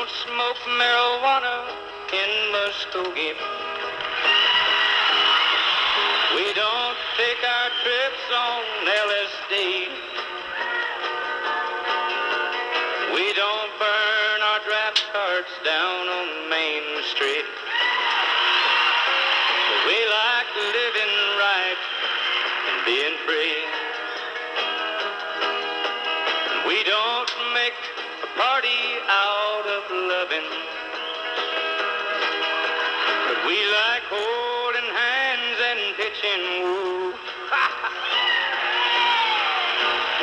don't smoke marijuana in Muskogee. We don't take our trips on LSD. We don't burn our draft cards down on Main Street. We like living right and being free. We don't make a party out of loving, but we like holding hands and pitching woo.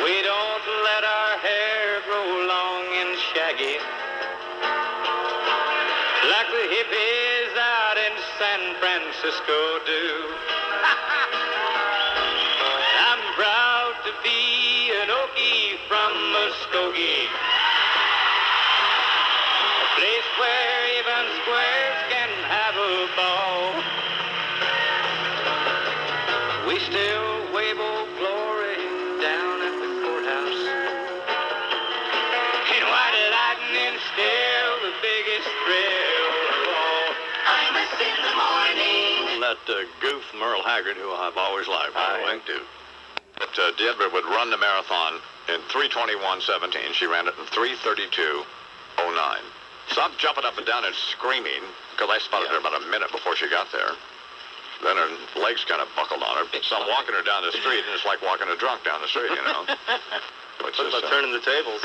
We don't let our hair grow long and shaggy like the hippies out in San Francisco do. I'm proud to be an Okie from Muskogee, a place where even squares can have a ball. We still wave old glory down at the courthouse, and white lightning still the biggest thrill of all. Imus in the morning. That goof Merle Haggard, who I've always liked, by the way. Do. But Deidre would run the marathon in 3:21:17. She ran it in 3:32:09. So I'm jumping up and down and screaming because I spotted her about a minute before she got there. Then her legs kind of buckled on her. So I'm walking her down the street, and it's like walking a drunk down the street, you know. Which is turning the tables.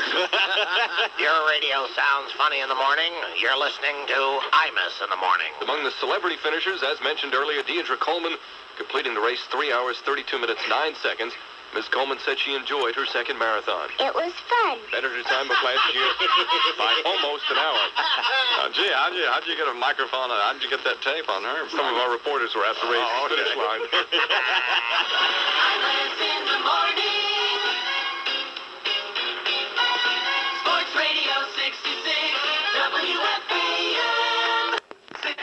Your radio sounds funny in the morning. You're listening to Imus in the morning. Among the celebrity finishers, as mentioned earlier, Deidre Coleman completing the race 3 hours, 32 minutes, 9 seconds. Ms. Coleman said she enjoyed her second marathon. It was fun. Better her time of last year by almost an hour. gee, how'd you get a microphone? How'd you get that tape on her? Some of our reporters were at the race finish line. Imus in the morning. Sports Radio 66, WFAN.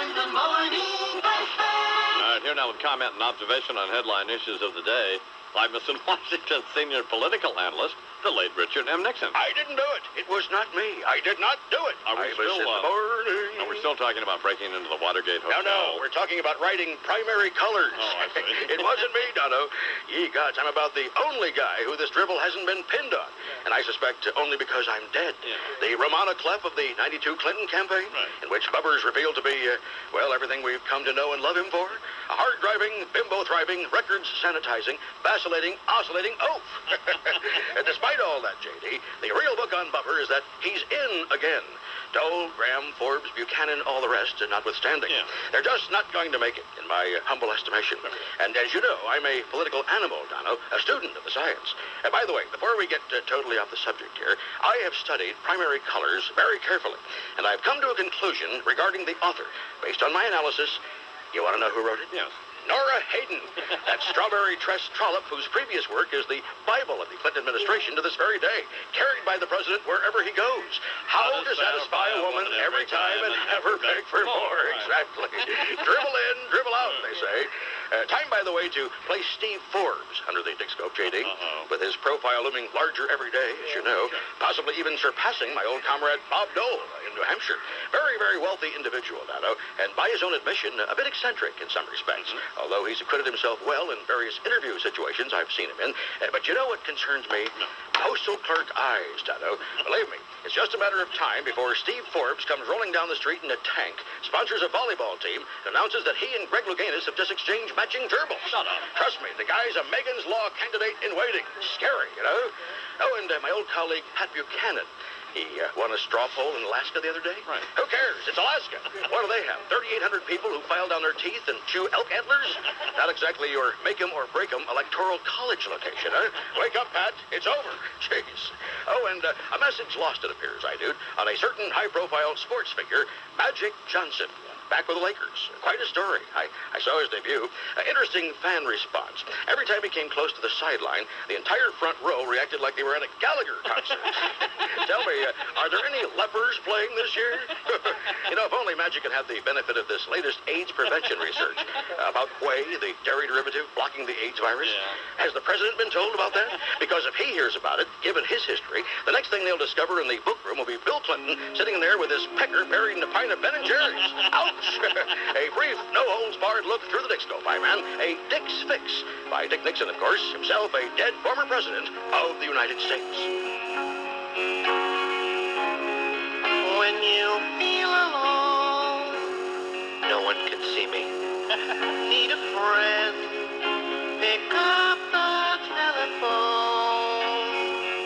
In the morning. All right, here now with comment and observation on headline issues of the day, Imus in Washington senior political analyst, the late Richard M. Nixon. I didn't do it. It was not me. I did not do it. Are we I was still, in the morning. No, we're still talking about breaking into the Watergate Hotel. No, we're talking about writing primary colors. Oh, I see. It wasn't me, Dono. Ye gods, I'm about the only guy who this dribble hasn't been pinned on. And I suspect only because I'm dead. Yeah. The Romana Clef of the 92 Clinton campaign, in which Bubbers revealed to be, everything we've come to know and love him for. A hard-driving, bimbo-thriving, records sanitizing, vacillating, oscillating oaf. And despite all that, J.D., the real book on Bubber is that he's in again. Dole, Graham, Forbes, Buchanan, all the rest, notwithstanding. Yeah. They're just not going to make it, in my humble estimation. And as you know, I'm a political animal, Dono, a student of the science. And by the way, before we get totally off the subject here, I have studied primary colors very carefully. And I've come to a conclusion regarding the author. Based on my analysis, you want to know who wrote it? Yes. Nora Hayden, that strawberry tress trollop whose previous work is the Bible of the Clinton administration to this very day, carried by the president wherever he goes. How to satisfy a woman every time and never beg for more. Exactly. Dribble in, dribble out, they say. Time, by the way, to place Steve Forbes under the Dickscope, J.D., with his profile looming larger every day, as you know, possibly even surpassing my old comrade Bob Dole in New Hampshire. Very, very wealthy individual, Dono, and by his own admission, a bit eccentric in some respects. Although he's acquitted himself well in various interview situations I've seen him in. But you know what concerns me? Postal clerk eyes, Dono. Believe me, it's just a matter of time before Steve Forbes comes rolling down the street in a tank, sponsors a volleyball team, and announces that he and Greg Louganis have just exchanged matching gerbils. Shut up. Trust me, the guy's a Megan's Law candidate in waiting. Scary, you know? Oh, and my old colleague, Pat Buchanan. He won a straw poll in Alaska the other day. Right. Who cares? It's Alaska. What do they have? 3,800 people who file down their teeth and chew elk antlers? Not exactly your make-em or break-em electoral college location, huh? Wake up, Pat. It's over. Jeez. Oh, and a message lost, it appears, I do, on a certain high-profile sports figure, Magic Johnson. back with the Lakers. Quite a story. I saw his debut. Interesting fan response. Every time he came close to the sideline, the entire front row reacted like they were at a Gallagher concert. Tell me, are there any lepers playing this year? If only Magic could have the benefit of this latest AIDS prevention research about whey, the dairy derivative blocking the AIDS virus. Yeah. Has the president been told about that? Because if he hears about it, given his history, the next thing they'll discover in the book room will be Bill Clinton sitting there with his pecker buried in a pint of Ben and Jerry's. Ouch! A brief, no-holds-barred look through the Dixscope, my man. A Dick's Fix by Dick Nixon, of course, himself a dead former president of the United States. When you feel alone, no one can see me. Need a friend, pick up the telephone.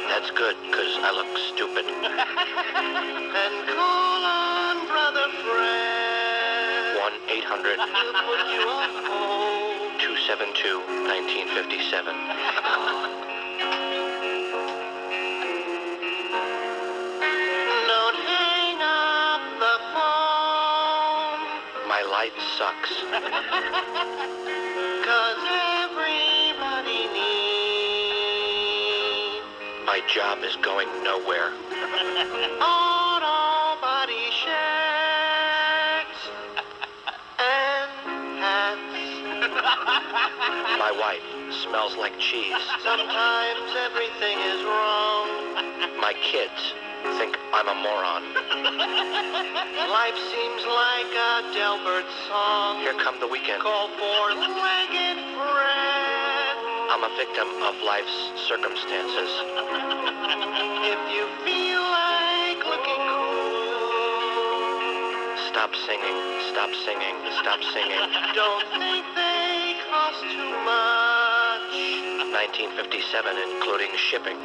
That's good, because I look stupid. And call on Brother Fred. 1-800 He'll put you on hold. 272-1957. Don't hang up the phone. My life sucks. 'Cause everybody needs. My job is going nowhere. Auto body shirts and hats. My wife smells like cheese. Sometimes everything is wrong. My kids think I'm a moron. Life seems like a Delbert song. Here come the weekend. Call for Legged Fred. I'm a victim of life's circumstances. If you feel like looking cool, stop singing, stop singing, stop singing. Don't think they cost too much. 1957, including shipping.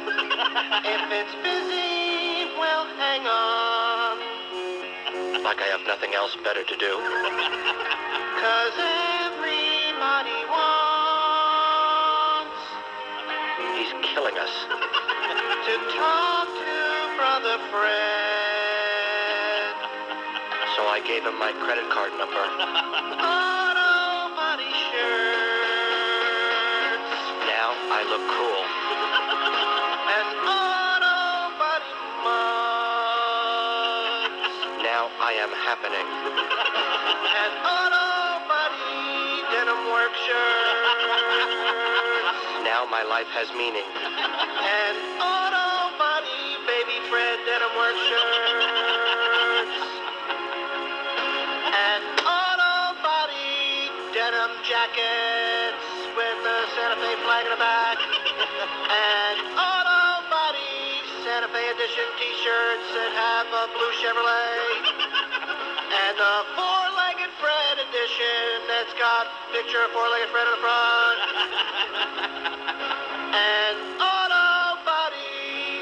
If it's busy, well, hang on. Like I have nothing else better to do. 'Cause everybody wants. He's killing us. To talk to Brother Fred. So I gave him my credit card number. Auto body shirts. Now I look cool. And auto body mugs. Now I am happening. And auto body denim work shirts. Now my life has meaning. And auto body baby Fred denim work shirts. And auto body denim jackets with the Santa Fe flag in the back. And auto body Santa Fe edition t-shirts that have a blue Chevrolet. And the four-legged Fred edition that's got picture of four-legged Fred on the front. And auto body,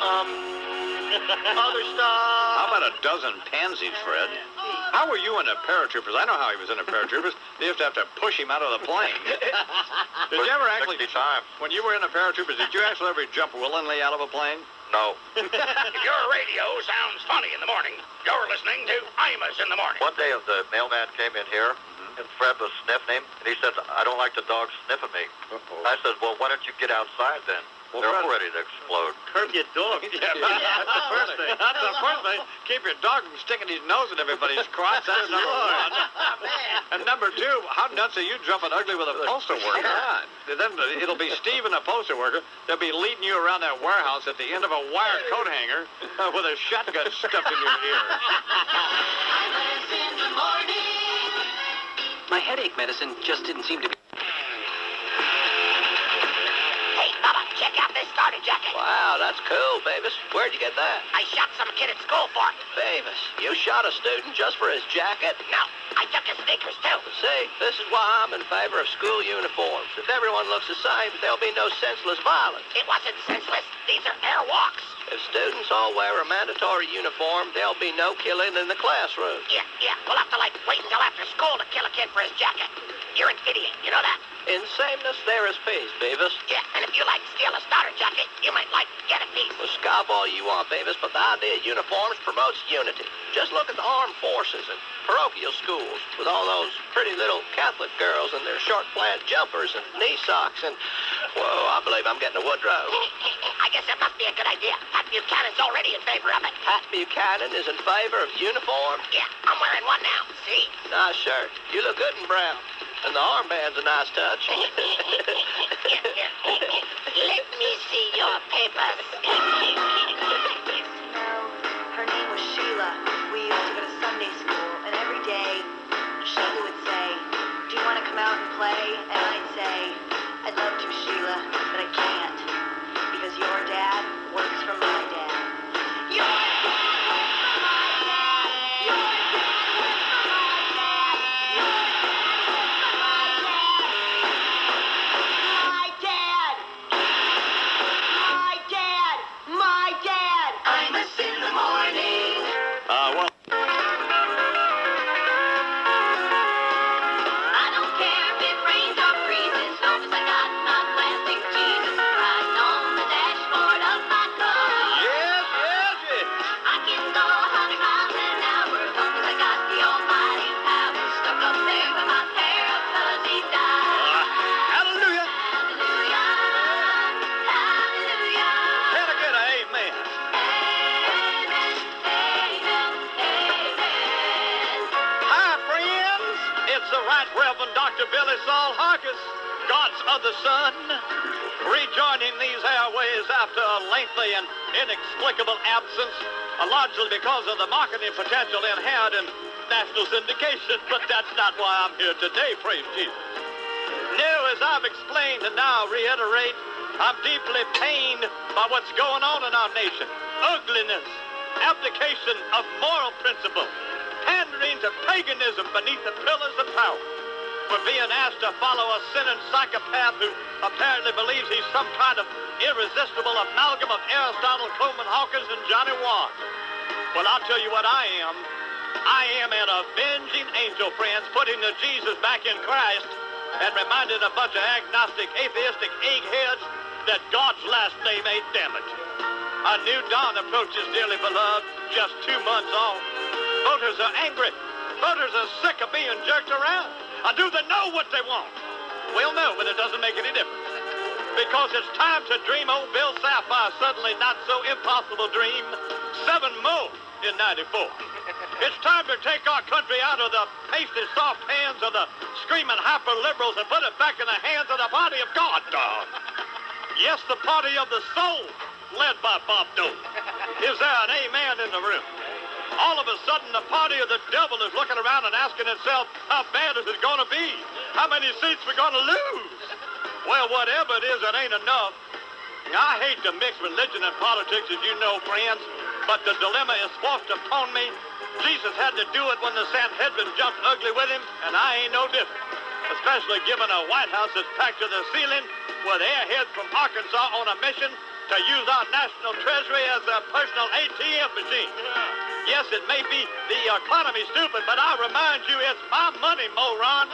other stuff. How about a dozen pansies, Fred? How were you in the paratroopers? I know how he was in the paratroopers. They used to have to push him out of the plane. Did you ever actually, when you were in the paratroopers, did you actually ever jump willingly out of a plane? No. If your radio sounds funny in the morning, you're listening to Imus in the morning. One day the mailman came in here, and Fred was sniffing him, and he says, I don't like the dogs sniffing me. I said, well, why don't you get outside then? Well, they're all ready to explode. Curb your dog. Yeah, that's the first thing. That's the first thing. Keep your dog from sticking his nose in everybody's crotch. That's number one. And number two, how nuts are you jumping ugly with a postal worker? Then it'll be Steve and a postal worker. They'll be leading you around that warehouse at the end of a wire coat hanger with a shotgun stuffed in your ear. My headache medicine just didn't seem to be... Hey, Bubba, check out this starter jacket. Wow, that's cool, Bavis. Where'd you get that? I shot some kid at school for it. Bavis, you shot a student just for his jacket? No, I took his sneakers, too. See, this is why I'm in favor of school uniforms. If everyone looks the same, there'll be no senseless violence. It wasn't senseless. These are airwalks. If students all wear a mandatory uniform, there'll be no killing in the classroom. Yeah. We'll have to, wait until after school to kill a kid for his jacket. You're an idiot. You know that? In sameness, there is peace, Beavis. Yeah, and if you like to steal a starter jacket, you might like to get a piece. Well, scoff all you want, Beavis, but the idea of uniforms promotes unity. Just look at the armed forces and parochial schools with all those pretty little Catholic girls and their short plaid jumpers and knee socks and, whoa, I believe I'm getting a Woodrow. I guess it must be a good idea. Pat Buchanan's already in favor of it. Pat Buchanan is in favor of uniforms? Yeah, I'm wearing one now. See? Nice shirt. You look good in brown. And the armband's a nice touch. Let me see your papers. Her name was Sheila. We used to go to Sunday school, and every day Sheila would say, "Do you want to come out and play?" And I'd say, "I'd love to, Sheila, but I can't, because your dad works for my dad." Your dad! Rejoining these airways after a lengthy and inexplicable absence, largely because of the marketing potential inherent in national syndication, but that's not why I'm here today, praise Jesus. No, as I've explained and now reiterate, I'm deeply pained by what's going on in our nation. Ugliness, abdication of moral principle, pandering to paganism beneath the pillars of power. For being asked to follow a sinning psychopath who apparently believes he's some kind of irresistible amalgam of Aristotle, Coleman Hawkins, and Johnny Watt. Well, I'll tell you what I am. I am an avenging angel, friends, putting the Jesus back in Christ and reminding a bunch of agnostic, atheistic eggheads that God's last name ain't damaged. A new dawn approaches, dearly beloved, just 2 months off. Voters are angry. Voters are sick of being jerked around. Do they know what they want? Well, no, but it doesn't make any difference. Because it's time to dream old Bill Sapphire's suddenly not so impossible dream 7 more in 94. It's time to take our country out of the pasty soft hands of the screaming hyper-liberals and put it back in the hands of the party of God, dog. Yes, the party of the soul, led by Bob Dole. Is there an amen in the room? All of a sudden, the party of the devil is looking around and asking itself, how bad is it going to be? How many seats we're going to lose? Well, whatever it is, it ain't enough. I hate to mix religion and politics, as you know, friends, but the dilemma is forced upon me. Jesus had to do it when the Sanhedrin jumped ugly with him, and I ain't no different, especially given a White House that's packed to the ceiling with airheads from Arkansas on a mission to use our national treasury as a personal ATM machine. Yes, it may be the economy stupid, but I remind you, it's my money, moron.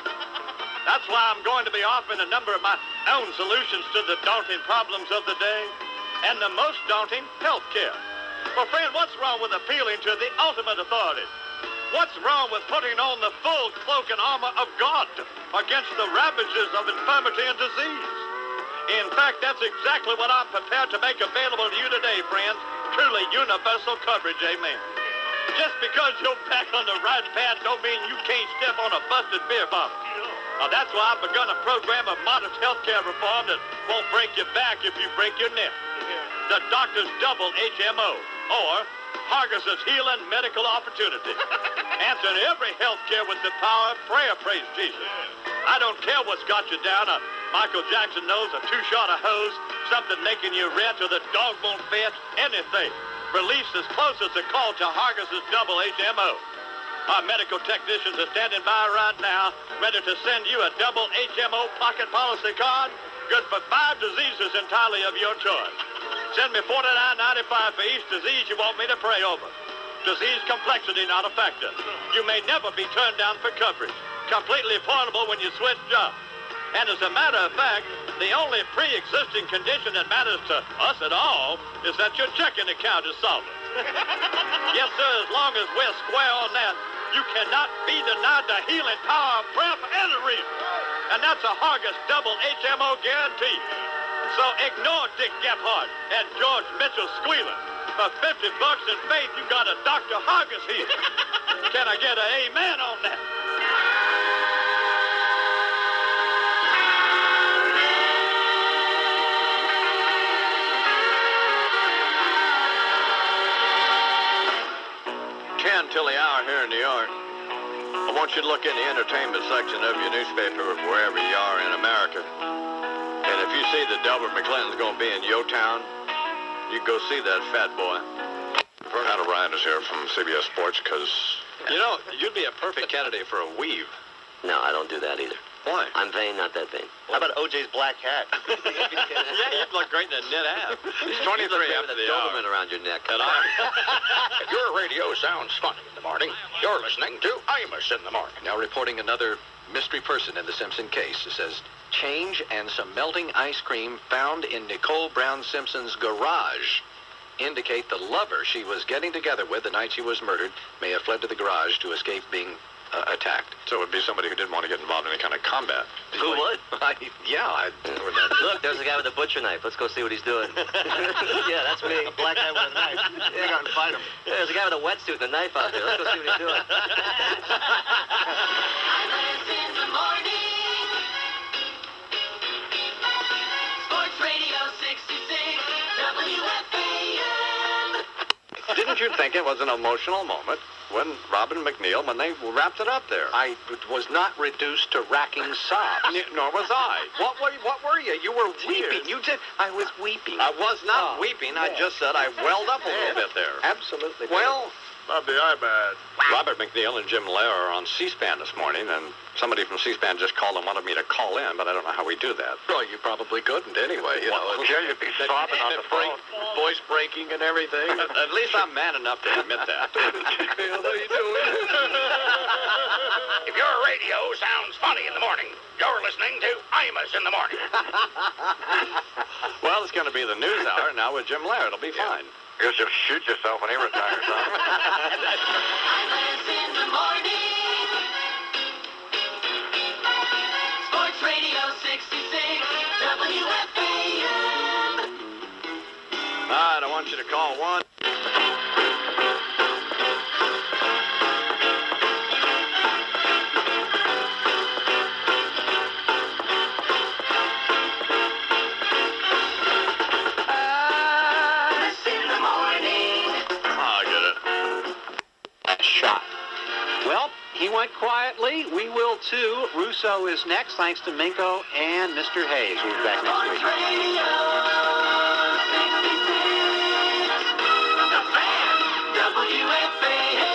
That's why I'm going to be offering a number of my own solutions to the daunting problems of the day, and the most daunting, health care. Well, friend, what's wrong with appealing to the ultimate authority? What's wrong with putting on the full cloak and armor of God against the ravages of infirmity and disease? In fact, that's exactly what I'm prepared to make available to you today, friends. Truly universal coverage, amen. Just because you're back on the right path don't mean you can't step on a busted beer bottle. Now, that's why I've begun a program of modest health care reform that won't break your back if you break your neck. The doctor's double HMO, or Hargis' healing medical opportunity. Answering every health care with the power of prayer, praise Jesus. I don't care what's got you down. Michael Jackson knows a two-shot of hose, something making you red to the dog won't fetch, anything. Release as close as a call to Hargis' double HMO. Our medical technicians are standing by right now, ready to send you a double HMO pocket policy card, good for 5 diseases entirely of your choice. Send me $49.95 for each disease you want me to pray over. Disease complexity not a factor. You may never be turned down for coverage. completely portable when you switch jobs. And as a matter of fact, the only pre-existing condition that matters to us at all is that your checking account is solvent. Yes, sir, as long as we're square on that, you cannot be denied the healing power of prayer for any reason. And that's a Hargis double HMO guarantee. So ignore Dick Gephardt and George Mitchell squealing. For $50 in faith, you got a Dr. Hargis here. Can I get an amen on that? Till the hour here in New York. I want you to look in the entertainment section of your newspaper wherever you are in America. And if you see that Delbert McClinton's going to be in Yo Town, you go see that fat boy. Adam Ryan is here from CBS Sports because, You know, you'd be a perfect candidate for a weave. No, I don't do that either. why? I'm vain, not that vain. How about OJ's black hat? Yeah, you'd look great in a knit hat. It's 23 after the hour. Doberman around your neck. And I... If your radio sounds funny in the morning, you're listening to Imus in the Morning. Now reporting another mystery person in the Simpson case. It says, change and some melting ice cream found in Nicole Brown Simpson's garage indicate the lover she was getting together with the night she was murdered may have fled to the garage to escape being attacked. So it would be somebody who didn't want to get involved in any kind of combat. Who would? Look, there's a guy with a butcher knife. Let's go see what he's doing. Yeah, that's me. A black guy with a knife. You got to fight him. Yeah, there's a guy with a wetsuit and a knife out there. Let's go see what he's doing. Imus in the morning. Sports Radio 66, WFAN. Didn't you think it was an emotional moment when Robin McNeil, when they wrapped it up there? I was not reduced to racking sobs. Nor was I. What were you? You were weeping. You did. I was weeping. I was not weeping. I just said I welled up a little bit there. Absolutely. Well, Not the iPad. Robert McNeil and Jim Lair are on C-SPAN this morning, and somebody from C-SPAN just called and wanted me to call in, but I don't know how we do that. Well, you probably couldn't anyway. You know, Yeah, you'd be sobbing on the phone. voice breaking and everything. At least I'm man enough to admit that. If your radio sounds funny in the morning, you're listening to Imus in the Morning. Well, it's going to be the news hour now with Jim Lair. It'll be fine. You'll just shoot yourself when he retires, Imus in the morning. Sports Radio 66, WFAN. All right, I want you to call one. Imus in the morning. I get it. Shot. Well, he went quietly. We will too. Russo is next, thanks to Minko and Mr. Hayes. We'll be back next Sports week. Radio 66, the fan, WFAN.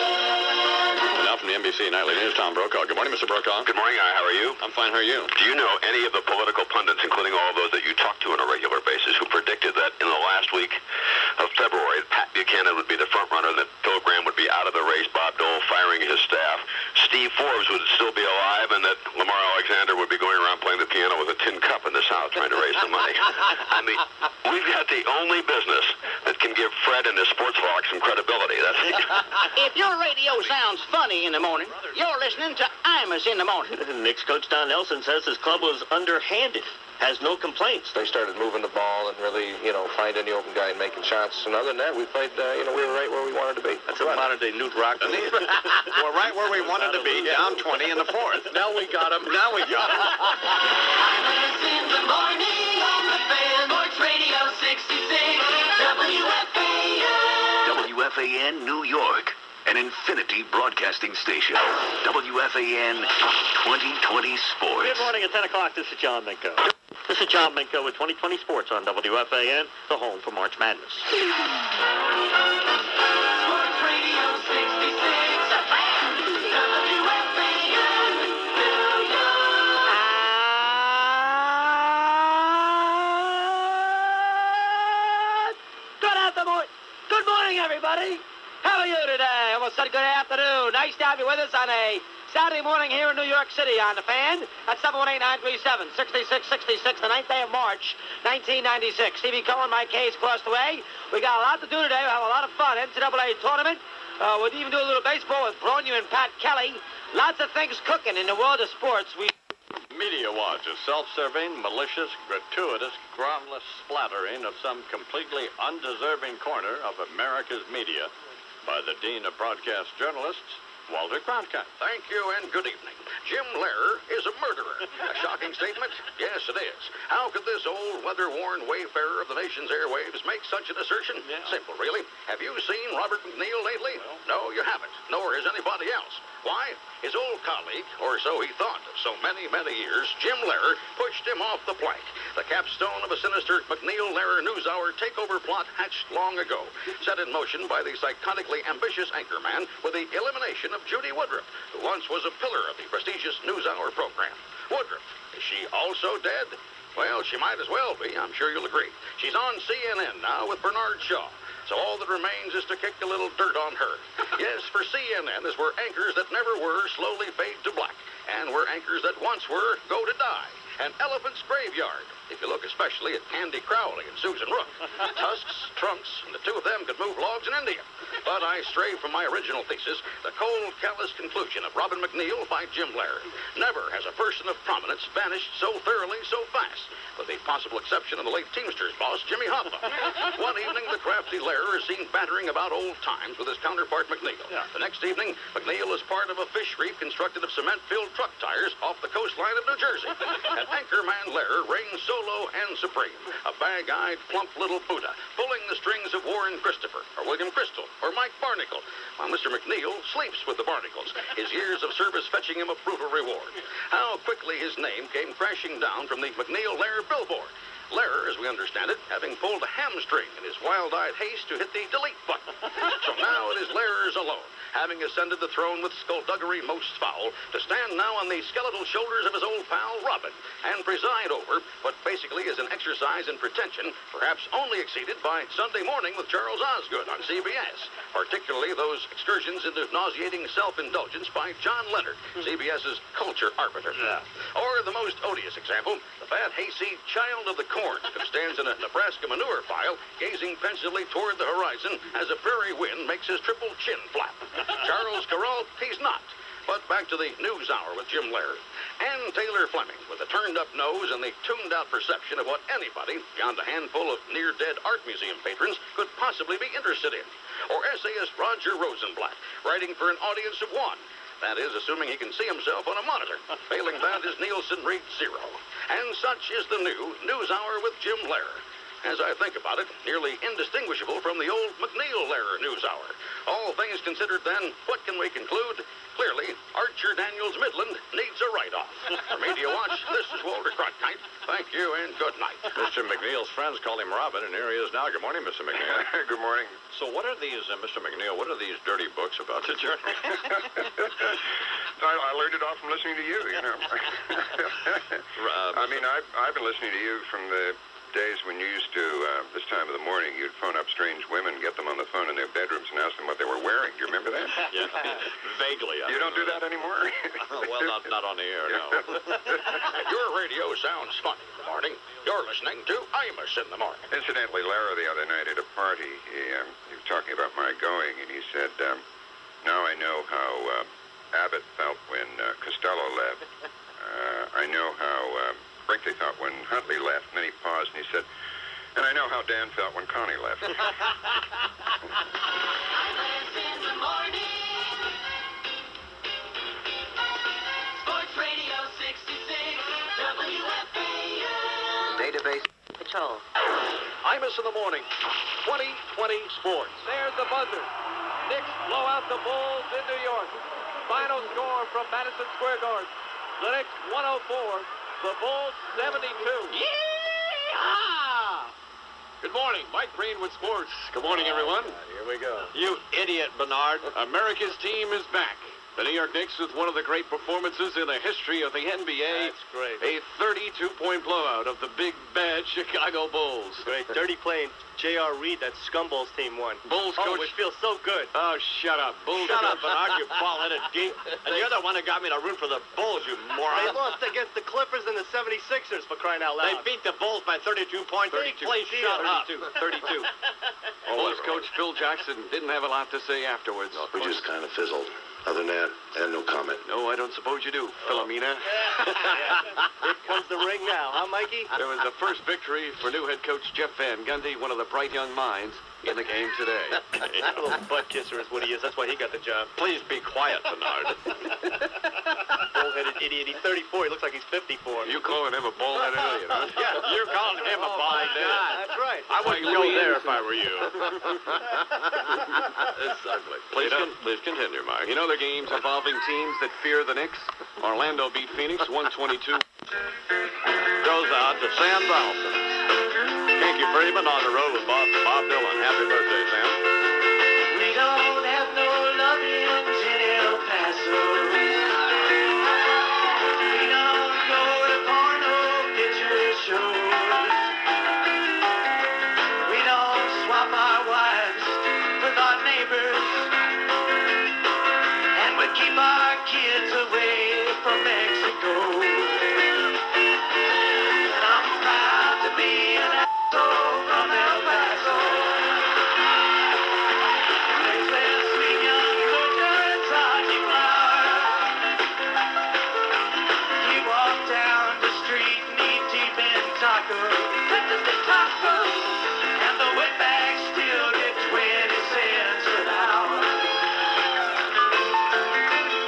Now from the NBC Nightly News, Tom Brokaw. Good morning, Mr. Brokaw. Good morning, how are you? I'm fine. How are you? Do you know any of the political pundits, including all those that you talk to on a regular basis, who predicted that in the last week of February, Pat Buchanan would be the front runner, that Bill Graham would be out of the race, Bob Dole firing his staff, Steve Forbes would still be alive, and that Lamar Alexander would be going around playing the piano with a tin cup in the South trying to raise some money? I mean, we've got the only business that can give Fred and his sports hawk some credibility. That's If your radio sounds funny in the morning, you're listening to Imus in the Morning. Knicks coach Don Nelson says his club was underhanded. Has no complaints. They started moving the ball and really, finding the open guy and making shots. And other than that, we played, we were right where we wanted to be. That's a modern-day Newt Rockman. We're right where we wanted to be, down 20 in the fourth. Now we got him. Now we got him. Imus in the morning on the fan. Sports Radio 66, WFAN. WFAN New York, an Infinity Broadcasting station. WFAN 2020 Sports. Good morning at 10 o'clock. This is John Minko. This is John Minko with 2020 Sports on WFAN, the home for March Madness. Sports Radio 66, the fan, WFAN, New York. Good morning, everybody. How are you today? Hey, almost said good afternoon. Nice to have you with us on a Saturday morning here in New York City on the Fan at 718-937-6666, the 9th day of March, 1996. Stevie Cohen, Mike Hayes across the way. We got a lot to do today. We'll have a lot of fun. NCAA tournament. We'll even do a little baseball with Bronya and Pat Kelly. Lots of things cooking in the world of sports. Media Watch, a self-serving, malicious, gratuitous, groundless splattering of some completely undeserving corner of America's media by the Dean of Broadcast Journalists, Walter Cronkite. Thank you and good evening. Jim Lehrer is a murderer. A shocking statement? Yes, it is. How could this old, weather-worn wayfarer of the nation's airwaves make such an assertion? Yeah. Simple, really. Have you seen Robert McNeil lately? No, you haven't. Nor has anybody else. Why? His old colleague, or so he thought, of so many, many years, Jim Lehrer, pushed him off the plank. The capstone of a sinister McNeil-Lehrer NewsHour takeover plot hatched long ago, set in motion by the psychotically ambitious anchorman with the elimination of Judy Woodruff, who once was a pillar of the prestigious NewsHour program. Woodruff, is she also dead? Well, she might as well be, I'm sure you'll agree. She's on CNN now with Bernard Shaw. So all that remains is to kick a little dirt on her. Yes, for CNN is where anchors that never were slowly fade to black, and where anchors that once were go to die. An elephant's graveyard, if you look especially at Candy Crowley and Susan Rook. Tusks, trunks, and the two of them could move logs in India. But I stray from my original thesis, the cold, callous conclusion of Robin McNeil by Jim Lehrer. Never has a person of prominence vanished so thoroughly, so fast, with the possible exception of the late Teamsters boss, Jimmy Hoffa. One evening, the crafty Lehrer is seen battering about old times with his counterpart McNeil. Yeah. The next evening, McNeil is part of a fish reef constructed of cement-filled truck tires off the coastline of New Jersey. And anchorman Lehrer reigns solo and supreme, a bag-eyed, plump little Buddha, pulling the strings of Warren Christopher, or William Crystal, or Mike Barnacle, while Mr. McNeil sleeps with the Barnacles, his years of service fetching him a brutal reward. How quickly his name came crashing down from the McNeil-Lehrer billboard. Lehrer, as we understand it, having pulled a hamstring in his wild-eyed haste to hit the delete button. So now it is Lehrer's alone, having ascended the throne with skullduggery most foul, to stand now on the skeletal shoulders of his old pal, Robin, and preside over what basically is an exercise in pretension, perhaps only exceeded by Sunday Morning with Charles Osgood on CBS, particularly those excursions into nauseating self-indulgence by John Leonard, CBS's culture arbiter. Yeah. Or the most odious example, the fat, hayseed child of the corn who stands in a Nebraska manure pile, gazing pensively toward the horizon as a prairie wind makes his triple chin flap. Charles Carroll, he's not. But back to the NewsHour with Jim Lehrer. Ann Taylor Fleming, with a turned-up nose and the tuned-out perception of what anybody, beyond a handful of near-dead art museum patrons, could possibly be interested in. Or essayist Roger Rosenblatt, writing for an audience of one. That is, assuming he can see himself on a monitor. Failing that, his Nielsen reads 0. And such is the new NewsHour with Jim Lehrer. As I think about it, nearly indistinguishable from the old McNeil-Lehrer NewsHour. All things considered, then, what can we conclude? Clearly, Archer Daniels Midland needs a write-off. For Media Watch, this is Walter Cronkite. Thank you and good night. Mr. McNeil's friends call him Robin, and here he is now. Good morning, Mr. McNeil. Good morning. So what are these, Mr. McNeil, what are these dirty books about the journey? I learned it all from listening to you, you know. I mean, I've been listening to you from the days when you used to, this time of the morning, you'd phone up strange women, get them on the phone in their bedrooms and ask them what they were wearing. Do you remember that? Yeah, vaguely. You don't do that anymore? Well, not on the air, no. Your radio sounds funny in the morning. You're listening to Imus in the morning. Incidentally, Lara the other night at a party, he was talking about my going, and he said, now I know how Abbott felt when Costello left. I know how Brinkley felt when Huntley left, and then he paused and he said, and I know how Dan felt when Connie left. Sports Radio 66, WFAN. Database Patrol. Imus in the morning, 2020 sports. There's the buzzer. Knicks blow out the Bulls in New York. Final score from Madison Square Garden. The Knicks 104. The Bulls 72. Yeehaw! Good morning, Mike Green with sports. Good morning, everyone. Here we go. You idiot, Bernard. America's team is back. The New York Knicks with one of the great performances in the history of the NBA. That's great. A 32-point blowout of the big, bad Chicago Bulls. Great. Dirty playing J.R. Reed, that Scumballs team won. Bulls Oh, coach. it feels so good. Oh, shut up. Bulls Shut coach. up, Bernard, you ball-headed geek. And you're the one that got me to root for the Bulls, you They moron. lost against the Clippers and the 76ers, for crying out They loud. beat the Bulls by 32 points. 32. Please shut up. 32. Bulls coach Phil Jackson didn't have a lot to say afterwards. We just kind of fizzled. Other than that, and no comment. No, I don't suppose you do, Philomena. Here comes the ring now, huh, Mikey? There was the first victory for new head coach Jeff Van Gundy, one of the bright young minds in the game today. A little butt kisser is what he is. That's why he got the job. Please be quiet, Bernard. Bull-headed idiot. He's 34. He looks like he's 54. You calling him a bald-headed idiot, huh? Yeah, you're calling him a bald-headed. That's right. I wouldn't go there if I were you. It's ugly. Please continue, Mark. You know the games involving teams that fear the Knicks? Orlando beat Phoenix 122. Goes out to Sam Donaldson. Kinky Freeman on the road with Bob Dylan. Happy birthday, Sam. We don't have no lovings in El Paso. We don't go to porno picture shows. We don't swap our wives with our neighbors. And we keep our kids away from Mexico. And I'm proud to be an asshole from El Paso. Place where sweet young virgins are deflowered. You walk down the street knee deep in tacos. And the wetbacks still get 20 cents an hour.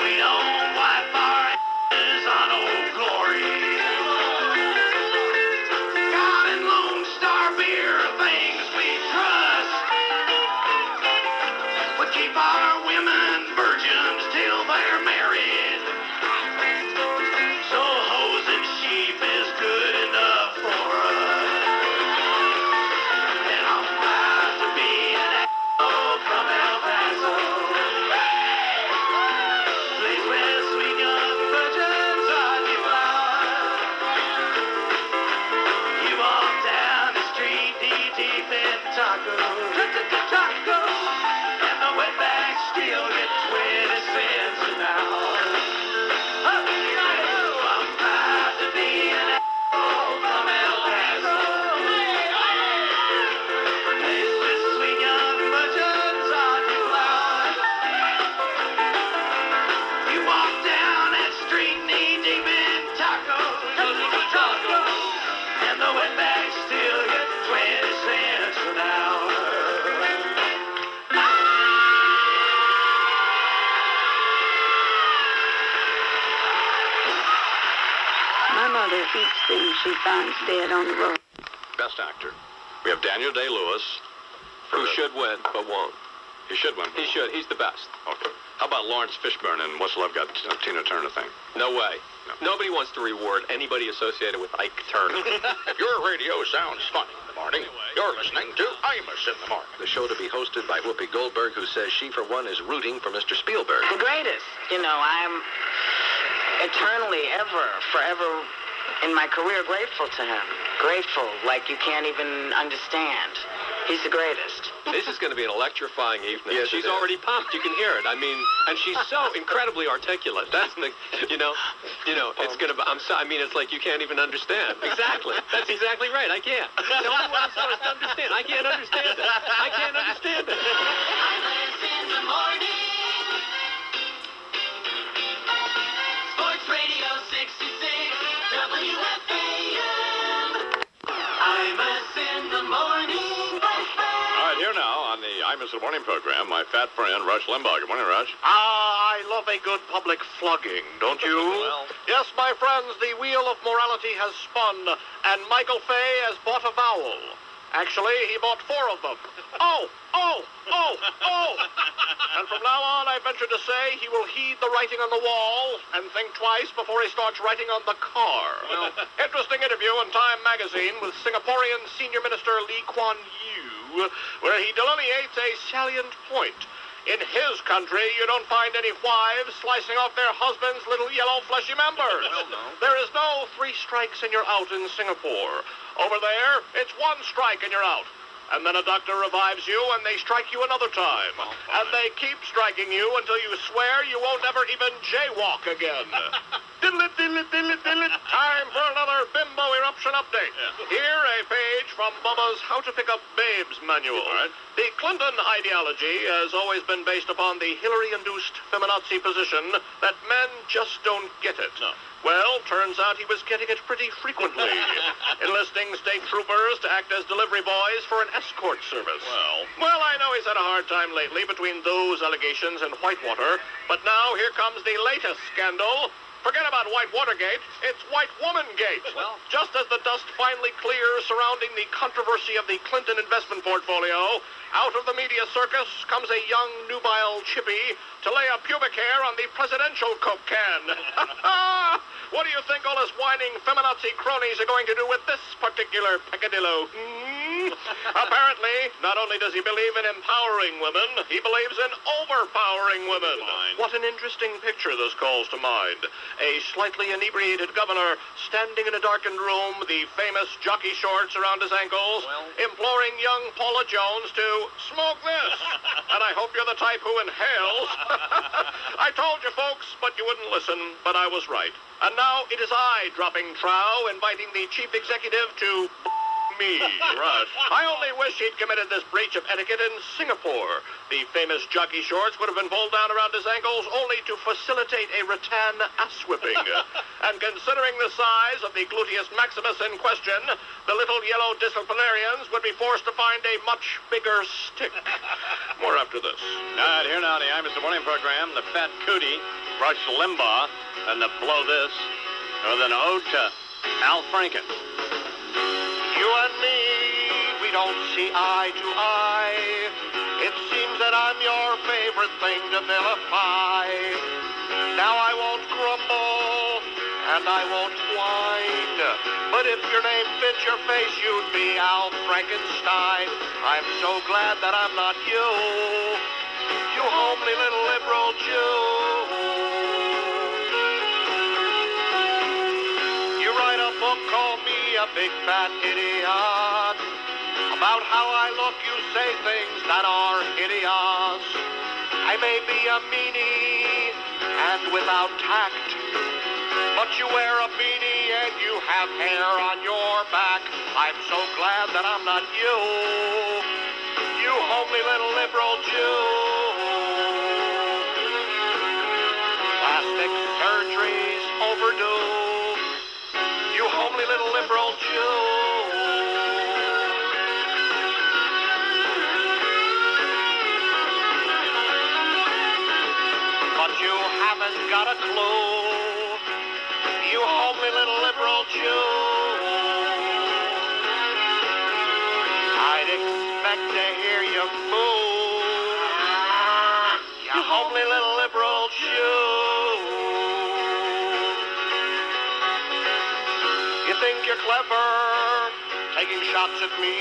We don't wipe our asses on Old Glory. God and Lone Star beer are things we trust. We keep our women virgins till they're married. So hoes and sheep is good enough for us. And I'm proud to be an asshole from El Paso. Place where sweet young virgins are deflowered. You walk down the street knee deep in tacos. And the wetbacks still get 20 cents an hour. I'm proud to be an asshole from El Paso. Place where sweet young virgins are deflowered. You walk down that street knee deep in tacos. And the wetbacks still get 20 cents an hour. My mother eats things she finds dead on the road. Best actor. We have Daniel Day-Lewis. Who should win, but won't. He should win. He should. He's the best. Okay. How about Lawrence Fishburne and What's Love Got Tina Turner thing? No way. No. Nobody wants to reward anybody associated with Ike Turner. If your radio sounds funny in the morning, you're listening to Imus in the Morning. The show to be hosted by Whoopi Goldberg, who says she, for one, is rooting for Mr. Spielberg. The greatest. You know, I'm eternally, forever in my career grateful to him. Grateful like you can't even understand. He's the greatest. This is going to be an electrifying evening. Yes, She's it is. already pumped. You can hear it. I mean, and she's so incredibly articulate. That's the, it's going to be, it's like you can't even understand. Exactly. That's exactly right. I can't. Tell me what I'm supposed to understand. I can't understand it. I can't understand it. Imus in the morning. Sports Radio 66, WFAN. Imus in the morning. All right, here now on the Imus in the Morning program, my fat friend Rush Limbaugh. Good morning, Rush. I love a good public flogging, don't you? Well. Yes, my friends, the wheel of morality has spun, and Michael Fay has bought a vowel. Actually, he bought 4 of them. Oh! And from now on, I venture to say he will heed the writing on the wall and think twice before he starts writing on the car. Well, interesting interview in Time magazine with Singaporean Senior Minister Lee Kuan Yew, where he delineates a salient point. In his country, you don't find any wives slicing off their husband's little yellow fleshy members. Well, no. There is no 3 strikes and you're out in Singapore. Over there, it's 1 strike and you're out. And then a doctor revives you, and they strike you another time. And they keep striking you until you swear you won't ever even jaywalk again. Diddle-it, diddle-it, diddle-it, diddle-it. Time for another bimbo eruption update. Here, a page from Bubba's How to Pick Up Babes manual. The Clinton ideology has always been based upon the Hillary-induced feminazi position that men just don't get it. No. Well, turns out he was getting it pretty frequently, enlisting state troopers to act as delivery boys for an escort service. Well, I know he's had a hard time lately between those allegations and Whitewater, but now here comes the latest scandal. Forget about White Watergate. It's White Woman-gate. Well. Just as the dust finally clears surrounding the controversy of the Clinton investment portfolio, out of the media circus comes a young, nubile chippy to lay a pubic hair on the presidential Coke can. What do you think all his whining feminazi cronies are going to do with this particular peccadillo? Apparently, not only does he believe in empowering women, he believes in overpowering women. Fine. What an interesting picture this calls to mind. A slightly inebriated governor standing in a darkened room, the famous jockey shorts around his ankles, imploring young Paula Jones to smoke this. And I hope you're the type who inhales. I told you, folks, but you wouldn't listen, but I was right. And now it is I dropping trow, inviting the chief executive to me. Right. I only wish he'd committed this breach of etiquette in Singapore. The famous jockey shorts would have been pulled down around his ankles only to facilitate a rattan ass-whipping. And considering the size of the gluteus maximus in question, the little yellow disciplinarians would be forced to find a much bigger stick. More after this. All right, here now, the Imus Morning program, the Fat Cootie, Rush Limbaugh, and the Blow This, with an ode to Al Franken. You and me, we don't see eye to eye. It seems that I'm your favorite thing to vilify. Now I won't grumble, and I won't whine. But if your name fits your face, you'd be Al Frankenstein. I'm so glad that I'm not you, you homely little liberal Jew. You write a book called Me a Big Fat Idiot. About how I look, you say things that are hideous. I may be a meanie and without tact, but you wear a beanie and you have hair on your back. I'm so glad that I'm not you, you homely little liberal Jew. Plastic surgery's overdue, you homely little liberal Jew. But you haven't got a clue, you homely little liberal Jew. I'd expect to hear you moo, you homely little liberal Jew. You think you're clever, taking shots at me,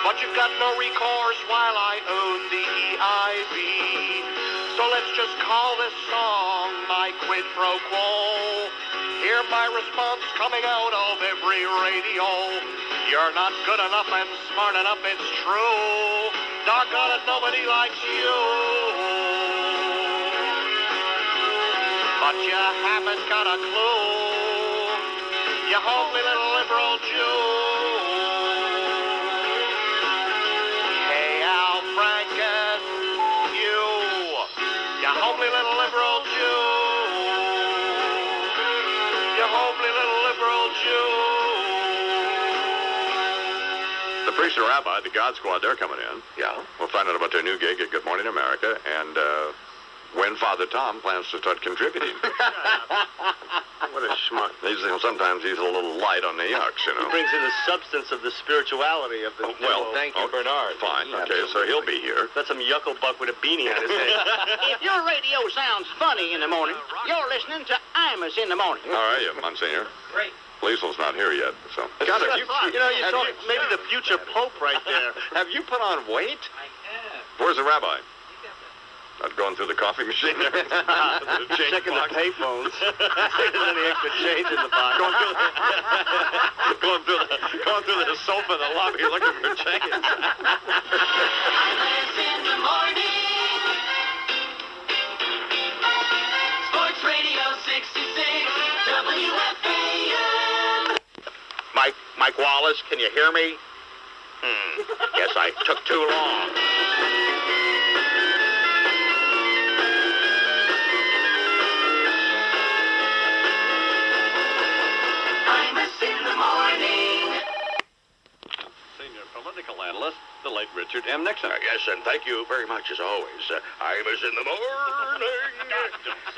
but you've got no recourse while I own the EIB. So let's just call this song my quid pro quo. Hear my response coming out of every radio. You're not good enough and smart enough, it's true. Doggone it, nobody likes you. But you haven't got a clue, you homely little liberal Jew. Hey, Al Franken, you homely little liberal Jew. You homely little liberal Jew. The priest and rabbi, the God Squad, they're coming in. Yeah? We'll find out about their new gig at Good Morning America and when Father Tom plans to start contributing. What a schmuck. Sometimes he's a little light on the yucks, you know. Brings in the substance of the spirituality of the... Well, Thank you, Bernard. Fine. Okay, so he'll be here. That's some yucklebuck with a beanie on his head. If your radio sounds funny in the morning, you're listening to Imus in the morning. How are you, Monsignor? Great. Liesl's not here yet, so. God, you saw maybe the future pope right there. Have you put on weight? Where's the rabbi? Not going through the coffee machine there. Checking the payphones. See if there's any extra change in the box. Going through the sofa in the lobby looking for change. In the morning. Sports Radio 66, WFAN. Mike Wallace, can you hear me? Guess I took too long. Imus in the morning. Senior political analyst, the late Richard M. Nixon. Yes, and thank you very much as always. Imus in the morning.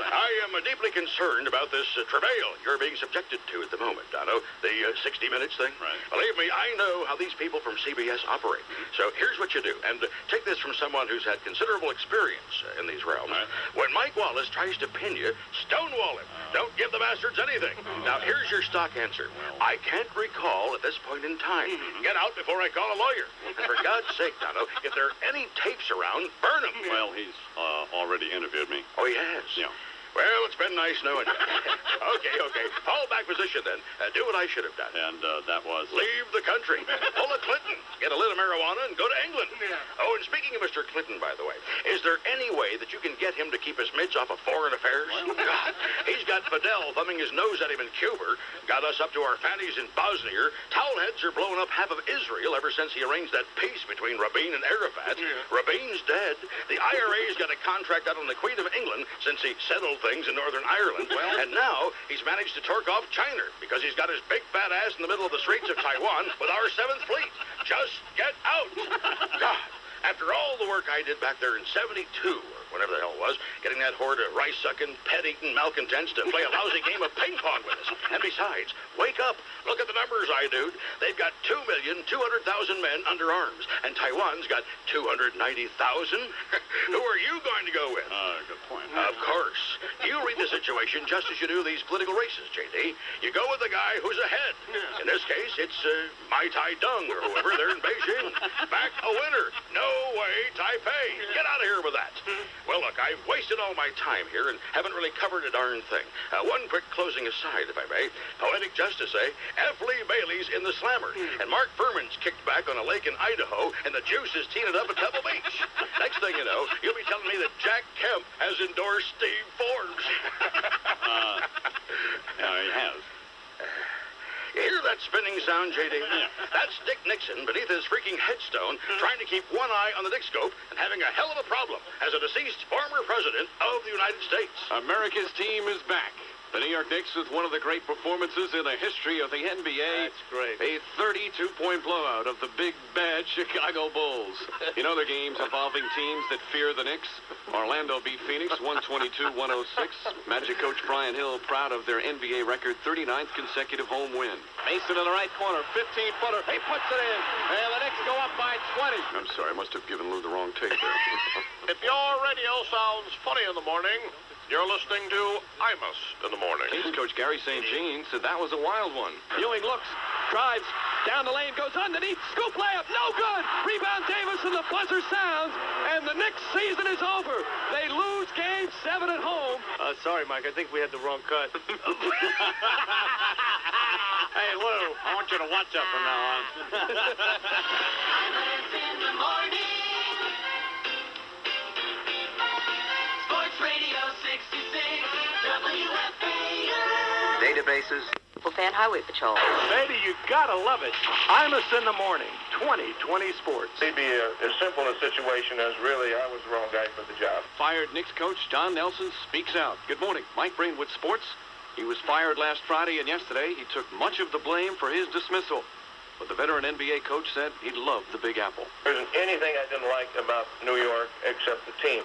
I am deeply concerned about this travail you're being subjected to at the moment, Dono. The 60 Minutes thing. Right. Believe me, I know how these people from CBS operate. So here's what you do, and take this from someone who's had considerable experience in these realms. Right. When Mike Wallace tries to pin you, stonewall him. Don't give the bastards anything. Now, here's your stock answer. I can't recall at this point in time. Get out before I call a lawyer. And for God's sake, Dono, if there are any tapes around, burn them. Well, he's already interviewed me. Oh, he has? Yeah. Well, it's been nice knowing you. Okay. Fall back position then. Do what I should have done. And that was... Leave the country. Pull a Clinton. Get a lit of marijuana and go to England. Oh, and speaking of Mr. Clinton, by the way, is there any way that you can get him to keep his mitts off of foreign affairs? God, he's got Fidel thumbing his nose at him in Cuba, got us up to our fannies in Bosnia. Towelheads are blowing up half of Israel ever since he arranged that peace between Rabin and Arafat. Rabin's dead. The IRA's got a contract out on the Queen of England since he settled things in Northern Ireland. And now he's managed to torque off China because he's got his big fat ass in the middle of the streets of Taiwan with our 7th Fleet. Just get out. God, after all the work I did back there in 72, or whatever the hell it was, getting that horde of rice-sucking, pet-eating malcontents to play a lousy game of ping-pong with us. And besides, wake up. Look at the numbers, dude. They've got 2,200,000 men under arms, and Taiwan's got 290,000. Who are you going to go with? Good point. Of course. You read the situation just as you do these political races, J.D. You go with the guy who's ahead. In this case, it's Mai Tai Dung or whoever there in Beijing. Back a winner. No way, Taipei. Get out of here with that. Well, look, I've wasted all my time here and haven't really covered a darn thing. One quick closing aside, if I may. Poetic justice, F. Lee Bailey's in the slammer, and Mark Furman's kicked back on a lake in Idaho, and the juice is teeing up at Pebble Beach. Next thing you know, you'll be telling me that Jack Kemp has endorsed Steve Forbes. Yeah, he has. You hear that spinning sound, J.D.? That's Dick Nixon beneath his freaking headstone, trying to keep one eye on the Dick scope and having a hell of a problem as a deceased former president of the United States. America's team is back. The New York Knicks with one of the great performances in the history of the NBA. That's great. A 32-point blowout of the big, bad Chicago Bulls. In other games involving teams that fear the Knicks, Orlando beat Phoenix 122-106. Magic coach Brian Hill proud of their NBA record 39th consecutive home win. Mason in the right corner, 15-footer. He puts it in. And the Knicks go up by 20. I'm sorry, I must have given Lou the wrong tape there. If your radio sounds funny in the morning, you're listening to Imus in the morning. Kings coach Gary St. Jean said that was a wild one. Ewing looks, drives, down the lane, goes underneath, scoop layup, no good. Rebound Davis and the buzzer sounds, and the Knicks season is over. They lose game 7 at home. Sorry, Mike. I think we had the wrong cut. Hey, Lou, I want you to watch up from now on. Imus in the morning. Sports Radio 66, WFAN. Databases. Fan Highway Patrol. Baby, you gotta love it. Imus in the morning. 2020 Sports. It'd be as simple a situation as really I was the wrong guy for the job. Fired Knicks coach Don Nelson speaks out. Good morning. Mike Breen with sports. He was fired last Friday, and yesterday he took much of the blame for his dismissal. But the veteran NBA coach said he loved the Big Apple. There isn't anything I didn't like about New York except the team.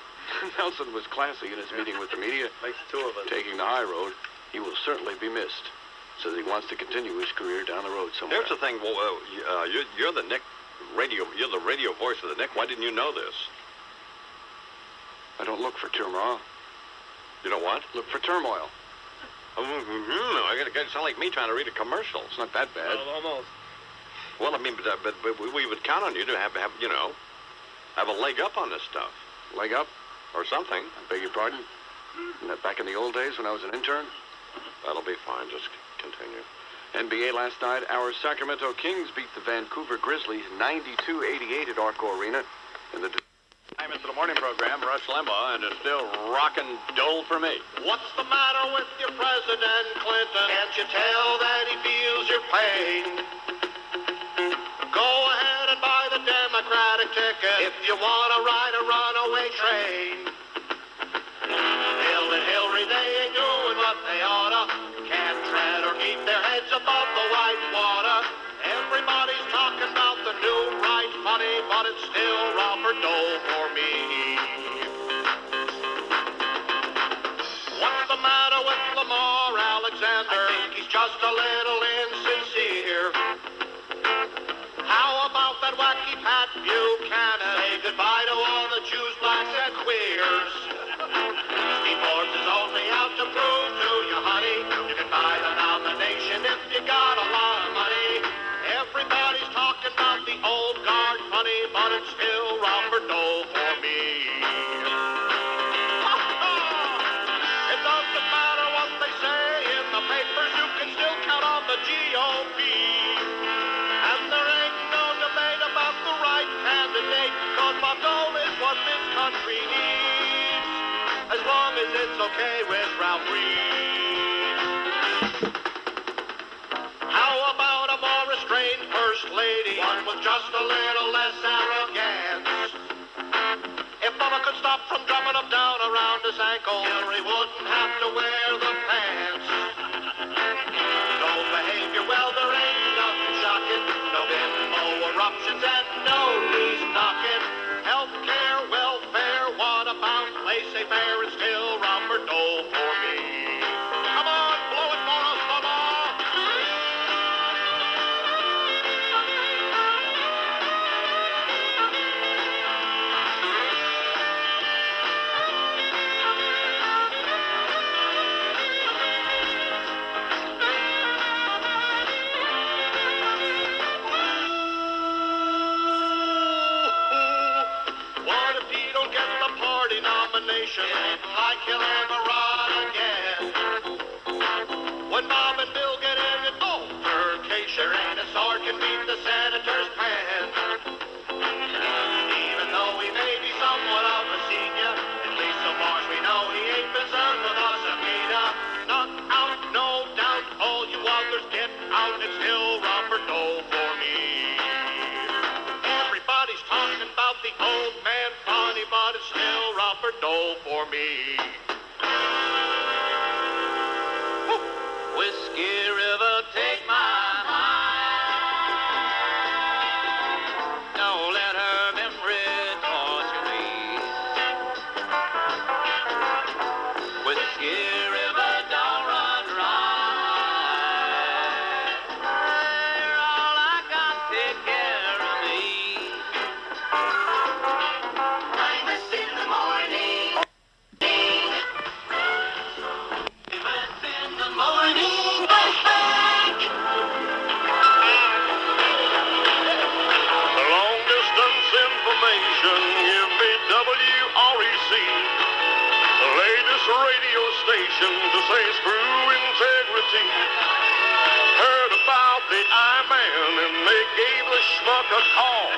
Nelson was classy in his meeting with the media. Makes two of us. Taking the high road, he will certainly be missed. Says he wants to continue his career down the road somewhere. Here's the thing. Well, you're the Nick radio. You're the radio voice of the Nick. Why didn't you know this? I don't look for turmoil. You know what? Look for turmoil. I got to sound like me trying to read a commercial. It's not that bad. Well, almost. Well, I mean, but we would count on you to have a leg up on this stuff. Leg up? or something. I beg your pardon? Back in the old days when I was an intern? That'll be fine. Just continue. NBA last night, our Sacramento Kings beat the Vancouver Grizzlies 92-88 at Arco Arena. In the I'm into the morning program, Rush Limbaugh, and it's still rockin' dole for me. What's the matter with your President Clinton? Can't you tell that he feels your pain? Go ahead and buy the Democratic ticket if you want to ride a runaway train. Bill and Hillary, they ain't doing what they oughta. Can't tread or keep their heads above the white water. Everybody's talking about the new right funny, but it's still Robert Dole for me. What's the matter with Lamar Alexander? I think he's just a little insincere. How about that wacky Pat Buchanan? Say goodbye to all the Jews, blacks, and queers. Steve Forbes is only out to prove to you, honey, you can buy the nomination if you got a lot of money. Everybody's talking about the old guard funny, but it's still Robert Dole for me. It doesn't matter what they say in the papers, you can still count on the GOP. And there ain't no debate about the right candidate, cause Bob Dole is what this country needs, as long as it's okay with Ralph Reed. How about a more restrained first lady, one with just a little less arrogance? If Bubba could stop from drumming him down around his ankle, Hillary wouldn't have to wear the pants. Don't behavior, well, there ain't nothing shocking. No bimbo eruptions and no knees knocking. Healthcare, welfare, what about laissez-faire? It's still Robert Dole for me. Come on, blow it for us, Bubba! What if he don't get the party nomination? Like he'll ever run again. When Bob and Bill get in an altercation, ain't a sword can beat the senator's pen. Even though he may be somewhat of a senior, at least so far as we know he ain't been served with a subpoena. Not out, no doubt, all you others get out, it's still Robert Dole for me. Everybody's talking about the old man funny, but it's still Robert Dole for me. Whiskey River, take my mind. Don't let her memory torture me. Whiskey River, don't run dry. You're all I got, take care of me. Famous in the morning. Famous in the morning. Long distance information, give me WREC, the latest radio station to say screw integrity. Heard about the I-Man and they gave the schmuck a call.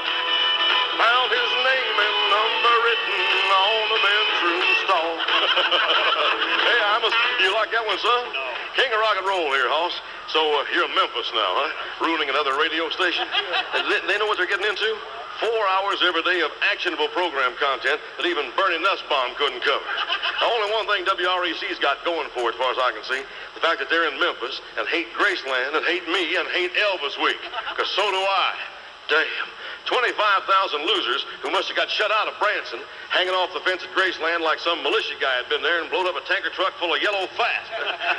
Found his name and number written on the men's room stall. Hey, you like that one, son? No. King of rock and roll here, Hoss. So you're in Memphis now, huh? Ruining another radio station? They know what they're getting into? 4 hours every day of actionable program content that even Bernie Nussbaum couldn't cover. Now, only one thing WREC's got going for it, as far as I can see, the fact that they're in Memphis and hate Graceland and hate me and hate Elvis Week. Because so do I. Damn. 25,000 losers who must have got shut out of Branson, hanging off the fence at Graceland like some militia guy had been there and blown up a tanker truck full of yellow fat.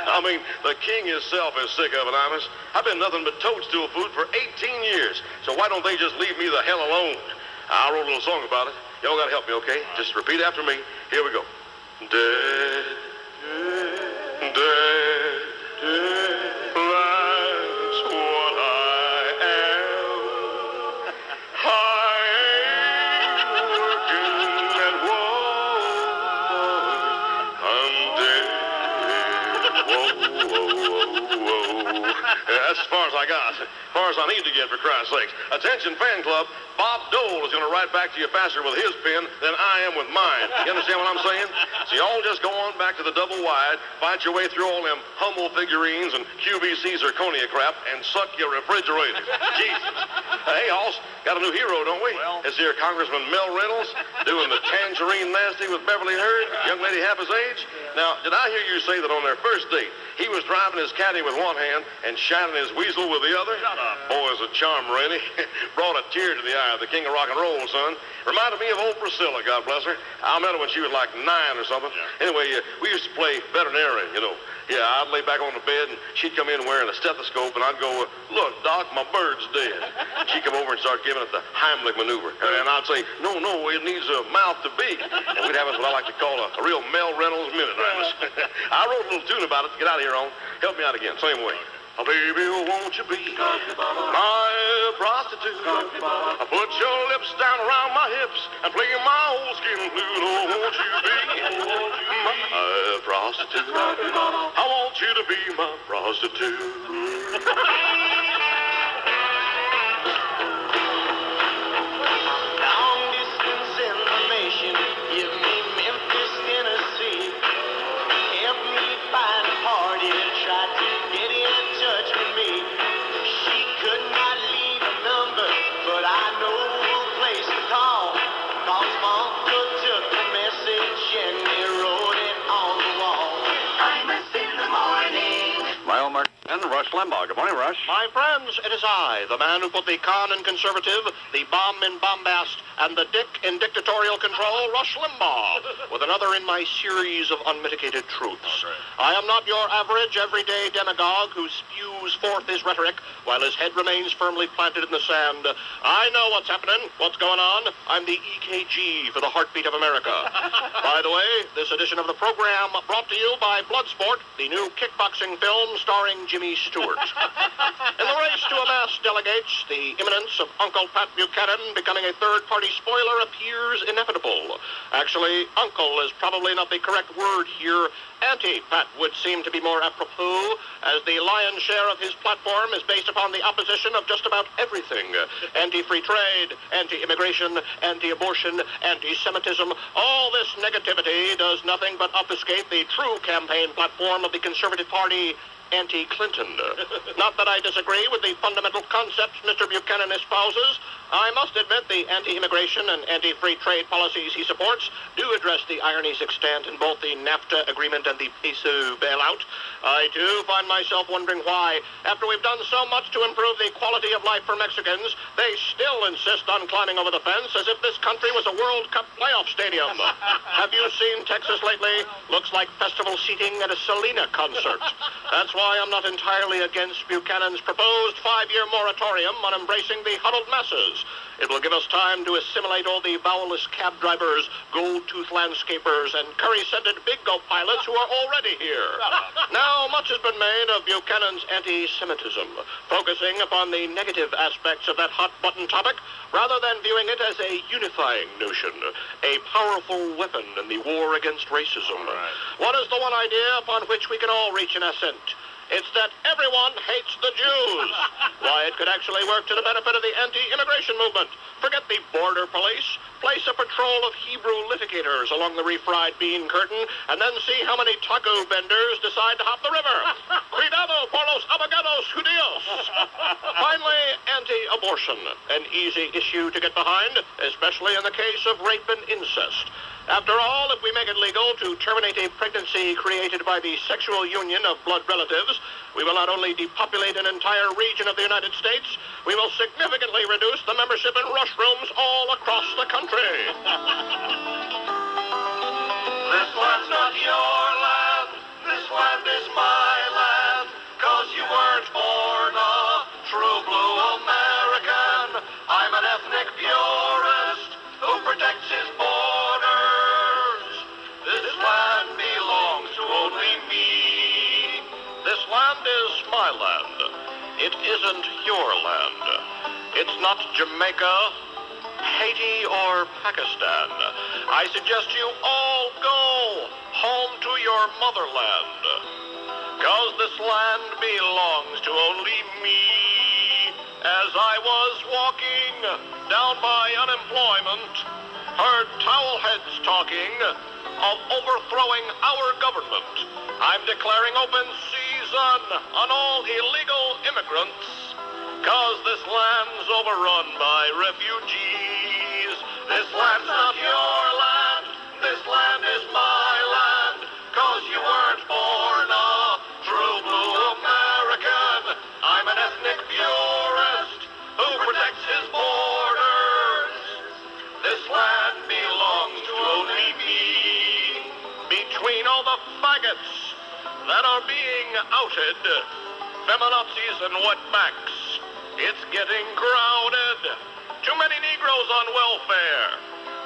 I mean, the king himself is sick of it, Imus. I've been nothing but toadstool food for 18 years, so why don't they just leave me the hell alone? I wrote a little song about it. Y'all gotta help me, okay? Just repeat after me. Here we go. Dead, dead, dead. That's what I am. I ain't working at war. That's as far as I got. As far as I need to get, for Christ's sakes. Attention, fan club. Bob Dole is going to write back to you faster with his pen than I am with mine. You understand what I'm saying? So y'all just go on back to the double wide, fight your way through all them Hummel figurines and QVC zirconia crap, and suck your refrigerators. Jesus. Hey, Hoss, got a new hero, don't we? Well. This here Congressman Mel Reynolds doing the Tangerine Nasty with Beverly Hurd, young lady half his age. Now, did I hear you say that on their first date, he was driving his caddy with one hand and shining his weasel with the other? Shut up. Boy's a charmer, ain't he? Brought a tear to the eye of the king of rock and roll, son. Reminded me of old Priscilla, God bless her. I met her when she was like 9 or something. Yeah. Anyway, we used to play veterinarian, you know. Yeah, I'd lay back on the bed, and she'd come in wearing a stethoscope, and I'd go, look, Doc, my bird's dead. She'd come over and start giving it the Heimlich maneuver. And I'd say, no, it needs a mouth to beak. And we'd have what I like to call a real Mel Reynolds minute. I wrote a little tune about it to get out of here on. Help me out again, same way. Oh, baby, won't you be my prostitute? Put your lips down around my hips and play my old skin flute. Oh, won't you be my prostitute? I want you to be my prostitute. Long distance information, give me Memphis, Tennessee. Help me find a party that tried to get in touch with me. She could not leave a number, but I know a place to call. Cause my uncle took the message and he wrote it on the wall. Imus in the morning. My old Mark and Rush Limbaugh. Good morning, Rush. My friends, it is I, the man who put the con in conservative, the bomb in bombast, and the dick in dictatorial control, Rush Limbaugh, with another in my series of unmitigated truths. I am not your average, everyday demagogue who spews forth his rhetoric while his head remains firmly planted in the sand. I know what's happening, what's going on. I'm the EKG for the heartbeat of America. By the way, this edition of the program brought to you by Bloodsport, the new kickboxing film starring Jimmy Stewart. In the race to amass delegates, the imminence of Uncle Pat Buchanan becoming a third-party spoiler appears inevitable. Actually, uncle is probably not the correct word here. Anti-Pat would seem to be more apropos, as the lion's share of his platform is based upon the opposition of just about everything. Anti-free trade, anti-immigration, anti-abortion, anti-Semitism. All this negativity does nothing but obfuscate the true campaign platform of the Conservative Party, anti-Clinton. Not that I disagree with the fundamental concepts Mr. Buchanan espouses. I must admit the anti-immigration and anti-free trade policies he supports do address the ironies extant in both the NAFTA agreement and the peso bailout. I, too, find myself wondering why, after we've done so much to improve the quality of life for Mexicans, they still insist on climbing over the fence as if this country was a World Cup playoff stadium. Have you seen Texas lately? Looks like festival seating at a Selena concert. That's why I'm not entirely against Buchanan's proposed 5-year moratorium on embracing the huddled masses. It will give us time to assimilate all the vowelless cab drivers, gold-toothed landscapers, and curry-scented big-go pilots who are already here. Now, much has been made of Buchanan's anti-Semitism, focusing upon the negative aspects of that hot-button topic, rather than viewing it as a unifying notion, a powerful weapon in the war against racism. What is the one idea upon which we can all reach an assent? It's that everyone hates the Jews. Why, it could actually work to the benefit of the anti-immigration movement. Forget the border police. Place a patrol of Hebrew litigators along the refried bean curtain, and then see how many taco vendors decide to hop the river. Cuidado por los abogados judíos. Finally, anti-abortion. An easy issue to get behind, especially in the case of rape and incest. After all, if we make it legal to terminate a pregnancy created by the sexual union of blood relatives, we will not only depopulate an entire region of the United States, we will significantly reduce the membership in rush rooms all across the country. This land's not your land, this land is my land, 'cause you weren't born a true blue American. I'm an ethnic purist who protects his borders. This land belongs to only me. This land is my land. It isn't your land. It's not Jamaica, Haiti, or Pakistan. I suggest you all go home to your motherland. 'cause this land belongs to only me. As I was walking down by unemployment, heard towel heads talking of overthrowing our government. I'm declaring open season on all illegal immigrants, 'cause this land's overrun by refugees. This land's not your land, this land is my land, 'cause you weren't born a true blue American. I'm an ethnic purist who protects his borders. This land belongs to only me. Between all the faggots that are being outed, feminazis and wetbacks, it's getting crowded. Too many Negroes on welfare.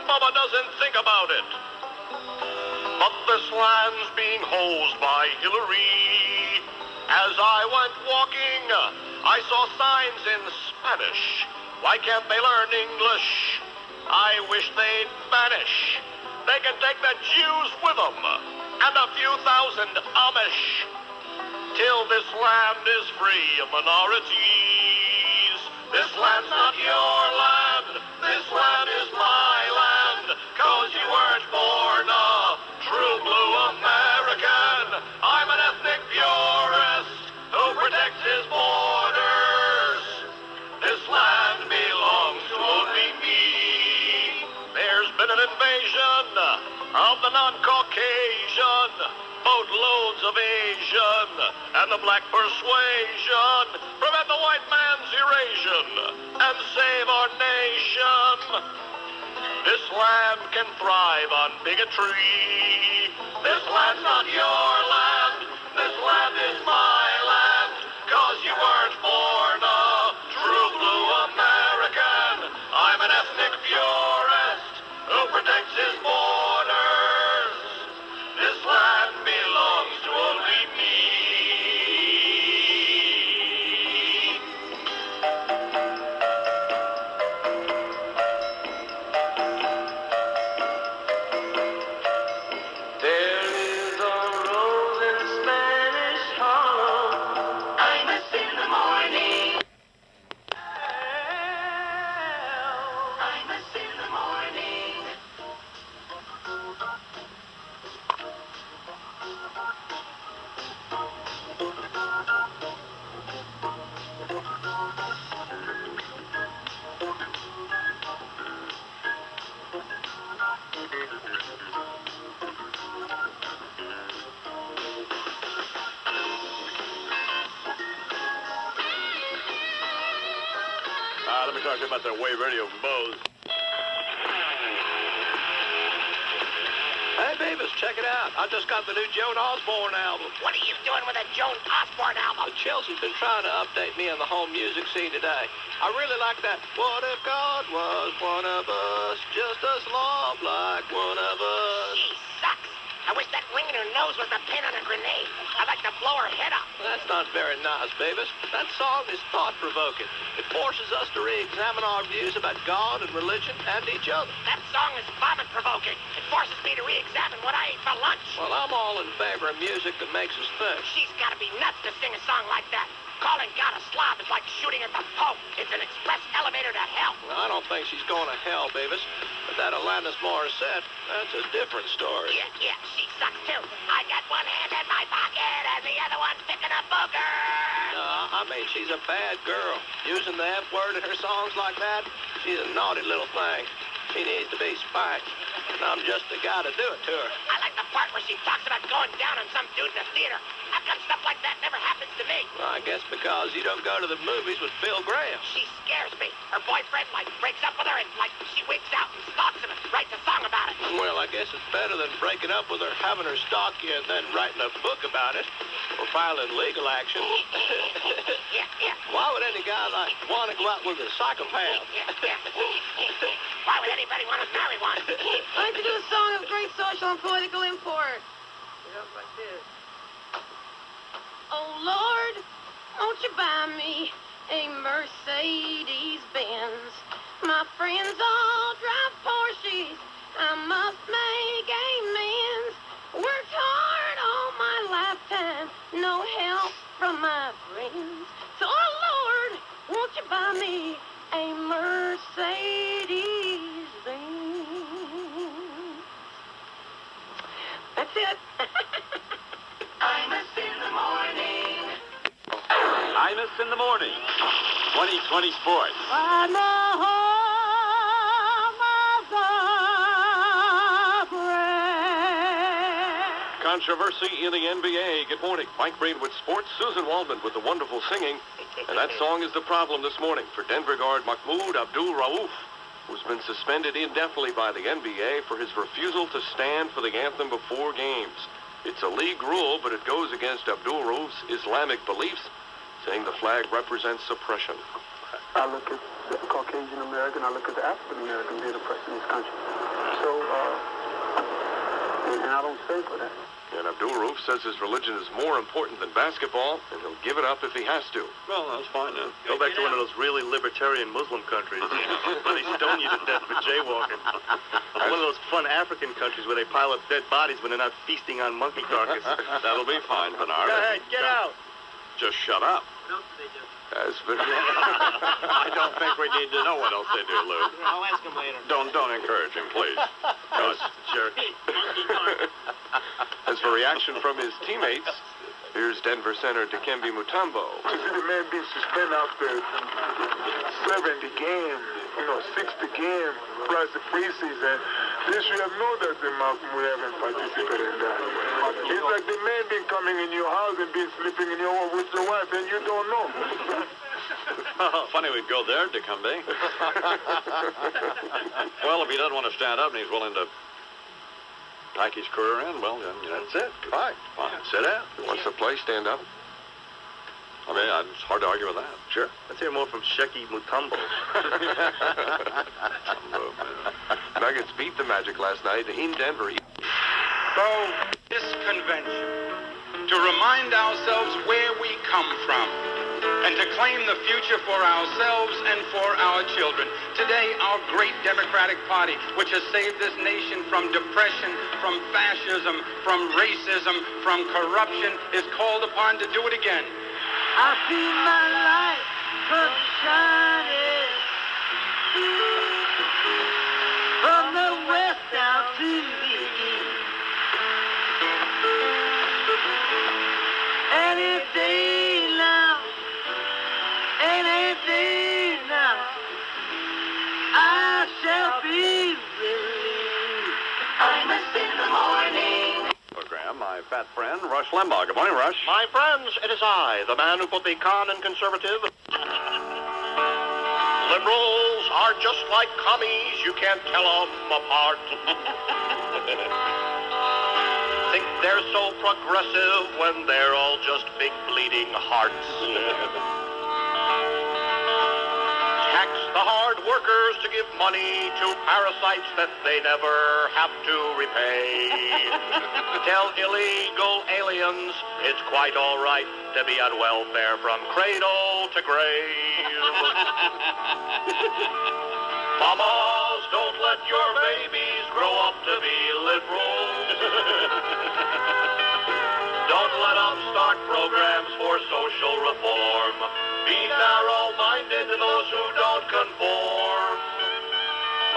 Bubba doesn't think about it. But this land's being hosed by Hillary. As I went walking, I saw signs in Spanish. Why can't they learn English? I wish they'd vanish. They can take the Jews with them, and a few thousand Amish, till this land is free of minorities. This land's not your land, this land is my land, 'cause you weren't born a true blue American. I'm an ethnic purist who protects his borders. This land belongs to only me. There's been an invasion of the non-Caucasian, boatloads of Asian, and the black persuasion. Prevent the white man's erosion and save our nation. This land can thrive on bigotry. This land's not your land, this land is my land, 'cause you weren't born a true blue American. I'm an ethnic purist who protects his borders. This land belongs to only me. There is a rose in Spanish Harlem. Imus in the morning. Imus in the morning. Let me talk to you about that wave radio from Bose. Hey, Beavis, check it out. I just got the new Joan Osborne album. What are you doing with a Joan Osborne album? Chelsea's been trying to update me on the home music scene today. I really like that. What if God was one of us, just us love like one of us? She sucks. I wish that ring in her nose was a pin on a grenade. I'd like to blow her head up. That's not very nice, Beavis. That song is thought-provoking. It forces us to re-examine our views about God and religion and each other. That song is vomit-provoking. It forces me to re-examine what I ate for lunch. Well, I'm all in favor of music that makes us think. She's got to be nuts to sing a song like that. Calling God a slob is like shooting at the Pope. It's an express elevator to hell. Well, I don't think she's going to hell, Beavis. But that Alanis Morissette, that's a different story. Yeah, she sucks too. I got one hand in my pocket and the other one picking a booger. No, I mean, she's a bad girl. Using the F word in her songs like that, she's a naughty little thing. She needs to be spanked. And I'm just the guy to do it to her. I like the part where she talks about going down on some dude in the theater. How come stuff like that never happens to me? Well, I guess because you don't go to the movies with Phil Graham. She scares me. Her boyfriend, breaks up with her and, she wigs out and stalks him and writes a song about it. Well, I guess it's better than breaking up with her, having her stalk you, and then writing a book about it or filing legal action. Yeah. Why would any guy, want to go out with a psychopath? Yeah. Why would anybody want to marry one? I like to do a song of great social and political import. Yep, like this. Oh, Lord, won't you buy me a Mercedes-Benz? My friends all drive Porsches. I must make amends. Worked hard all my life time, no help from my friends. So, oh Lord, won't you buy me a Mercedes-Benz? That's it. Imus in the morning. Imus in the morning. 2020 sports. I know Controversy in the NBA. Good morning. Mike Breen with sports. Susan Waldman with the wonderful singing. And that song is the problem this morning for Denver guard Mahmoud Abdul-Rauf, who's been suspended indefinitely by the NBA for his refusal to stand for the anthem before games. It's a league rule, but it goes against Abdul-Rauf's Islamic beliefs, saying the flag represents suppression. I look at the Caucasian American, I look at the African American being oppressed in this country. So, and I don't stand for that. And Abdul-Rauf says his religion is more important than basketball, and he'll give it up if he has to. Well, that's fine then. Go back to one of those really libertarian Muslim countries where they stone you to death for jaywalking. One of those fun African countries where they pile up dead bodies when they're not feasting on monkey carcass. That'll be fine, Bernard. Go ahead, get out. Just shut up. As for I don't think we need to know what else they do, Lou. I'll ask him later. Don't encourage him, please. jerk. As for reaction from his teammates, here's Denver center Dikembe Mutombo. To see the man being suspended after 70 games, 60 games, plus the preseason, they should have known that the Malcolm would haven't participated in that. It's like the man being coming in your house and being sleeping in your with your wife and you don't know. Funny we'd go there, Dikembe. Well, if he doesn't want to stand up and he's willing to like his career in, well, then that's it. Fine. Sit down. He wants to play, stand up. I mean, it's hard to argue with that. Sure. Let's hear more from Shecky Mutombo. Nuggets beat the Magic last night in Denver. So, this convention, to remind ourselves where we come from, and to claim the future for ourselves and for our children. Today, our great Democratic Party, which has saved this nation from depression, from fascism, from racism, from corruption, is called upon to do it again. I see my light come shining from the west down to the east. Any day now, I shall be released. Imus in the morning. Program, my fat friend, Rush Limbaugh. Good morning, Rush. My friends, it is I, the man who put the con and conservative. Liberals are just like commies, you can't tell them apart. Think they're so progressive when they're all just big bleeding hearts. Tax the hard workers to give money to parasites that they never have to repay. Tell illegal aliens it's quite all right to be on welfare from cradle to grave. Mamas, don't let your babies grow up to be liberals. Don't let them start programs for social reform. Be narrow-minded to those who don't conform.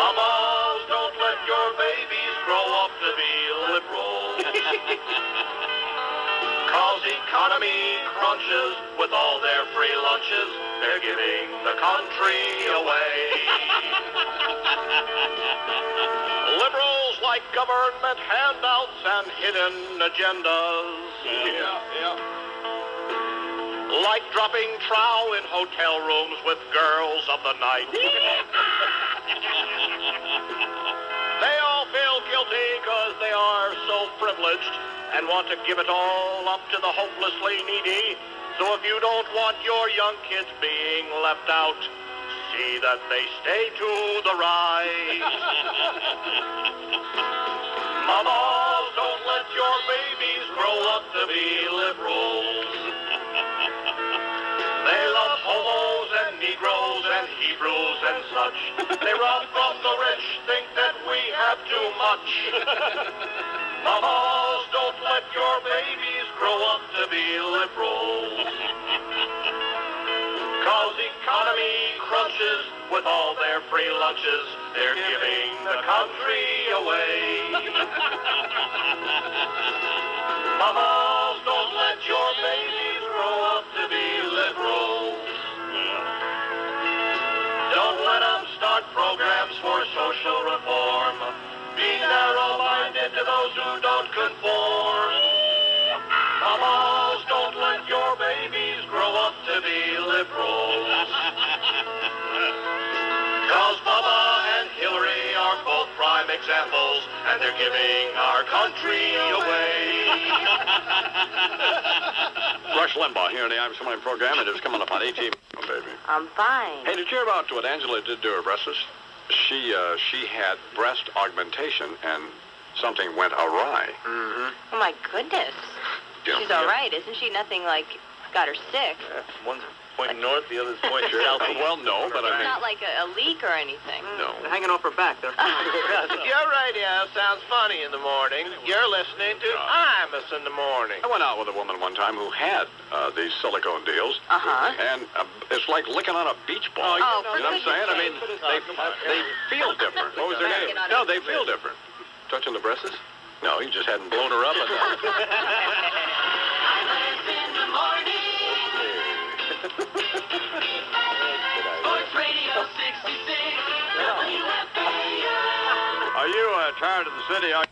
Mamas, don't let your babies grow up to be liberals. Cause economy crunches with all their free lunches. They're giving the country away. Liberals like government handouts and hidden agendas. Like dropping trow in hotel rooms with girls of the night. They all feel guilty because they are so privileged and want to give it all up to the hopelessly needy. So if you don't want your young kids being left out, see that they stay to the right. Mamas, don't let your babies grow up to be liberals. They love homos and Negroes and Hebrews and such. They rob from the rich, think that we have too much. Mamas, don't let your babies grow up their free lunches, they're giving the country away. Mamas, don't let your babies grow up to be liberals. Don't let them start programs for social reform. Be narrow-minded to those who don't conform. Mamas, don't let your babies grow up to be liberals. 'Cause Bubba and Hillary are both prime examples, and they're giving our country away. Rush Limbaugh here in the I'm Smiling program. It is coming up on 18, baby. I'm fine. Hey, did you hear about what Angela did to her breasts? She had breast augmentation, and something went awry. Mm-hmm. Oh, my goodness. Yeah, She's yeah. all right, isn't she? Nothing like got her sick. One's pointing north, the other's pointing south. Well, no, but I It's mean... not like a leak or anything. No. They're hanging off her back. They're Your radio sounds funny in the morning. You're listening to Imus in the morning. I went out with a woman one time who had these silicone deals. Uh-huh. And it's like licking on a beach ball. Oh, for you know what I'm saying? I mean, they feel different. What was their name? No, they feel different. Touching the breasts? No, he just hadn't blown her up enough. In the morning. Sports Radio 66. WFAN. Are you tired of the city? I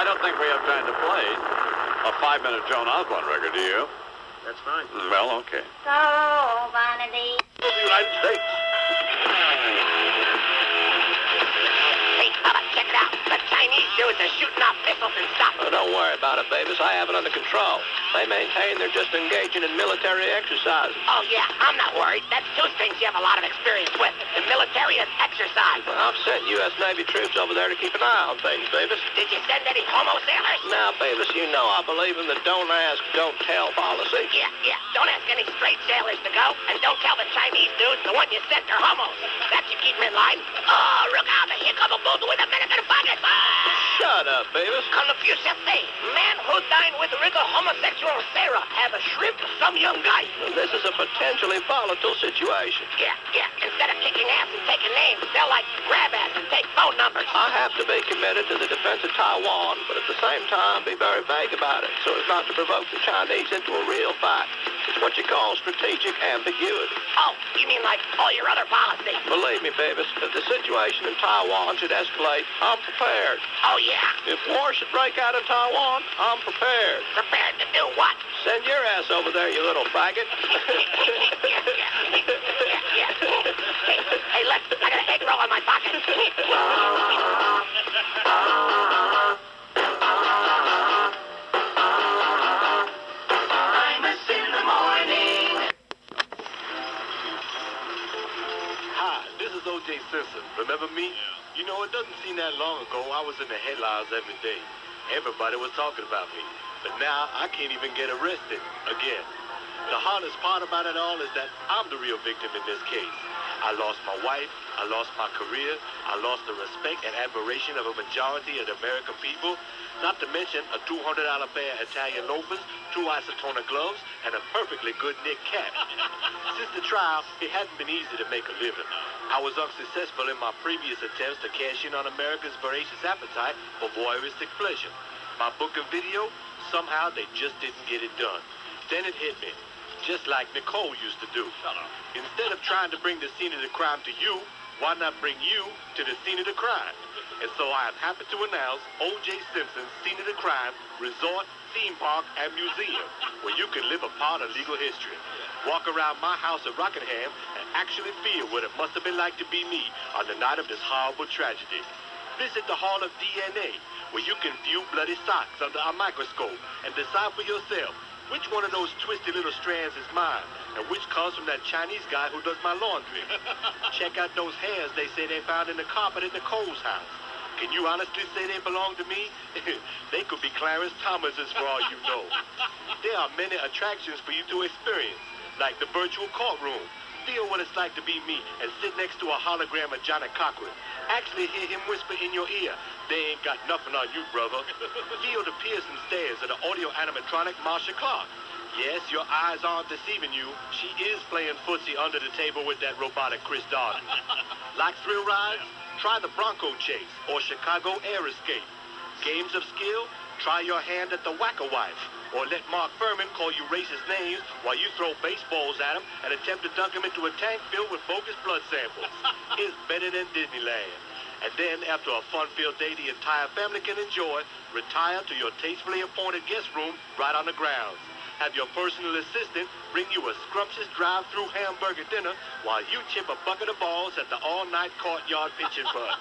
don't think we have time to play a 5-minute Joan Osborne record, do you? That's fine. Well, okay. So, vanity. The United States. Hey, Bubba, check it out. The Chinese dudes are shooting off missiles and stuff. Oh, don't worry about it, babies. I have it under control. They maintain they're just engaging in military exercises. Oh, yeah, I'm not worried. That's two things you have a lot of experience with. The military and exercise. Well, I've sent U.S. Navy troops over there to keep an eye on things, babies. Did you send any homo sailors? Now, babies, you know I believe in the don't ask, don't tell policy. Yeah. Don't ask any straight sailors to go, and don't tell the Chinese dudes the one you sent are homos. That should keep them in line. Oh, look out, here come a boat with a American pocket. Shut up, babies. Confuse thing. Man who dined with Rico homosexual Sarah have a shrimp some young guy. This is a potentially volatile situation. Yeah. Instead of kicking ass and taking names, they'll like grab ass and take phone numbers. I have to be committed to the defense of Taiwan, but at the same time be very vague about it so as not to provoke the Chinese into a real fight. It's what you call strategic ambiguity. Oh, you mean like all your other policies? Believe me, babies, if the situation in Taiwan should escalate, I'm prepared. Oh, yeah. If war should break out in Taiwan, I'm prepared. Prepared to do what? Send your ass over there, you little faggot. Yeah. Hey, look, I got an egg roll in my pocket. Imus in the morning. Hi, this is O.J. Simpson. Remember me? You know, it doesn't seem that long ago I was in the headlines every day. Everybody was talking about me. But now I can't even get arrested again. The hardest part about it all is that I'm the real victim in this case. I lost my wife, I lost my career, I lost the respect and admiration of a majority of the American people, not to mention a $200 pair of Italian loafers, 2 isotonic gloves, and a perfectly good knit cap. Since the trial, it hasn't been easy to make a living. I was unsuccessful in my previous attempts to cash in on America's voracious appetite for voyeuristic pleasure. My book and video, somehow they just didn't get it done. Then it hit me, just like Nicole used to do. Instead of trying to bring the scene of the crime to you, why not bring you to the scene of the crime? And so I am happy to announce O.J. Simpson's Scene of the Crime Resort, Theme Park, and Museum, where you can live a part of legal history. Walk around my house at Rockingham and actually feel what it must have been like to be me on the night of this horrible tragedy. Visit the Hall of DNA, where you can view bloody socks under a microscope and decide for yourself which one of those twisted little strands is mine and which comes from that Chinese guy who does my laundry. Check out those hairs they say they found in the carpet at Nicole's house. Can you honestly say they belong to me? They could be Clarence Thomas's for all you know. There are many attractions for you to experience. like the virtual courtroom. Feel what it's like to be me and sit next to a hologram of Johnny Cochran. Actually hear him whisper in your ear, "They ain't got nothing on you, brother." Feel the piercing stares of the audio animatronic Marsha Clark. Yes, your eyes aren't deceiving you. She is playing footsie under the table with that robotic Chris Darden. Like thrill rides? Try the Bronco Chase or Chicago Air Escape. Games of skill? Try your hand at the Whack-A-Wife. Or let Mark Furman call you racist names while you throw baseballs at him and attempt to dunk him into a tank filled with bogus blood samples. It's better than Disneyland. And then, after a fun-filled day the entire family can enjoy, retire to your tastefully appointed guest room right on the grounds. Have your personal assistant bring you a scrumptious drive-through hamburger dinner while you chip a bucket of balls at the all-night courtyard pitching bud.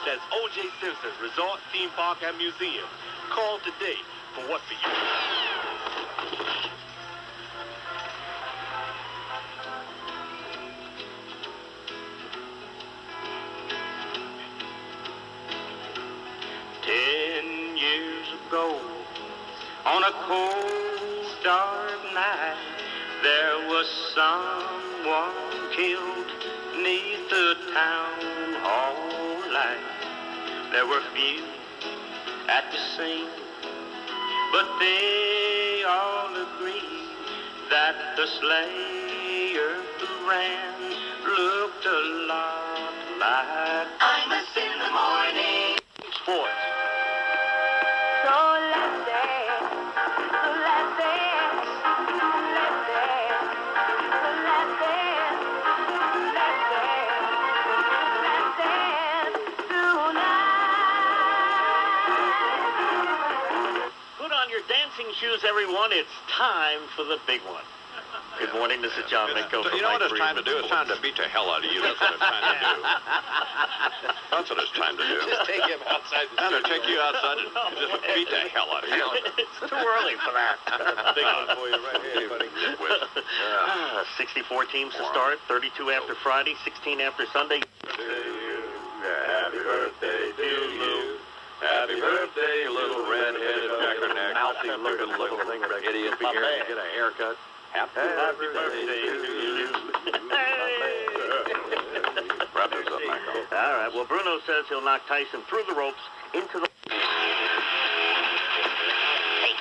That's O.J. Simpson's Resort, Theme Park, and Museum. Call today for what for you. Ago, on a cold, dark night, there was someone killed neath the town hall light. There were few at the scene, but they all agreed that the slayer who ran looked a lot like Imus in the morning. Sports. Shoes, everyone. It's time for the big one. Good morning. This is John Minko. You know what it's time to do? It's time to beat the hell out of you. That's what it's time to do. That's what it's time to do. Just take him outside. I'm going to take you outside and just beat the hell out of you. It's too early for that. Big one for you right here, buddy. 64 teams to start. 32 after Friday. 16 after Sunday. Happy birthday to you. Happy birthday, little red-headed jackerneck. Mouthy-looking little idiot. Be here to get a haircut. Happy birthday to you. Wrap this up, Michael. All right. Well, Bruno says he'll knock Tyson through the ropes into the... Hey,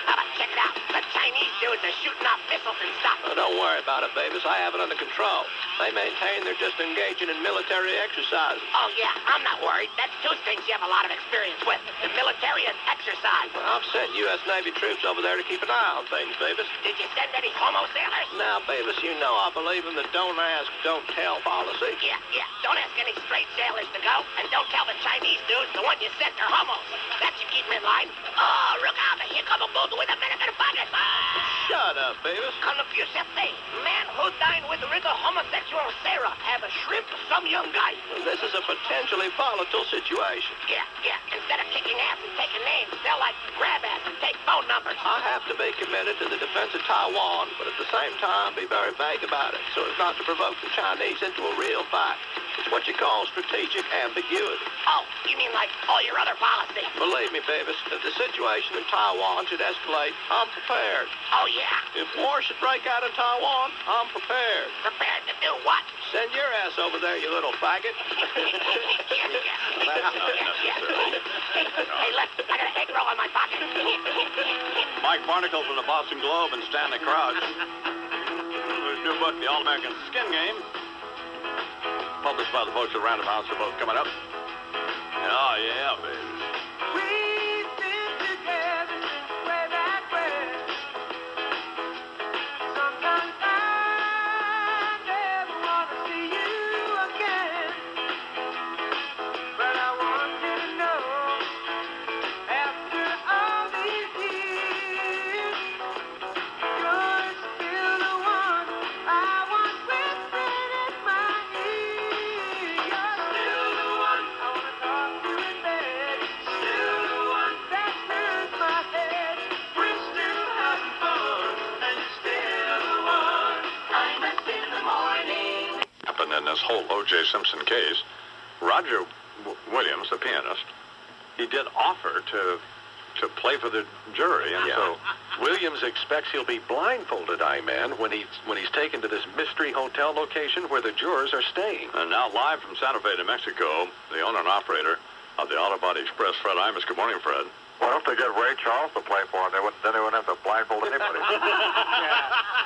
Bubba, check it out. The Chinese dudes are shooting off missiles and stuff. Oh, don't worry about it, babies. I have it under control. They maintain they're just engaging in military exercises. Oh, yeah, I'm not worried. That's two things you have a lot of experience with, the military and exercise. Well, I've sent U.S. Navy troops over there to keep an eye on things, Babies. Did you send any homo sailors? Now, Babies, you know I believe in the don't ask, don't tell policy. Yeah. Don't ask any straight sailors to go, and don't tell the Chinese dudes the one you sent are homos. That should keep them in line. Oh, look out, here come a bull with a American pocket. Shut up, Babies. Confuse me. Man who dined with regal homosexual Sarah have a shrimp some young guy. This is a potentially volatile situation. Yeah. Instead of kicking ass and taking names, they'll like grab ass and take phone numbers. I have to be committed to the defense of Taiwan, but at the same time be very vague about it so as not to provoke the Chinese into a real fight. It's what you call strategic ambiguity. Oh, you mean like all your other policies? Believe me, Babies, if the situation in Taiwan should escalate, I'm prepared. Oh, yeah? If war should break out in Taiwan, I'm prepared. Prepared to do what? Send your ass over there, you little faggot. Hey, look, I got an egg roll in my pocket. Mike Barnacle from the Boston Globe and Stanley Crouch. His new book, The All-American Skin Game, published by the folks at Random House, are both coming up. Oh, yeah, baby. In this whole O.J. Simpson case, Roger Williams, the pianist, he did offer to to play for the jury, and so Williams expects he'll be blindfolded, I-Man, when he's taken to this mystery hotel location where the jurors are staying. And now live from Santa Fe, New Mexico, the owner and operator of the Auto Body Express, Fred Imus. Good morning, Fred. Why don't they get Ray Charles to play for him? Then they wouldn't have to blindfold anybody.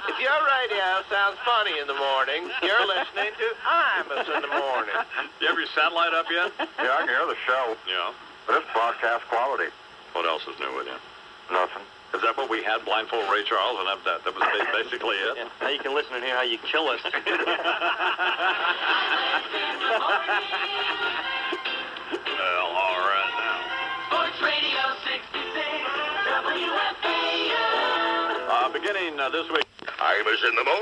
If your radio sounds funny in the morning, you're listening to Imus in the morning. You have your satellite up yet? Yeah, I can hear the show. Yeah. But it's broadcast quality. What else is new with you? Nothing. Is that what we had, blindfold Ray Charles, and that was basically it? Yeah. Now you can listen and hear how you kill us. Well, all right now. Sports Radio 66, WFAN. Beginning this week. Imus in the morning.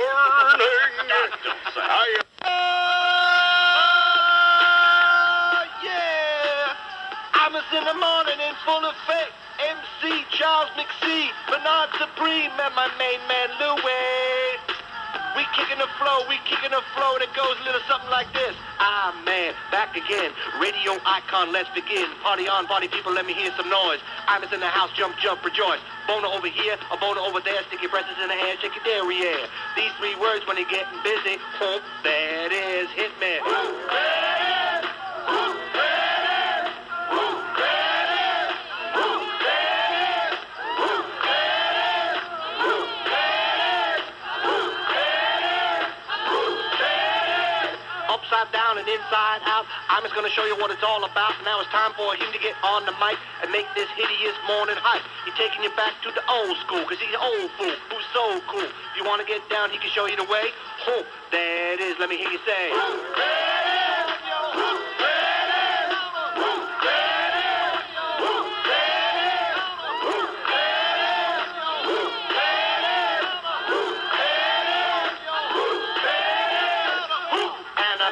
Yeah! Imus in the morning in full effect. MC Charles McSee, Bernard Supreme, and my main man Louis. We kicking the flow, that goes a little something like this. Ah, man, back again. Radio icon, let's begin. Party on, party people, let me hear some noise. Imus in the house, jump, jump, rejoice. Boner over here, a boner over there. Stick your presses in the hand, shake your derriere. These three words when you're getting busy. Hope that is hit me. Upside down and inside out, I'm just going to show you what it's all about. Now it's time for him to get on the mic and make this hideous morning hype. He's taking you back to the old school, because he's an old fool who's so cool. If you want to get down, he can show you the way. Hope that is, let me hear you say.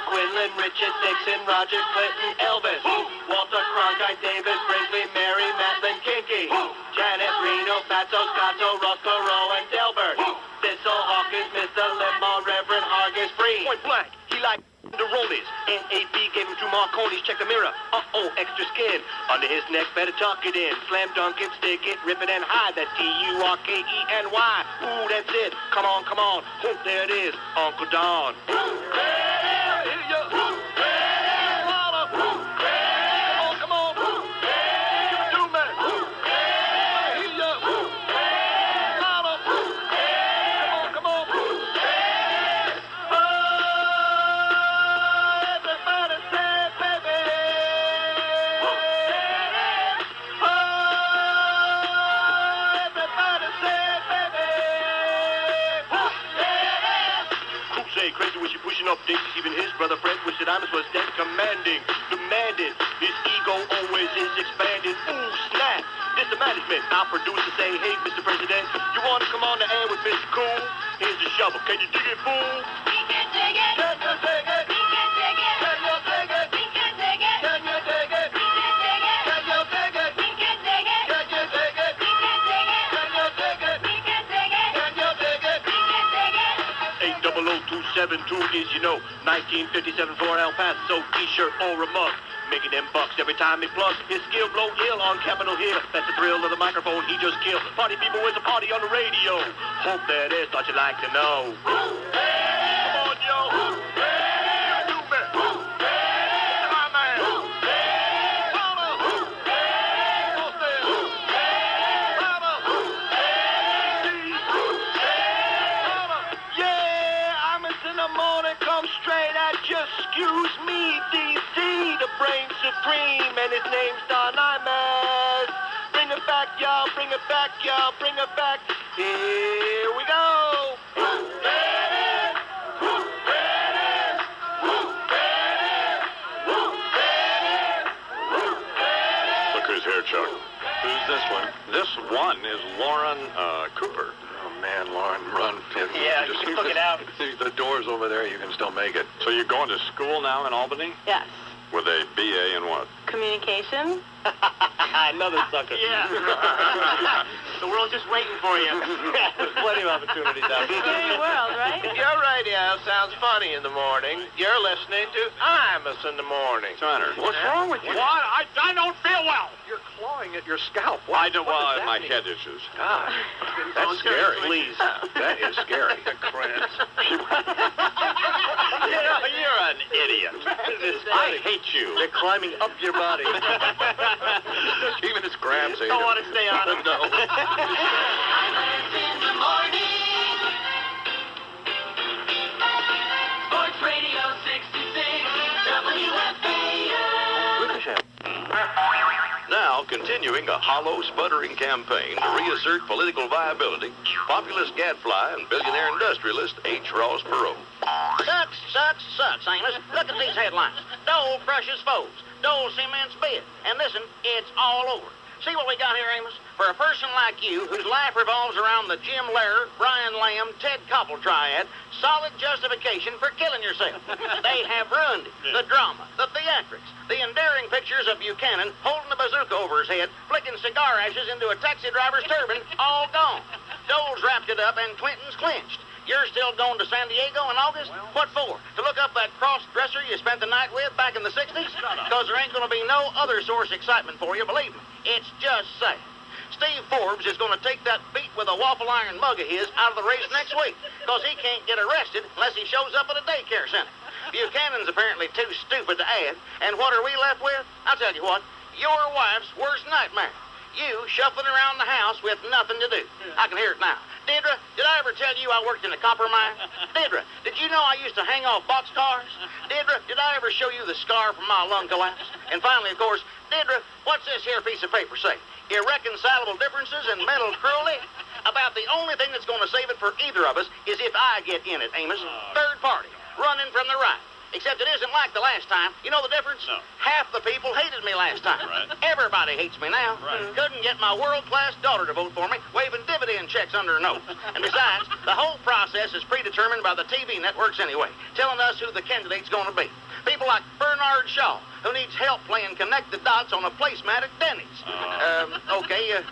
Quinlan, Richard Nixon, Roger Clinton, Elvis, Walter Cronkite, David Brinkley, Mary Matlin, Kinky, Janet Reno, Fatso, Scotto, Ross Perot, and Delbert, Thistle Hawkins, Mr. Limbaugh, Reverend Hargis, Free. Point blank, he liked the rollies. NAB gave him 2 Marconis, check the mirror. Uh-oh, extra skin. Under his neck, better tuck it in. Slam dunk it, stick it, rip it and hide. That T-U-R-K-E-N-Y. Ooh, that's it. Come on, come on. Oh, there it is, Uncle Don. Up dicks, even his brother Fred wished that Imus was dead, commanding, demanded. His ego always is expanded. Ooh, snap! This the management. Our producer say, hey, Mr. President, you want to come on the air with Mr. Cool? Here's the shovel. Can you dig it, fool? We can dig it. Can you dig it? We can dig it. Can you dig it? We can dig it. Can you dig it? We can dig it. Can you dig it? We can dig it. Can you dig it? We can dig it. Can you dig it? We can dig it. Can you dig it? We can dig it. 800-272 is, 1957 for El Paso, T-shirt or a mug. Making them bucks every time he plugs. His skill blow ill on Capitol Hill. That's the thrill of the microphone he just killed. Party people with a party on the radio. Hope that is, thought you'd like to know. Come on, yo. Excuse me, DC, the brain supreme, and his name's Don Imus. Bring it back, y'all, bring it back, y'all, bring it back. Here we go. Look who's here, Chuck. Who's this one? This one is Lauren Cooper. Oh, man, Lauren, run. Yeah, you can look it out. The door's over there. You can still make it. So you're going to school now in Albany? Yes. With a BA in what? Communication? Another sucker. Yeah. The world's just waiting for you. There's plenty of opportunities out there. Scary world, right? If your radio sounds funny in the morning, you're listening to Imus in the morning. Turner. What's wrong with you? What? I don't feel well. You're clawing at your scalp. I don't want my head issues. God, that's scary. Please, that is scary. You're an idiot. I hate you. They're climbing up your body. Even his grams ain't Don't want to stay on them. No. Imus in the morning. Sports Radio 66, WFAN. Now, continuing a hollow, sputtering campaign to reassert political viability, populist gadfly and billionaire industrialist H. Ross Perot. Sucks, Amos. Look at these headlines. Dole crushes foes. Dole cements bid. And listen, it's all over. See what we got here, Amos? For a person like you, whose life revolves around the Jim Lehrer, Brian Lamb, Ted Koppel triad, solid justification for killing yourself. They have ruined it. The drama, the theatrics, the endearing pictures of Buchanan holding a bazooka over his head, flicking cigar ashes into a taxi driver's turban, all gone. Dole's wrapped it up and Clinton's clinched. You're still going to San Diego in August? What for? To look up that cross-dresser you spent the night with back in the 60s? Because there ain't going to be no other source excitement for you, believe me. It's just saying. Steve Forbes is going to take that beat with a waffle iron mug of his out of the race next week because he can't get arrested unless he shows up at a daycare center. Buchanan's apparently too stupid to add, and what are we left with? I'll tell you what, your wife's worst nightmare. You shuffling around the house with nothing to do. I can hear it now. Deidre, did I ever tell you I worked in a copper mine? Deidre, did you know I used to hang off boxcars? Deidre, did I ever show you the scar from my lung collapse? And finally, of course, Deidre, what's this here piece of paper say? Irreconcilable differences and mental cruelty? About the only thing that's going to save it for either of us is if I get in it, Amos. Third party, running from the right. Except it isn't like the last time. You know the difference? No. Half the people hated me last time. Right. Everybody hates me now. Right. Couldn't get my world-class daughter to vote for me, waving dividend checks under her nose. And besides, the whole process is predetermined by the TV networks anyway, telling us who the candidate's going to be. People like Bernard Shaw, who needs help playing connect the dots on a placemat at Denny's.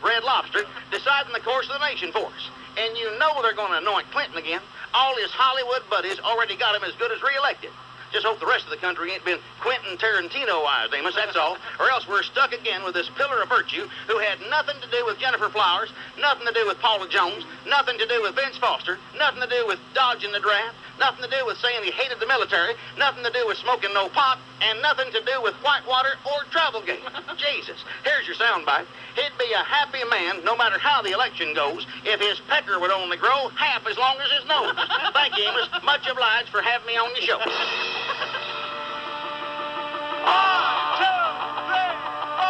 Red Lobster, deciding the course of the nation for us. And you know they're going to anoint Clinton again. All his Hollywood buddies already got him as good as reelected. Just hope the rest of the country ain't been Quentin Tarantino-ized, Amos, that's all. Or else we're stuck again with this pillar of virtue who had nothing to do with Jennifer Flowers, nothing to do with Paula Jones, nothing to do with Vince Foster, nothing to do with dodging the draft, nothing to do with saying he hated the military, nothing to do with smoking no pot, and nothing to do with Whitewater or Travelgate. Jesus, here's your soundbite. He'd be a happy man no matter how the election goes if his pecker would only grow half as long as his nose. Thank you, Amos. Much obliged for having me on your show. 1, 2, 3, 4.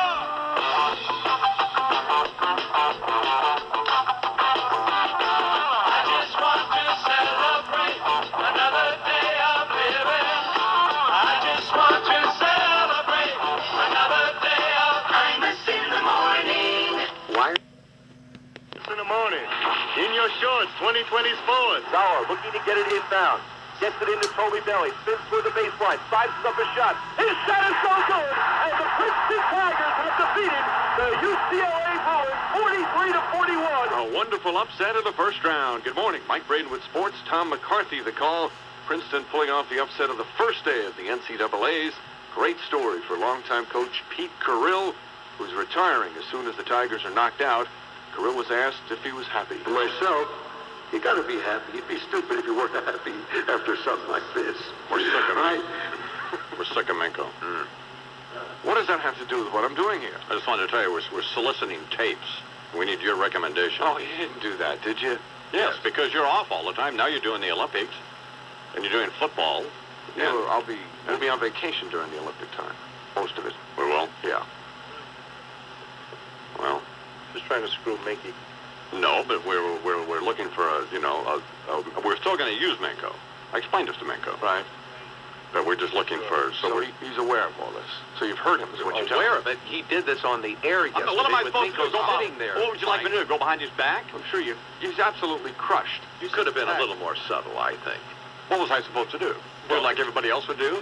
I just want to celebrate another day of living. I just want to celebrate another day of Imus in the morning. Why? In the morning. In your shorts, 2020 sports. Sauer looking to get it inbound. Gets it into Toby Belly. Spins through the baseline. Sizes up a shot. His shot is so good. And the Princeton Tigers have defeated the UCLA Bruins 43-41. A wonderful upset of the first round. Good morning. Mike Braden with sports. Tom McCarthy, the call. Princeton pulling off the upset of the first day of the NCAAs. Great story for longtime coach Pete Carril, who's retiring as soon as the Tigers are knocked out. Carril was asked if he was happy. For myself, you gotta be happy. You'd be stupid if you weren't happy after something like this. We're sick of right? We're sick of Minko. What does that have to do with what I'm doing here? I just wanted to tell you, we're soliciting tapes. We need your recommendation. Oh, you didn't do that, did you? Yes, because you're off all the time. Now you're doing the Olympics, and you're doing football. Yeah, I'll be on vacation during the Olympic time. Most of it. We will? Yeah. Well, Just trying to screw Mickey. no, but we're looking for we're still going to use Minko. I explained this to Minko. Right. But we're just looking for, So he's aware of all this. So you've heard him, is what you're telling me. Aware of it. He did this on the air yesterday. What am I with supposed to do? Minko sitting there. What would you like me to do? Go behind his back? I'm sure he's absolutely crushed. You could have been a little more subtle, I think. What was I supposed to do? Do like everybody else would do?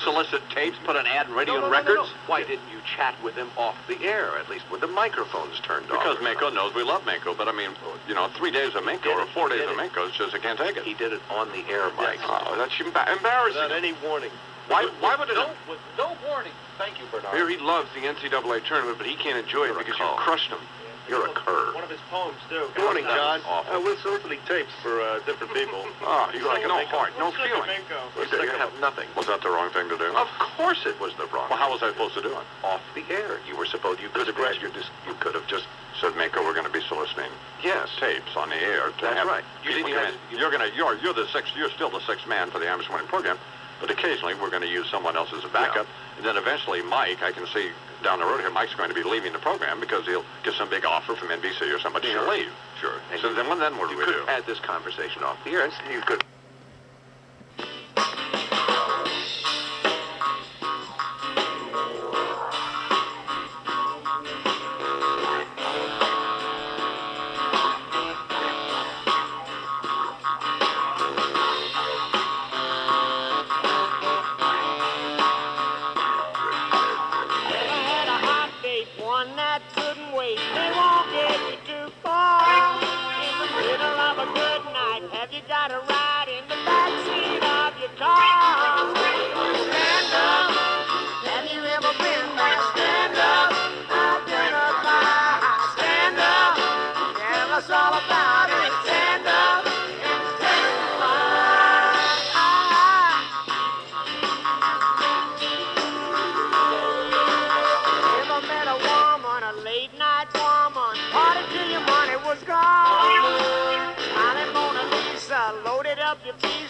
solicit tapes, put an ad in radio and records? Why didn't you chat with him off the air, at least with the microphones turned off? Because Mako knows we love Mako, but I mean, 3 days of Mako or 4 days of Mako, it's just I can't take it. He did it on the air, Mike. Oh, that's embarrassing. Without any warning. Why would it? With no warning. Thank you, Bernard. Here, he loves the NCAA tournament, but he can't enjoy it because you crushed him. You're a cur. One of his poems, too. Good morning, John. We're soliciting tapes for different people. Oh, you like no heart, no feeling. You have nothing. Was that the wrong thing to do? Of course it was the wrong. Well, how was I supposed to do it? Off the air. You could have just said, Mako, we're going to be soliciting tapes on the air. That's right. You're still the sixth man for the Amos winning program, but occasionally we're going to use someone else as a backup, and then eventually Mike, I can see down the road here, Mike's going to be leaving the program because he'll get some big offer from NBC or somebody to leave. Sure. So then what do we do? You could have had this conversation off the air, and you could.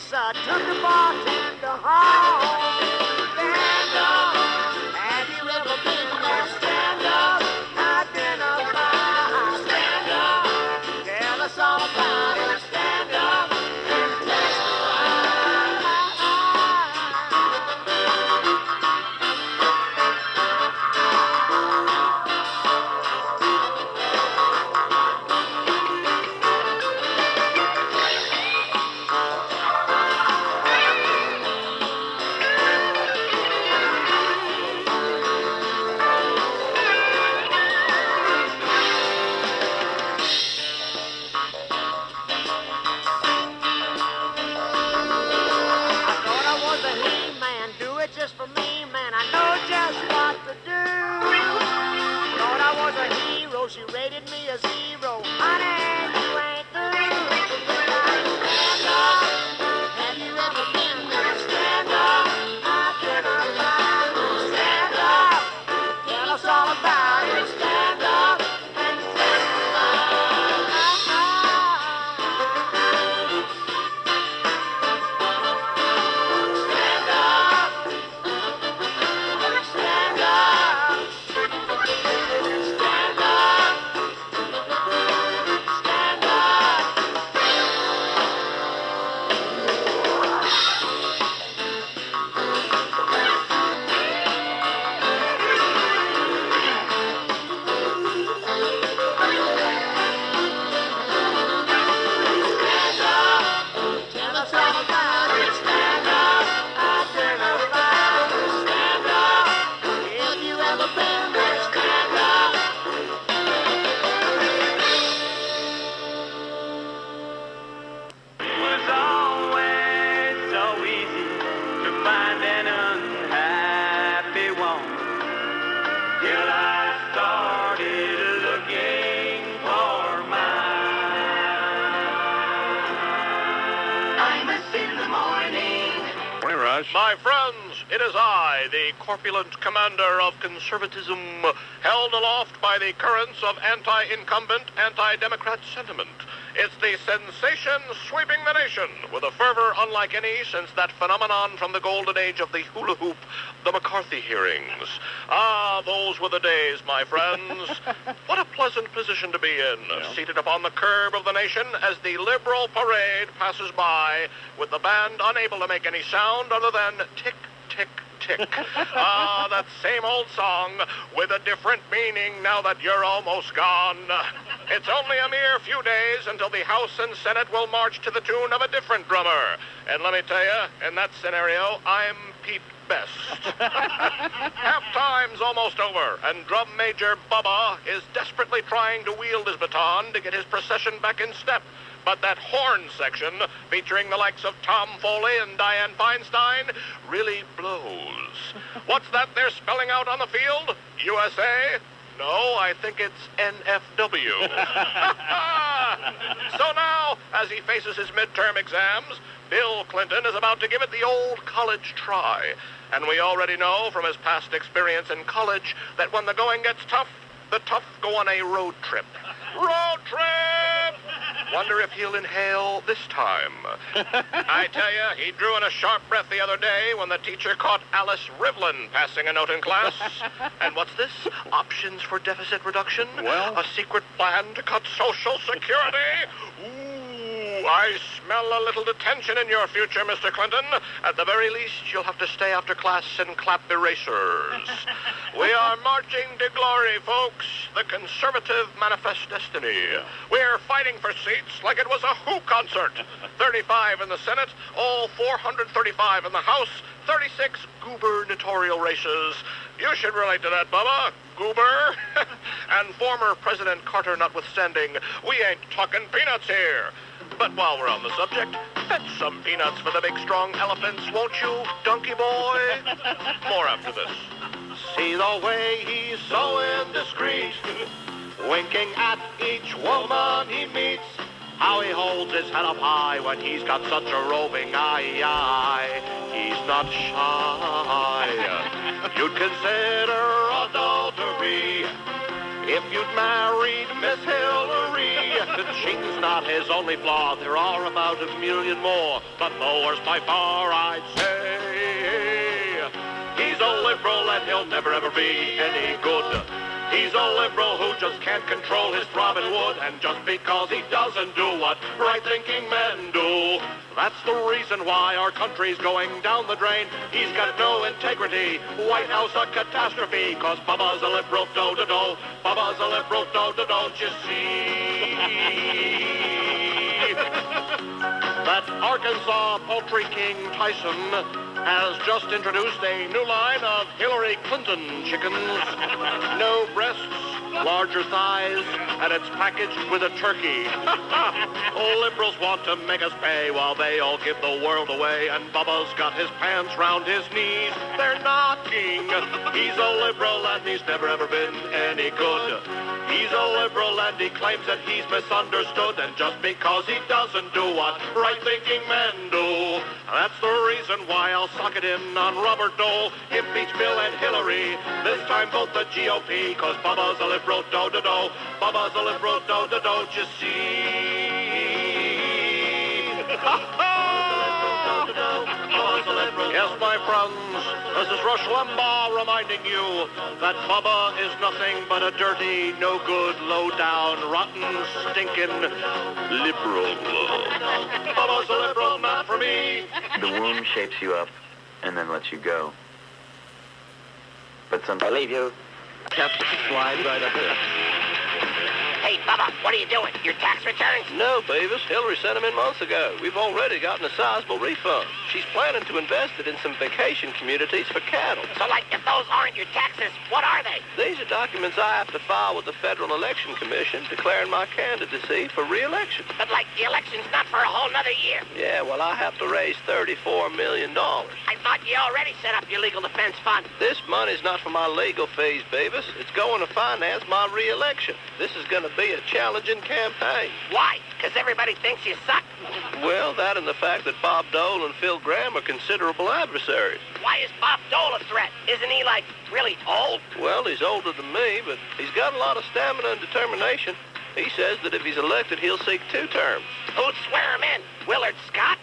Took the bartender home. Stand up. Have you ever been there? Stand up. Identify. Stand up. Tell us all about it. Stand up and she rated me a 0. Honey, you ain't through. Stand up. Have you ever been there? Stand up. Identify. Stand up. Tell us all about it. Stand up and stand up. Stand up. Stand up. My friends, it is I, the corpulent commander of conservatism, held aloft by the currents of anti-incumbent, anti-democrat sentiment. It's the sensation sweeping the nation with a fervor unlike any since that phenomenon from the golden age of the hula hoop, the McCarthy hearings. Ah, those were the days, my friends. What a pleasant position to be in, seated upon the curb of the nation as the liberal parade passes by, with the band unable to make any sound other than tick, tick, tick. Ah, that same old song with a different meaning now that you're almost gone. It's only a mere few days until the House and Senate will march to the tune of a different drummer. And let me tell you, in that scenario, I'm Pete Best. Halftime's almost over, and Drum Major Bubba is desperately trying to wield his baton to get his procession back in step. But that horn section, featuring the likes of Tom Foley and Dianne Feinstein, really blows. What's that they're spelling out on the field? USA? No, I think it's NFW. So now, as he faces his midterm exams, Bill Clinton is about to give it the old college try. And we already know from his past experience in college that when the going gets tough, the tough go on a road trip. Road trip! Wonder if he'll inhale this time. I tell you, he drew in a sharp breath the other day when the teacher caught Alice Rivlin passing a note in class. And what's this? Options for deficit reduction? Well, a secret plan to cut Social Security? Ooh, I smell a little detention in your future, Mr. Clinton. At the very least, you'll have to stay after class and clap erasers. We are marching to glory, folks. The conservative manifest destiny. We're fighting for seats like it was a Who concert. 35 in the Senate, all 435 in the House, 36 gubernatorial races. You should relate to that, Bubba. Goober. And former President Carter notwithstanding, we ain't talking peanuts here. But while we're on the subject, fetch some peanuts for the big strong elephants, won't you, donkey boy? More after this. See the way he's so indiscreet, winking at each woman he meets. How he holds his head up high when he's got such a roving eye. He's not shy. You'd consider adultery if you'd married Miss Hillary. Cheating's not his only flaw. There are about 1 million more, but the worst by far, I'd say. He's a liberal and he'll never ever be any good. He's a liberal who just can't control his throbbing wood, and just because he doesn't do what right-thinking men do. That's the reason why our country's going down the drain. He's got no integrity. White House a catastrophe, cause Bubba's a liberal do-do-do. Bubba's a liberal do-do-do, don't you see? That Arkansas poultry king Tyson has just introduced a new line of Hillary Clinton chickens. No breasts, larger thighs, and it's packaged with a turkey. Liberals want to make us pay while they all give the world away, and Bubba's got his pants round his knees. They're knocking. He's a liberal and he's never ever been any good. He's a liberal and he claims that he's misunderstood, and just because he doesn't do what right-thinking men do. That's the reason why I'll sock it in on Robert Dole. Impeach Bill and Hillary. This time vote the GOP, cause Bubba's a liberal do-do-do. Bubba's a liberal do-do-do, don't you see? Yes, my friends, this is Rush Limbaugh reminding you that Bubba is nothing but a dirty, no-good, low-down, rotten, stinking liberal. Bubba's a liberal, not for me. The womb shapes you up and then lets you go. But sometimes I leave you. Captain, slide right up here. Hey, Bubba, what are you doing? Your tax returns? No, Beavis. Hillary sent them in months ago. We've already gotten a sizable refund. She's planning to invest it in some vacation communities for cattle. So, like, if those aren't your taxes, what are they? These are documents I have to file with the Federal Election Commission declaring my candidacy for re-election. But, like, the election's not for a whole nother year. Yeah, well, I have to raise $34 million. I thought you already set up your legal defense fund. This money's not for my legal fees, Beavis. It's going to finance my re-election. This is going to be a challenging campaign. Why? Because everybody thinks you suck? Well, that and the fact that Bob Dole and Phil Gramm are considerable adversaries. Why is Bob Dole a threat? Isn't he, like, really old? Well, he's older than me, but he's got a lot of stamina and determination. He says that if he's elected, he'll seek 2 terms. Who'd swear him in? Willard Scott?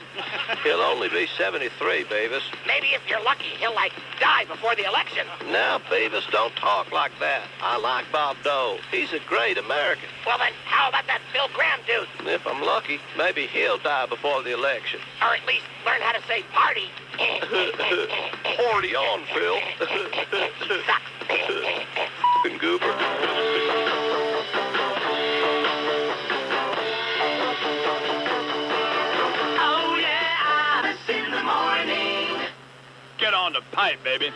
He'll only be 73, Beavis. Maybe if you're lucky, he'll, like, die before the election. Now, Beavis, don't talk like that. I like Bob Dole. He's a great American. Well, then, how about that Phil Gramm dude? If I'm lucky, maybe he'll die before the election. Or at least learn how to say party. Party on, Phil. Sucks. F***ing goober. right, baby.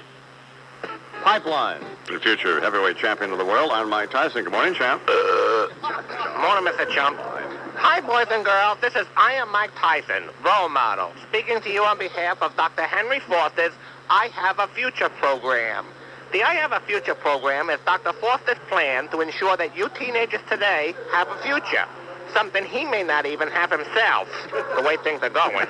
Pipeline. The future heavyweight champion of the world, I'm Mike Tyson. Good morning, champ. Morning, Mr. Chump. Hi, boys and girls. This is I Am Mike Tyson, role model, speaking to you on behalf of Dr. Henry Foster's I Have a Future program. The I Have a Future program is Dr. Foster's plan to ensure that you teenagers today have a future, something he may not even have himself, the way things are going.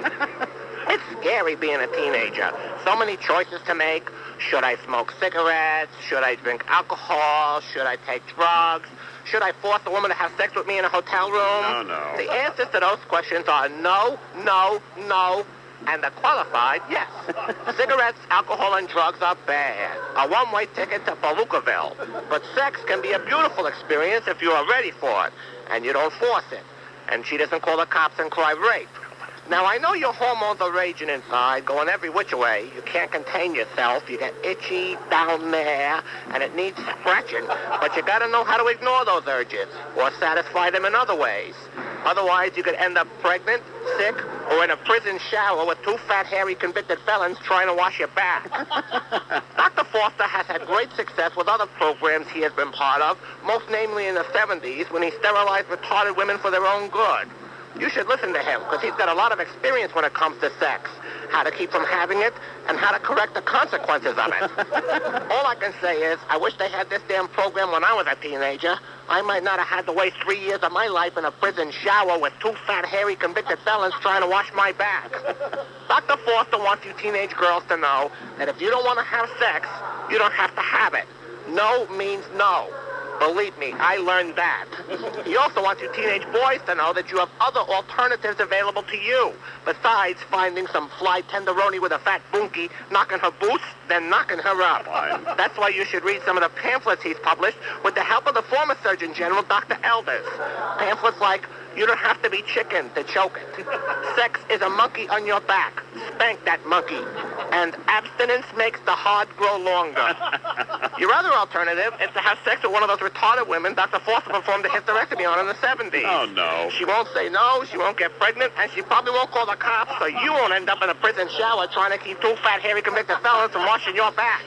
It's scary being a teenager. So many choices to make. Should I smoke cigarettes? Should I drink alcohol? Should I take drugs? Should I force a woman to have sex with me in a hotel room? No. The answers to those questions are no, no, no, and the qualified yes. Cigarettes, alcohol, and drugs are bad. A one-way ticket to Palookaville. But sex can be a beautiful experience if you are ready for it, and you don't force it. And she doesn't call the cops and cry rape. Now, I know your hormones are raging inside, going every which way. You can't contain yourself. You get itchy down there, and it needs scratching. But you gotta know how to ignore those urges, or satisfy them in other ways. Otherwise, you could end up pregnant, sick, or in a prison shower with two fat, hairy, convicted felons trying to wash your back. Dr. Foster has had great success with other programs he has been part of, most namely in the 70s when he sterilized retarded women for their own good. You should listen to him, because he's got a lot of experience when it comes to sex, how to keep from having it, and how to correct the consequences of it. All I can say is, I wish they had this damn program when I was a teenager. I might not have had to waste 3 years of my life in a prison shower with two fat, hairy, convicted felons trying to wash my back. Dr. Foster wants you teenage girls to know that if you don't want to have sex, you don't have to have it. No means no. Believe me, I learned that. He also wants you teenage boys to know that you have other alternatives available to you, besides finding some fly tenderoni with a fat bunkie, knocking her boots, then knocking her up. That's why you should read some of the pamphlets he's published with the help of the former Surgeon General, Dr. Elders. Pamphlets like, you don't have to be chicken to choke it. Sex is a monkey on your back. Spank that monkey. And abstinence makes the hard grow longer. Your other alternative is to have sex with one of those retarded women Dr. Foster performed a hysterectomy on in the 70s. Oh, no. She won't say no, she won't get pregnant, and she probably won't call the cops, so you won't end up in a prison shower trying to keep two fat, hairy, convicted felons from washing your back.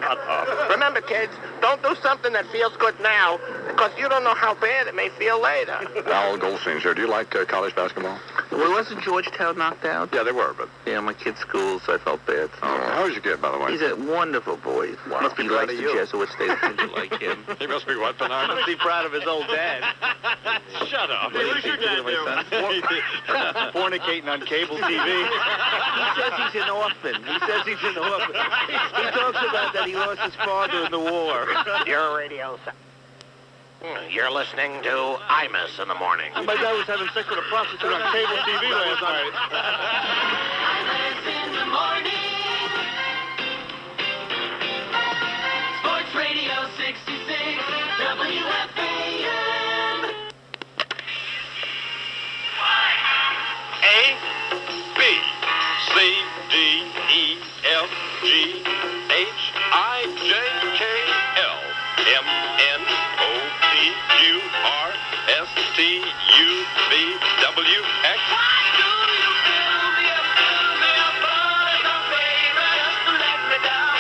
Remember, kids, don't do something that feels good now, because you don't know how bad it may feel later. Al Goldstein's here. Do you like college basketball? Well, wasn't Georgetown knocked out? Yeah, they were, but... Yeah, my kid's school, so I felt bad. How is your kid, by the way? He's a wonderful boy. Wow. Must be Glad like of the you. Jesuits. They like him. He must be what, Bernard? Must be proud of his old dad. Shut up. Hey, what's your dad doing? Fornicating on cable TV. He says he's an orphan. He talks about that he lost his father in the war. Your radio... You're listening to Imus in the morning. My dad was having sex with a prostitute on cable TV last night. Imus in the morning. Sports Radio 66, WFAN. A, B, C, D, E, F, G, H, I, J, K, L, M, N, O, P, Q, R, S, T, U, V, W, X. Why do you fill me up, buttercup, baby, just to let me down?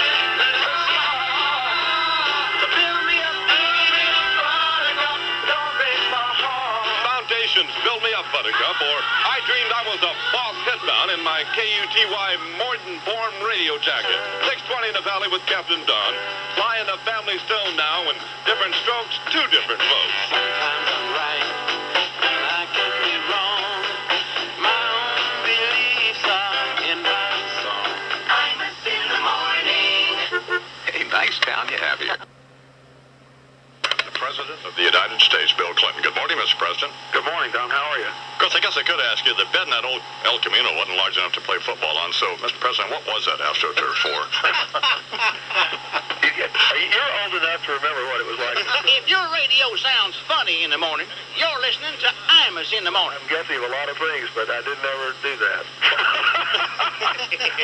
So fill me up, buttercup, don't break my heart. Foundations Build Me Up, Buttercup, or I Dreamed I Was a Boss Headbound in my KUTY Morton-born radio jacket. 620 in the Valley with Captain Don. Flying the family stone now, and different strokes, two different folks. Sometimes I'm right, and I could be wrong. My own beliefs are in my song. Imus in the morning. Hey, nice town you have here. The President of the United States, Bill Clinton. Good morning, Mr. President. Good morning, Tom. How are you? Of course, I guess I could ask you, the bed in that old El Camino wasn't large enough to play football on, so, Mr. President, what was that AstroTurf for? You're old enough to remember what it was like. If your radio sounds funny in the morning, you're listening to Imus in the morning. I'm guilty of a lot of things, but I didn't ever do that.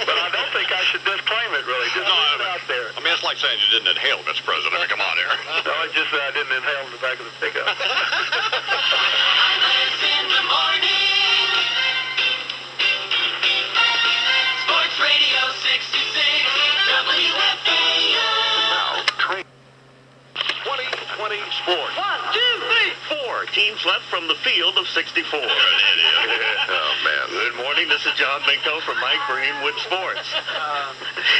But I don't think I should disclaim it, really. Just leave it out there. I mean, it's like saying you didn't inhale, Mr. President. I mean, come on here. No, I just said I didn't inhale in the back of the pickup. Imus in the morning. Sports Radio 66, WFAN. innings left from the field of 64. Oh, man. Good morning. This is John Minko from Mike Greenwood Sports.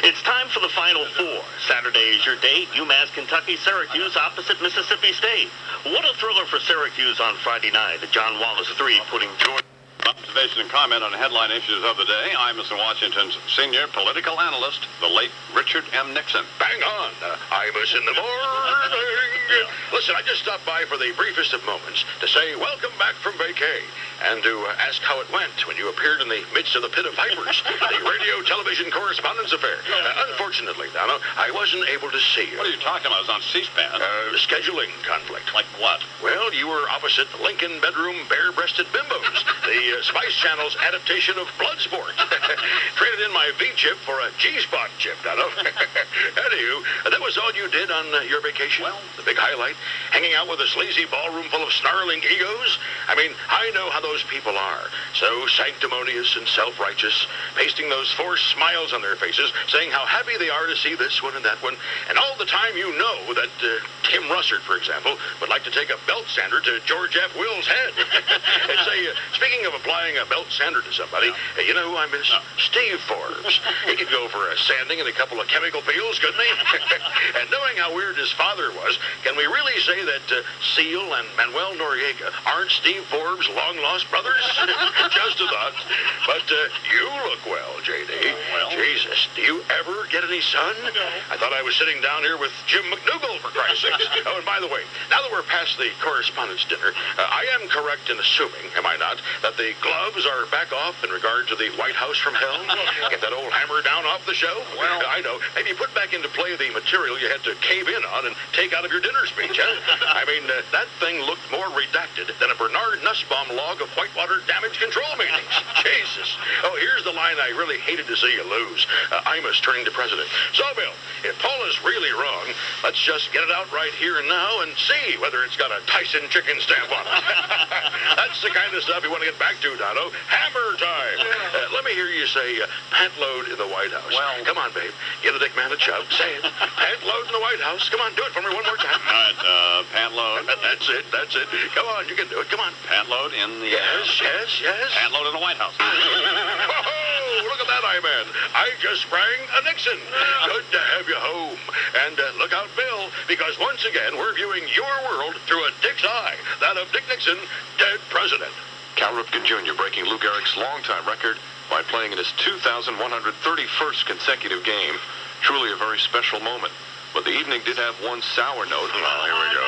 It's time for the Final Four. Saturday is your date. UMass Kentucky, Syracuse opposite Mississippi State. What a thriller for Syracuse on Friday night. The John Wallace 3 putting Georgia. Observation and comment on headline issues of the day. I'm Mr. Washington's senior political analyst, the late Richard M. Nixon. Bang on. Imus in the morning. Listen, I just stopped by for the briefest of moments to say welcome back from vacay and to ask how it went when you appeared in the midst of the pit of vipers, the radio-television correspondence affair. Unfortunately, Dono, I wasn't able to see you. What are you talking about? It was on C-SPAN. Scheduling conflict. Like what? Well, you were opposite Lincoln bedroom bare-breasted bimbos, the Spice Channel's adaptation of Bloodsport. Traded in my V-chip for a G-spot chip, Dono. Anywho, that was all you did on your vacation? Well, the big highlight? Hanging out with a sleazy ballroom full of snarling egos? I mean, I know how those people are. So sanctimonious and self-righteous, pasting those forced smiles on their faces, saying how happy they are to see this one and that one, and all the time you know that Tim Russert, for example, would like to take a belt sander to George F. Will's head. And say, speaking of applying a belt sander to somebody, you know who I miss? Steve Forbes. He could go for a sanding and a couple of chemical peels, couldn't he? And knowing how weird his father was, can we really say that Seal and Manuel Noriega aren't Steve Forbes' long-lost brothers? Just a thought. But you look well, J.D. Well, Jesus, do you ever get any sun? No. I thought I was sitting down here with Jim McDougal, for Christ's sakes. Oh, and by the way, now that we're past the correspondence dinner, I am correct in assuming, am I not, that the gloves are back off in regard to the White House from hell? Get that old hammer down off the shelf? Well, I know. Maybe put back into play the material you had to cave in on and take out of your dinner speech, huh? I mean, that thing looked more redacted than a Bernard Nussbaum log of Whitewater damage control meetings. Jesus. Oh, here's the line I really hated to see you lose. Imus turning to president. So, Bill, if Paula's really wrong, let's just get it out right here and now and see whether it's got a Tyson chicken stamp on it. That's the kind of stuff you want to get back to, Dono. Hammer time. Let me hear you say pant load in the White House. Well, come on, babe. Give the dick man a shove. Say it. Pant load in the White House. Come on, do it for me one more time. All right, pant load. That's it. That's it. Come on, you can do it. Come on. Pant load in the... Yes. Pant load in the White House. Oh, look at that, I-man. I just sprang a Nixon. Good to have you home. And look out, Bill, because once again, we're viewing your world through a dick's eye. That of Dick Nixon, dead president. Cal Ripken Jr. breaking Lou Gehrig's longtime record by playing in his 2,131st consecutive game. Truly a very special moment. But the evening did have one sour note. Oh, here we go.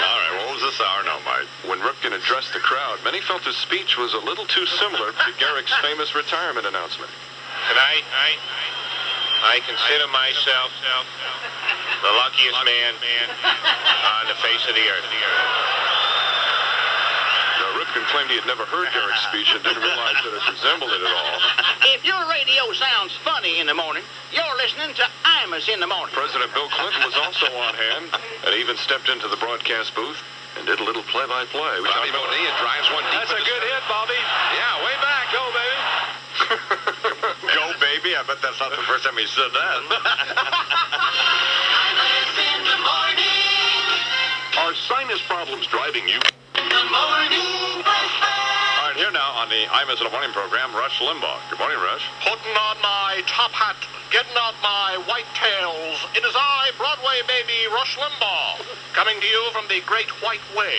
All right, what was the sour note, Mike? When Ripken addressed the crowd, many felt his speech was a little too similar to Gehrig's famous retirement announcement. Tonight, I consider myself the luckiest man on the face of the earth. Now, Ripken claimed he had never heard Gehrig's speech and didn't realize that it resembled it at all. If your radio sounds funny in the morning, you're listening to Imus in the morning. President Bill Clinton was also on hand and even stepped into the broadcast booth and did a little play-by-play. Bobby Bonilla drives one deep. That's a good hit, Bobby. Yeah, way back. Go, baby. Go, baby. I bet that's not the first time he said that. Imus in the morning. Are sinus problems driving you? In the morning. All right, here now on the Imus in the Morning program, Rush Limbaugh. Good morning, Rush. Putting on my top hat, getting out my white tails. It is I, Broadway baby, Rush Limbaugh, coming to you from the Great White Way,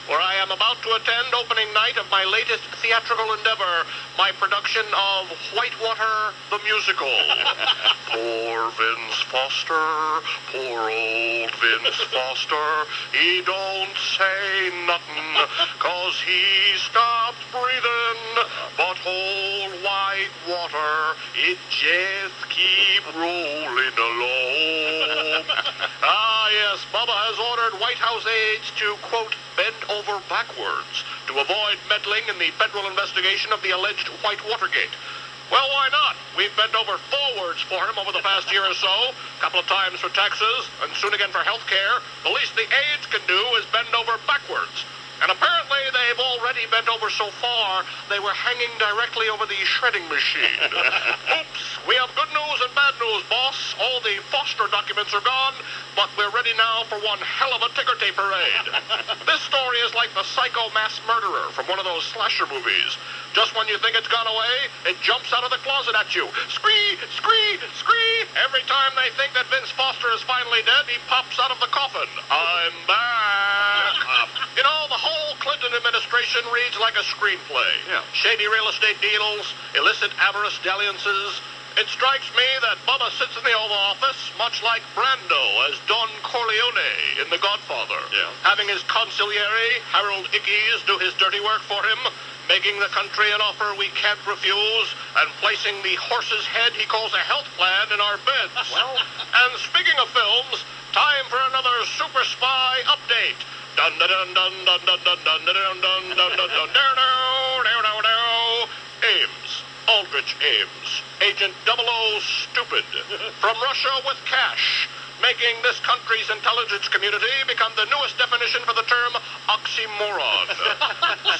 where I am about to attend opening night of my latest theatrical endeavor, my production of Whitewater the Musical. Poor Vince Foster, poor old Vince Foster, he don't say nothing, 'cause he stopped breathing, but whole Whitewater, it just keep rolling along. Ah, yes, Bubba has ordered White House aides to, quote, bend over backwards to avoid meddling in the federal investigation of the alleged Whitewatergate. Well, why not? We've bent over forwards for him over the past year or so, a couple of times for taxes, and soon again for health care. The least the aides can do is bend over backwards. And apparently they they've already bent over so far, they were hanging directly over the shredding machine. Oops, we have good news and bad news, boss. All the Foster documents are gone, but we're ready now for one hell of a ticker tape parade. This story is like the psycho mass murderer from one of those slasher movies. Just when you think it's gone away, it jumps out of the closet at you. Scree, scree, scree. Every time they think that Vince Foster is finally dead, he pops out of the coffin. I'm back. You know, the whole Clinton administration reads like a screenplay. Yeah. Shady real estate deals, illicit avarice dalliances. It strikes me that Bubba sits in the Oval Office much like Brando as Don Corleone in The Godfather. Yeah. Having his consigliere, Harold Ickes, do his dirty work for him, making the country an offer we can't refuse, and placing the horse's head he calls a health plan in our beds. Well. And speaking of films, time for another Super Spy update. Dun dun dun dun dun dun dun dun dun dun dun dun dun dun dun. Ames, Aldrich Ames, Agent 00 Stupid, from Russia with cash, making this country's intelligence community become the newest definition for the term oxymoron.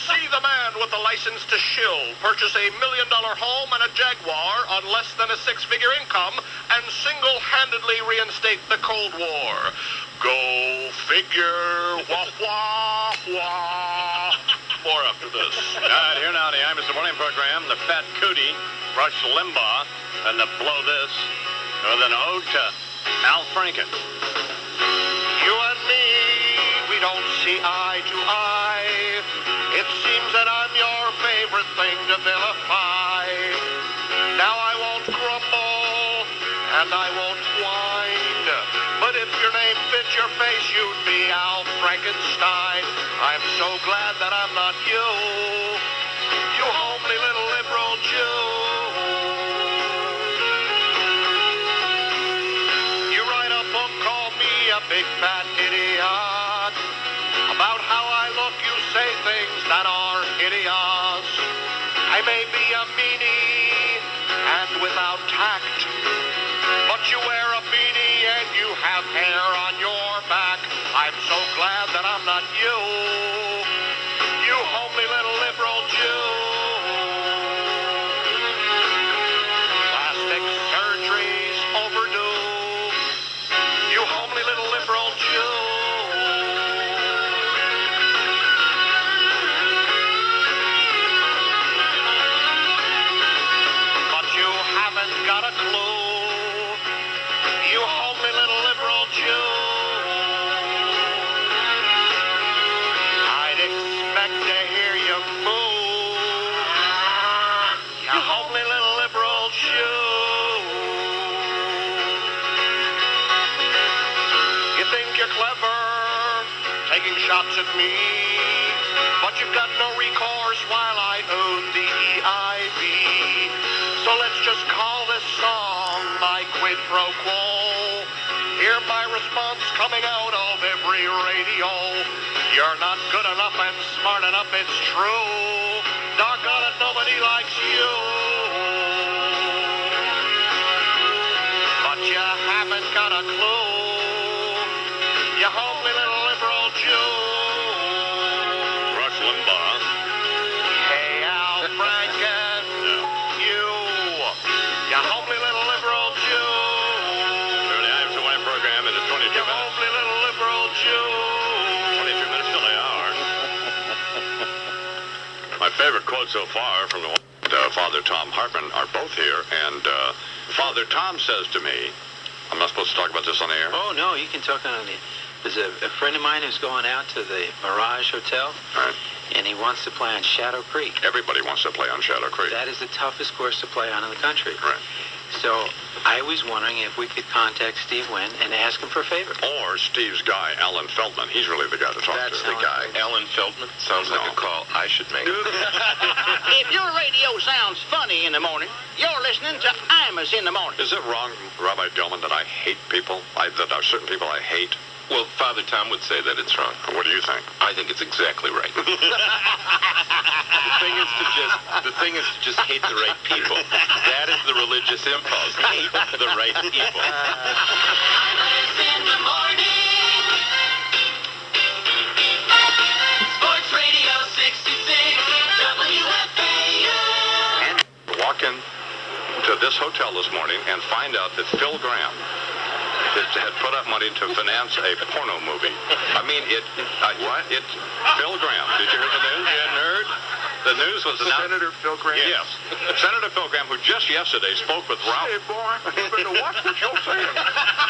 See the man with the license to shill purchase $1 million home and a Jaguar on less than a six-figure income and single-handedly reinstate the Cold War. Go figure. Wah, wah, wah. More after this. All right, here now the Imus Morning program, the Fat Cootie, Rush Limbaugh, and the Blow This, with an ode to Al Franken. You and me, we don't see eye to eye. It seems that I'm your favorite thing to vilify. Now I won't grumble, and I won't whine. But if your name fits your face, you'd be Al Frankenstein. I'm so glad that I'm not you, you homely little liberal Jew. You write a book, call me a big fat idiot. About how I look, you say things that are idiots. I may be a meanie and without tact, but you wear a beanie and you have hair on your back. I'm so glad that I'm not you, you homely little liberal Jew. Plastic surgery's overdue, you homely little liberal Jew. But you haven't got a clue, you homely little liberal Jew. I'd expect to hear you moo, you homely little liberal Jew. You think you're clever, taking shots at me, but you've got no recourse while I own the EIB. So let's just call this song my quid pro quo. Hear my response coming out of every radio. You're not good enough and smart enough, it's true. Doggone it, nobody likes you. But you haven't got a clue, you homely little liberal Jew. Rush Limbaugh. Hey, Al Franken, you homely little liberal Jew. Here the Imus Morning program, it is 22 You minutes. homely little liberal Jew. 22 minutes till the hour. My favorite quote so far from the Father Tom Hartman are both here, and Father Tom says to me, I'm not supposed to talk about this on the air? Oh, no, you can talk on it. There's a friend of mine who's going out to the Mirage Hotel, Right. and he wants to play on Shadow Creek. Everybody wants to play on Shadow Creek. That is the toughest course to play on in the country. Right. So I was wondering if we could contact Steve Wynn and ask him for a favor. Or Steve's guy, Alan Feldman. He's really the guy to talk That's to. the guy. Alan Feldman? Sounds like a call I should make. If your radio sounds funny in the morning, you're listening to Imus in the morning. Is it wrong, Rabbi Dillman, that I hate people? That there are certain people I hate? Well, Father Tom would say that it's wrong. What do you think? I think it's exactly right. The thing is to just hate the right people. That is the religious impulse. Hate the right people. Imus in the morning. Sports Radio 6 to this hotel this morning and find out that Phil Graham had put up money to finance a porno movie. I mean, what? Phil Graham. Did you hear the news? Yeah, nerd. The news was announced. Senator Phil Graham? Yes. Senator Phil Graham, who just yesterday spoke with Ralph. Hey, boy, you better watch what you're saying.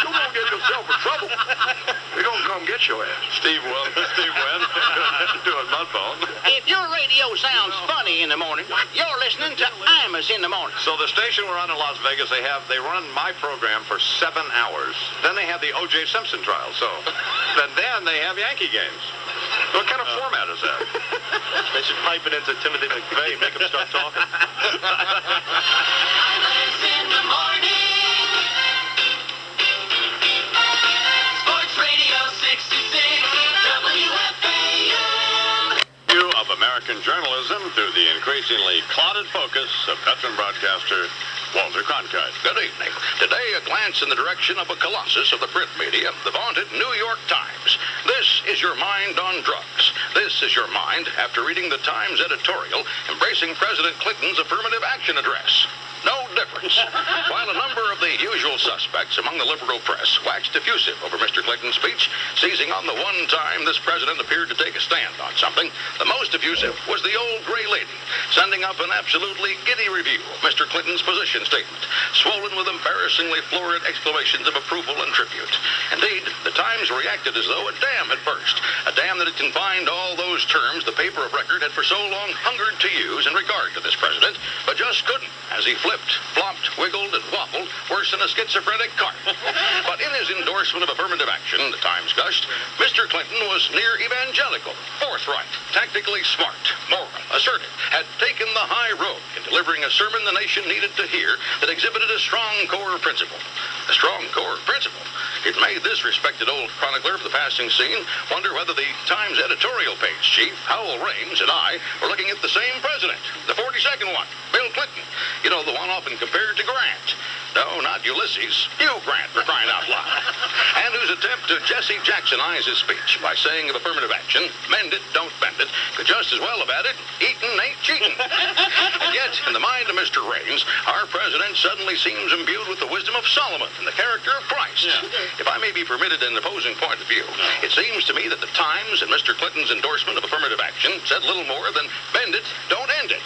You won't get yourself in trouble. They're going to come get your ass. Steve Wynn doing mud phone. If your radio sounds funny in the morning, you're listening to Imus in the morning. So the station we're on in Las Vegas, they run my program for 7 hours. Then they have the O.J. Simpson trial. So then they have Yankee games. What kind of format is that? They should pipe it into Timothy McVeigh, make him start talking. Imus in the morning. Sports Radio 66, WFAN. View of American journalism through the increasingly clouded focus of veteran broadcaster Walter Cronkite. Good evening. Today, a glance in the direction of a colossus of the print media, the vaunted New York Times. This is your mind on drugs. This is your mind after reading the Times editorial embracing President Clinton's affirmative action address. No difference. While a number of the usual suspects among the liberal press waxed effusive over Mr. Clinton's speech, seizing on the one time this president appeared to take a stand on something, the most effusive was the old gray lady, sending up an absolutely giddy review of Mr. Clinton's position statement, swollen with embarrassingly florid exclamations of approval and tribute. Indeed, the Times reacted as though a dam had burst, a dam that had confined all those terms the paper of record had for so long hungered to use in regard to this president, but just couldn't, as he flipped, flopped, wiggled, and wobbled worse than a schizophrenic cart. But in his endorsement of affirmative action, the Times gushed, Mr. Clinton was near evangelical, forthright, tactically smart, moral, assertive, had taken the high road in delivering a sermon the nation needed to hear that exhibited a strong core principle. A strong core principle. It made this respected old chronicler of the passing scene wonder whether the Times editorial page chief, Howell Raines, and I were looking at the same president, the 42nd one, Bill Clinton. You know, the one often compared to Grant. No, not Ulysses. Hugh Grant, for crying out loud. And whose attempt to Jesse Jacksonize his speech by saying of affirmative action, mend it, don't bend it, could just as well have added, eatin' ain't cheatin'. And yet, in the mind of Mr. Raines, our president suddenly seems imbued with the wisdom of Solomon and the character of Christ. If I may be permitted an opposing point of view, it seems to me that the Times and Mr. Clinton's endorsement of affirmative action said little more than bend it, don't end it.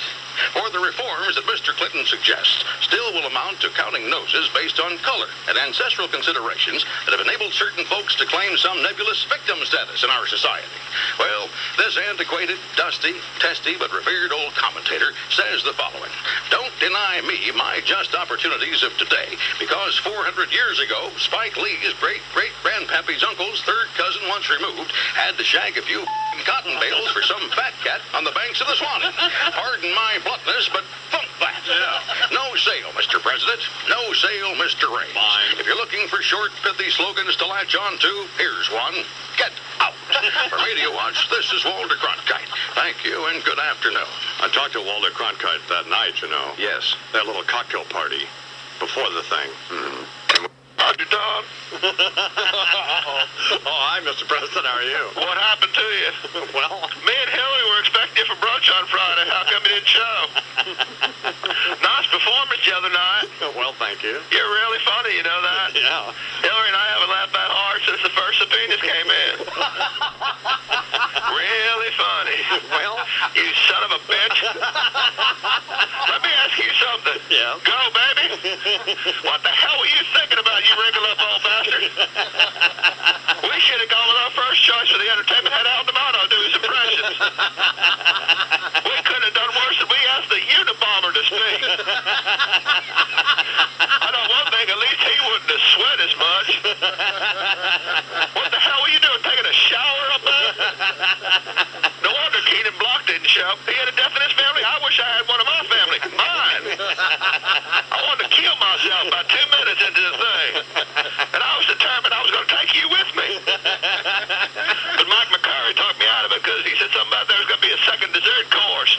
For the reforms that Mr. Clinton suggests still will amount to counting noses based on color and ancestral considerations that have enabled certain folks to claim some nebulous victim status in our society. Well, this antiquated, dusty, testy, but revered old commentator says the following: don't deny me my just opportunities of today, because 400 years ago, Spike Lee's great-great-grandpappy's uncle's third cousin once removed had to shag a few cotton bales for some fat cat on the banks of the Swanee. Pardon my bluntness, but funk that. No sale, Mr. President. No sale, Mr. Raines. If you're looking for short, pithy slogans to latch on to, here's one. Get out. For Media Watch, this is Walter Cronkite. Thank you and good afternoon. I talked to Walter Cronkite that night, you know. Yes. That little cocktail party before the thing. Howdy, Don. Hi, Mr. President. How are you? What happened to you? Well, Me and Hillary were expecting you for brunch on Friday. How come you didn't show? Nice performance the other night. well, thank you. You're really funny, you know that? Yeah. Hillary and I haven't laughed that hard since the first subpoenas came in. Really funny. Well, you son of a bitch. Let me ask you something. Yeah. Go, baby. What the hell were you thinking about, you wrinkle up old bastard? We should have gone with our first choice for the entertainment head out D'Amato to do his impressions. We couldn't have done worse than we asked the Unabomber to speak. I know one thing, at least he wouldn't have sweat as much. What the hell were you doing, taking a shower up there? No wonder Keenan Block didn't show. He had a death in his family. I wish I had one of my family. Mine. I wanted to kill myself about 2 minutes into the thing. And I was determined I was going to take you with me. But Mike McCurry talked me out of it because he said something about there was going to be a second dessert course.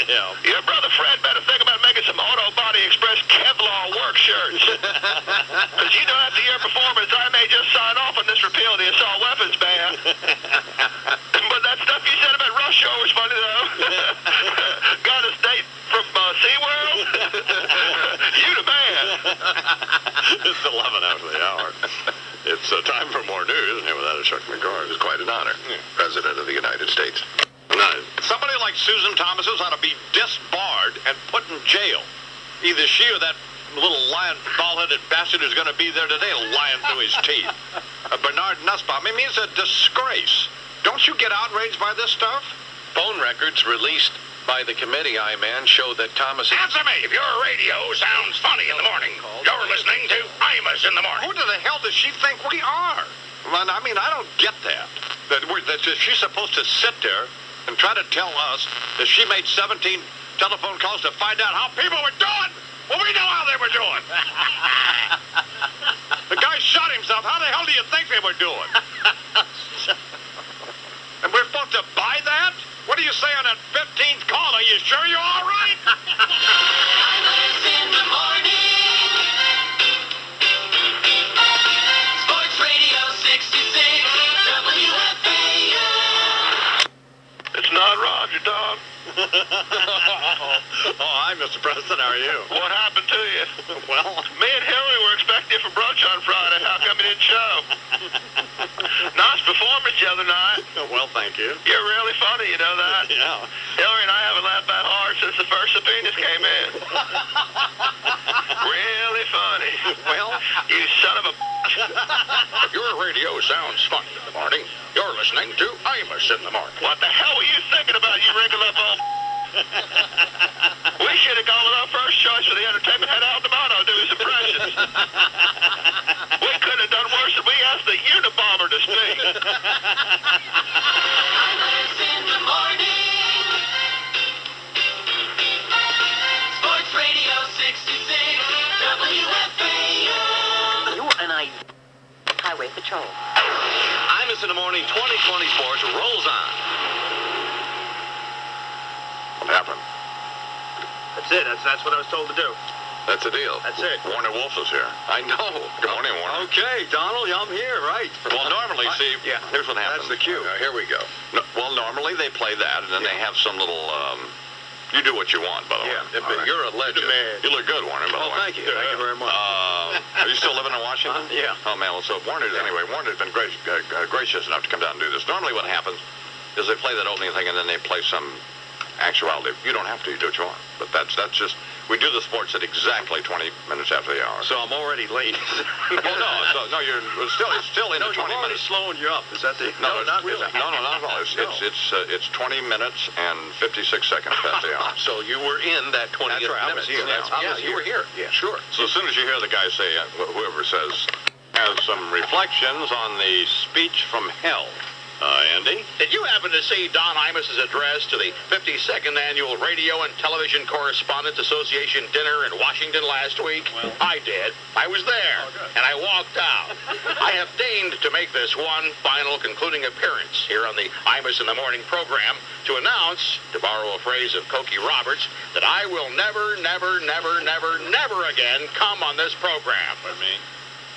Yeah. Your brother Fred better think about making some Auto Body Express Kevlar work shirts. Because you know after your performance, I may just sign off on this repeal of the assault weapons ban. But that stuff you said about Rush Hour was funny, though. It's time for more news. And without a Chuck McGard, it's quite an honor. President of the United States. Somebody like Susan Thomas's ought to be disbarred and put in jail. Either she or that little lion, bald-headed bastard who's going to be there today lying through his teeth. Bernard Nussbaum. I mean, it's a disgrace. Don't you get outraged by this stuff? Phone records released by the committee, I-Man, show that Thomas... Answer me if your radio sounds funny in the morning. You're listening to Imus in the morning. Who the hell does she think we are? Well, I mean, I don't get that. That she's supposed to sit there and try to tell us that she made 17 telephone calls to find out how people were doing. Well, we know how they were doing. The guy shot himself. How the hell do you think they were doing? And we're supposed to buy that? What do you say on that 15th call? Are you sure you're all right? Imus in the morning. Sports Radio 66, WFAN. It's not Roger, Don. Oh, hi, Mr. President. How are you? What happened to you? Well, Me and Hillary were expecting you for brunch on Friday. How come you didn't show? Nice performance the other night. well, thank you. You're really funny, you know that? Yeah. Hillary and I haven't laughed that hard since the first subpoenas came in. Really funny. Well, you son of a... If your radio sounds funny in the morning, you're listening to Imus in the morning. What the hell were you thinking about, you wrinkled up old... We should have gone with our first choice for the entertainment head out tomorrow to do his impressions. We couldn't have done worse if we asked the Unabomber to speak. Imus in the morning. Sports Radio 66, WFAN. You and I... Highway Patrol. Imus in the morning 2020 Sports rolls on. what happened? That's it. That's what I was told to do. That's the deal. That's it. Warner Wolf is here. I know. Good morning, Warner. Okay, Donald, I'm here, right. Well, normally, see, here's what happens. That's the cue. Here we go. No, well, normally they play that, and then they have some little, you do what you want, by the way. Yeah, but you're a legend. You look good, Warner, by the way. Thank you. Thank you very much. Are you still living in Washington? Yeah. Oh, man, well, so Warner's been gracious enough to come down and do this. Normally what happens is they play that opening thing, and then they play some actuality. You don't have to. You do what you want. But that's just... We do the sports at exactly 20 minutes after the hour. So I'm already late. Well, no, it's still into 20 minutes. Slowing you up. Is that the... No, not really. No, not at all. It's 20 minutes and 56 seconds past the hour. So you were in that 20 minutes. That's right. I was here. You were here. Yeah, sure. So as soon as you hear the guy say, whoever says, has some reflections on the speech from hell. Andy? Did you happen to see Don Imus' address to the 52nd Annual Radio and Television Correspondents Association dinner in Washington last week? Well, I did. I was there, and I walked out. I have deigned to make this one final concluding appearance here on the Imus in the Morning program to announce, to borrow a phrase of Cokie Roberts, that I will never again come on this program. Pardon me?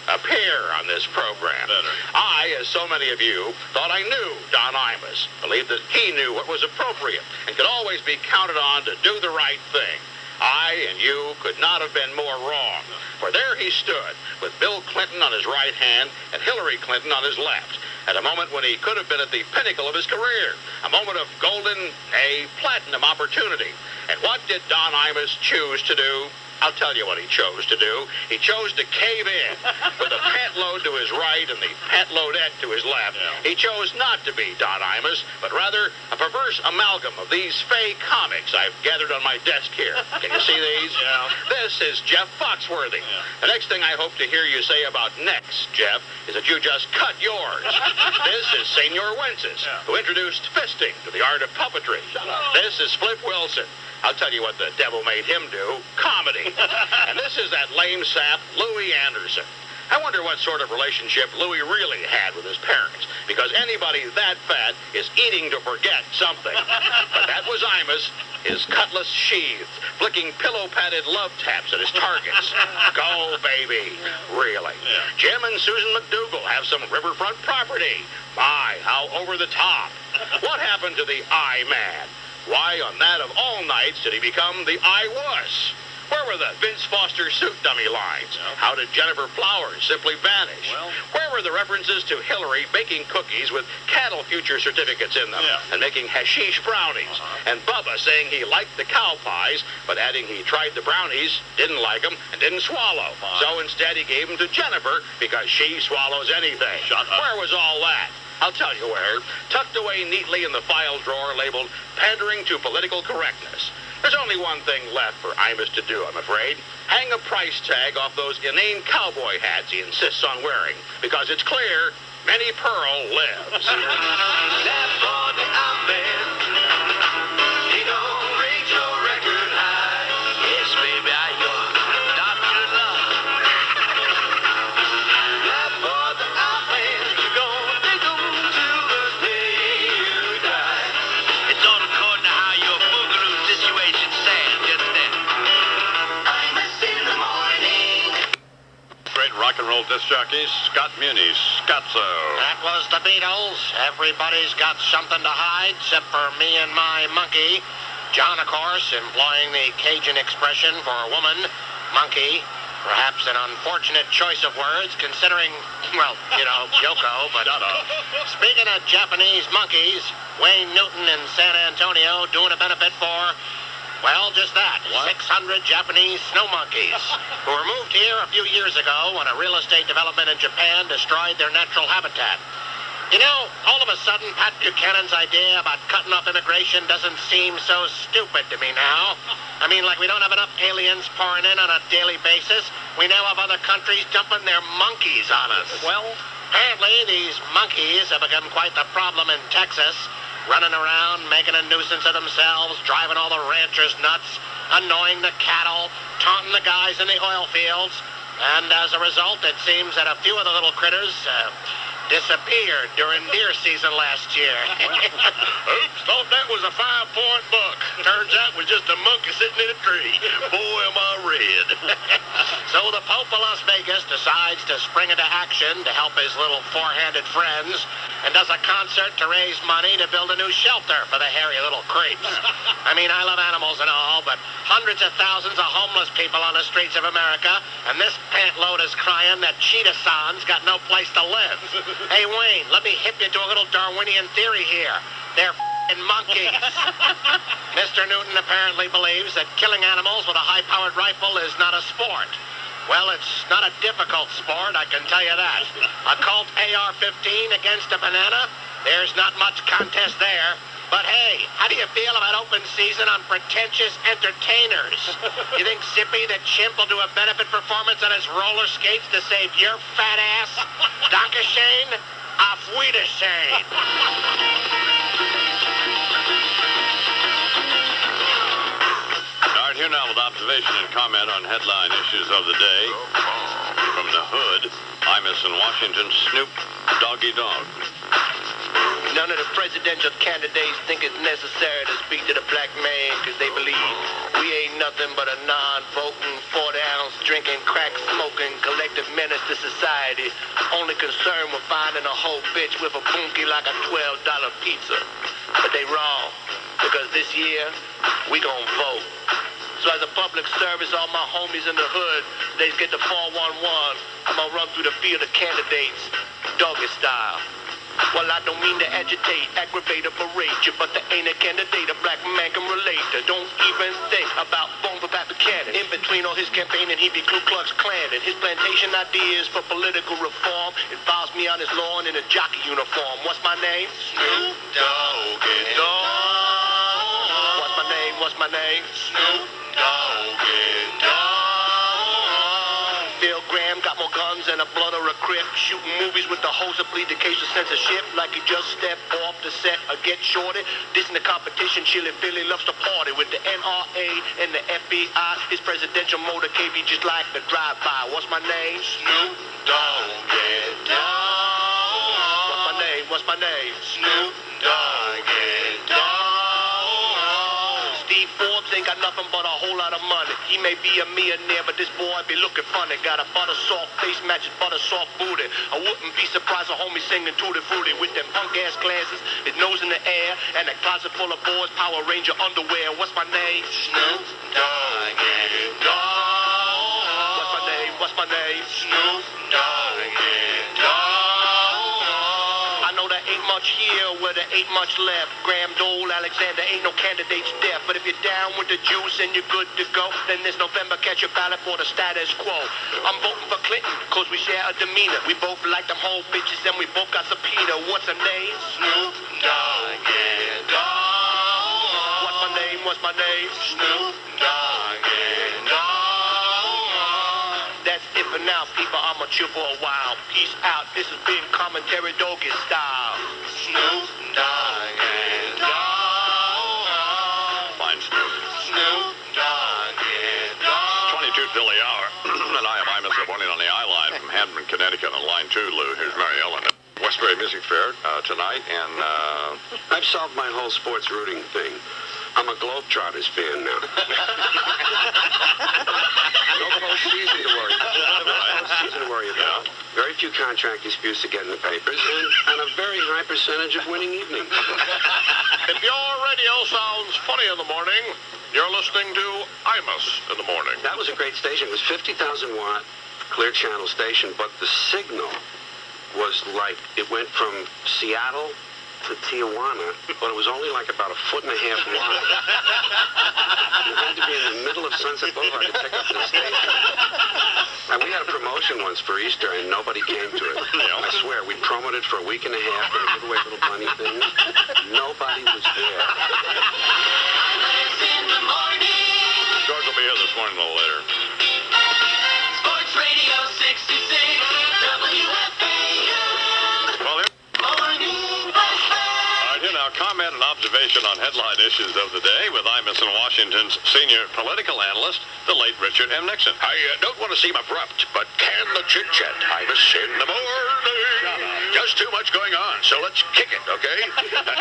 Appear on this program. I, as so many of you, thought I knew Don Imus, believed that he knew what was appropriate and could always be counted on to do the right thing. I and you could not have been more wrong, for there he stood with Bill Clinton on his right hand and Hillary Clinton on his left, at a moment when he could have been at the pinnacle of his career, a moment of golden, platinum opportunity. And what did Don Imus choose to do? I'll tell you what he chose to do. He chose to cave in with the pant load to his right and the pant loadette to his left. Yeah. He chose not to be Don Imus, but rather a perverse amalgam of these fake comics I've gathered on my desk here. Can you see these? Yeah. This is Jeff Foxworthy. Yeah. The next thing I hope to hear you say about next, Jeff, is that you just cut yours. This is Senor Wences, who introduced fisting to the art of puppetry. This is Flip Wilson. I'll tell you what the devil made him do. Comedy. And this is that lame sap, Louis Anderson. I wonder what sort of relationship Louis really had with his parents, because anybody that fat is eating to forget something. But that was Imus, his cutlass sheathed, flicking pillow-padded love taps at his targets. Go, baby. Really. Jim and Susan McDougal have some riverfront property. My, how over the top. What happened to the I-Man? Why, on that of all nights, did he become the I-wuss? Where were the Vince Foster suit dummy lines? How did Jennifer Flowers simply vanish? Where were the references to Hillary baking cookies with cattle future certificates in them and making hashish brownies? And Bubba saying he liked the cow pies, but adding he tried the brownies, didn't like them, and didn't swallow. So instead he gave them to Jennifer because she swallows anything. Where was all that? I'll tell you where. Tucked away neatly in the file drawer labeled Pandering to Political Correctness. There's only one thing left for Imus to do, I'm afraid. Hang a price tag off those inane cowboy hats he insists on wearing, because it's clear Minnie Pearl lives. That boy that I'm in, he gon' reach your record high. Yes, baby, I your Dr. Love. That boy that I'm in, you gon' think him till the day you die. It's all according to how your boogaloo situation stands just then. Imus in the morning. Great rock and roll disc jockey, Scott Muniz, Scotzo. That was the Beatles. Everybody's got something to hide except for me and my monkey. John, of course, employing the Cajun expression for a woman, monkey. Perhaps an unfortunate choice of words considering, well, you know, Yoko, but speaking of Japanese monkeys, Wayne Newton in San Antonio doing a benefit for, well, just that, 600 Japanese snow monkeys who were moved here a few years ago when a real estate development in Japan destroyed their natural habitat. You know, all of a sudden, Pat Buchanan's idea about cutting off immigration doesn't seem so stupid to me now. I mean, like we don't have enough aliens pouring in on a daily basis. We now have other countries dumping their monkeys on us. Well, apparently these monkeys have become quite the problem in Texas, running around, making a nuisance of themselves, driving all the ranchers nuts, annoying the cattle, taunting the guys in the oil fields. And as a result, it seems that a few of the little critters disappeared during deer season last year. Oops, thought that was a 5-point buck. Turns out it was just a monkey sitting in a tree. Boy, am I red. So the Pope of Las Vegas decides to spring into action to help his little four-handed friends and does a concert to raise money to build a new shelter for the hairy little creeps. I mean, I love animals and all, but hundreds of thousands of homeless people on the streets of America, and this pantload is crying that Cheetah-San's got no place to live. Hey, Wayne, let me hip you to a little Darwinian theory here. They're f***ing monkeys. Mr. Newton apparently believes that killing animals with a high-powered rifle is not a sport. Well, it's not a difficult sport, I can tell you that. A Colt AR-15 against a banana? There's not much contest there. But hey, how do you feel about open season on pretentious entertainers? You think Zippy the chimp will do a benefit performance on his roller skates to save your fat ass? Dankeschön, auf Wiedersehen. All right, here now with observation and comment on headline issues of the day. From the hood, Imus in Washington, Snoop Doggy Dog. None of the presidential candidates think it's necessary to speak to the black man because they believe we ain't nothing but a non-voting, 40-ounce drinking, crack-smoking, collective menace to society, only concerned with finding a whole bitch with a boonkie like a $12 pizza. But they wrong, because this year, we gon' vote. So as a public service, all my homies in the hood, they get the 411. I'm gonna run through the field of candidates, doggy style. Well, I don't mean to agitate, aggravate, or berate you, but there ain't a candidate a black man can relate to. Don't even think about voting for Pat Buchanan. In between all his campaigning, he be Ku Klux Klan. And his plantation ideas for political reform involves me on his lawn in a jockey uniform. What's my name? Snoop Doggy Dogg. What's my name? What's my name? Snoop Doggy Dogg. Phil Graham got more guns than a blood or a crip, shooting movies with the hose that bleed the case of censorship, like he just stepped off the set or get shorted. Dissing the competition, Chili Philly loves to party with the NRA and the FBI. His presidential motorcade be just like the drive-by. What's my name? Snoop Doggy Dogg. What's my name? What's my name? Snoop Doggy Dogg. Steve Forbes ain't got nothing but a whole lot of money. He may be a millionaire, but this boy be looking funny. Got a butter soft face matching butter soft booty. I wouldn't be surprised a homie singing Tutti Frutti with them punk ass glasses, his nose in the air, and a closet full of boys, Power Ranger underwear. What's my name? Snoop Doggy Dogg. what's my name? Snoop Dogg, Dogg. I know there ain't much here where there ain't much left. Graham Dole, Alexander, ain't no candidates deaf. But if you're down with the juice and you're good to go, then this November catch your ballot for the status quo. I'm voting for Clinton, cause we share a demeanor. We both like them whole bitches and we both got subpoena. What's her name? Snoop Dogg, Dogg. What's my name? What's my name? Snoop Dogg, Dogg. That's it for now, people. I'ma chill for a while. Peace out. This has been Commentary Doggy Style. Snoop Dogg, Dogg. Fine, Snoop. Snoop Dogg, Dogg. 22 till the hour. And I am Imus the morning on the I line from Hampton, Connecticut on line 2, Lou. Here's Mary Ellen. Westbury Music Fair tonight, and I've solved my whole sports rooting thing. I'm a Globetrotters fan now. No postseason to worry about. No postseason to worry about. Very few contract disputes to get in the papers, and a very high percentage of winning evenings. If your radio sounds funny in the morning, you're listening to Imus in the morning. That was a great station. It was 50,000 watt, clear channel station, but the signal was like, it went from Seattle to Tijuana, but it was only like about 1.5 feet wide. You had to be in the middle of Sunset Boulevard to pick up the station. And we had a promotion once for Easter, and nobody came to it. I swear, we promoted for a week and a half, and give away little money things. Nobody was there. In the morning. George will be here this morning a little later. Sports Radio 66, WFAN. Well, Morning Flash. all right, here now, comment and observation on headline issues of the day with Imus and Washington's senior political analyst, the late Richard M. Nixon. I don't want to seem abrupt, but can the chit-chat Imus in the morning? Just too much going on, so let's kick it, okay?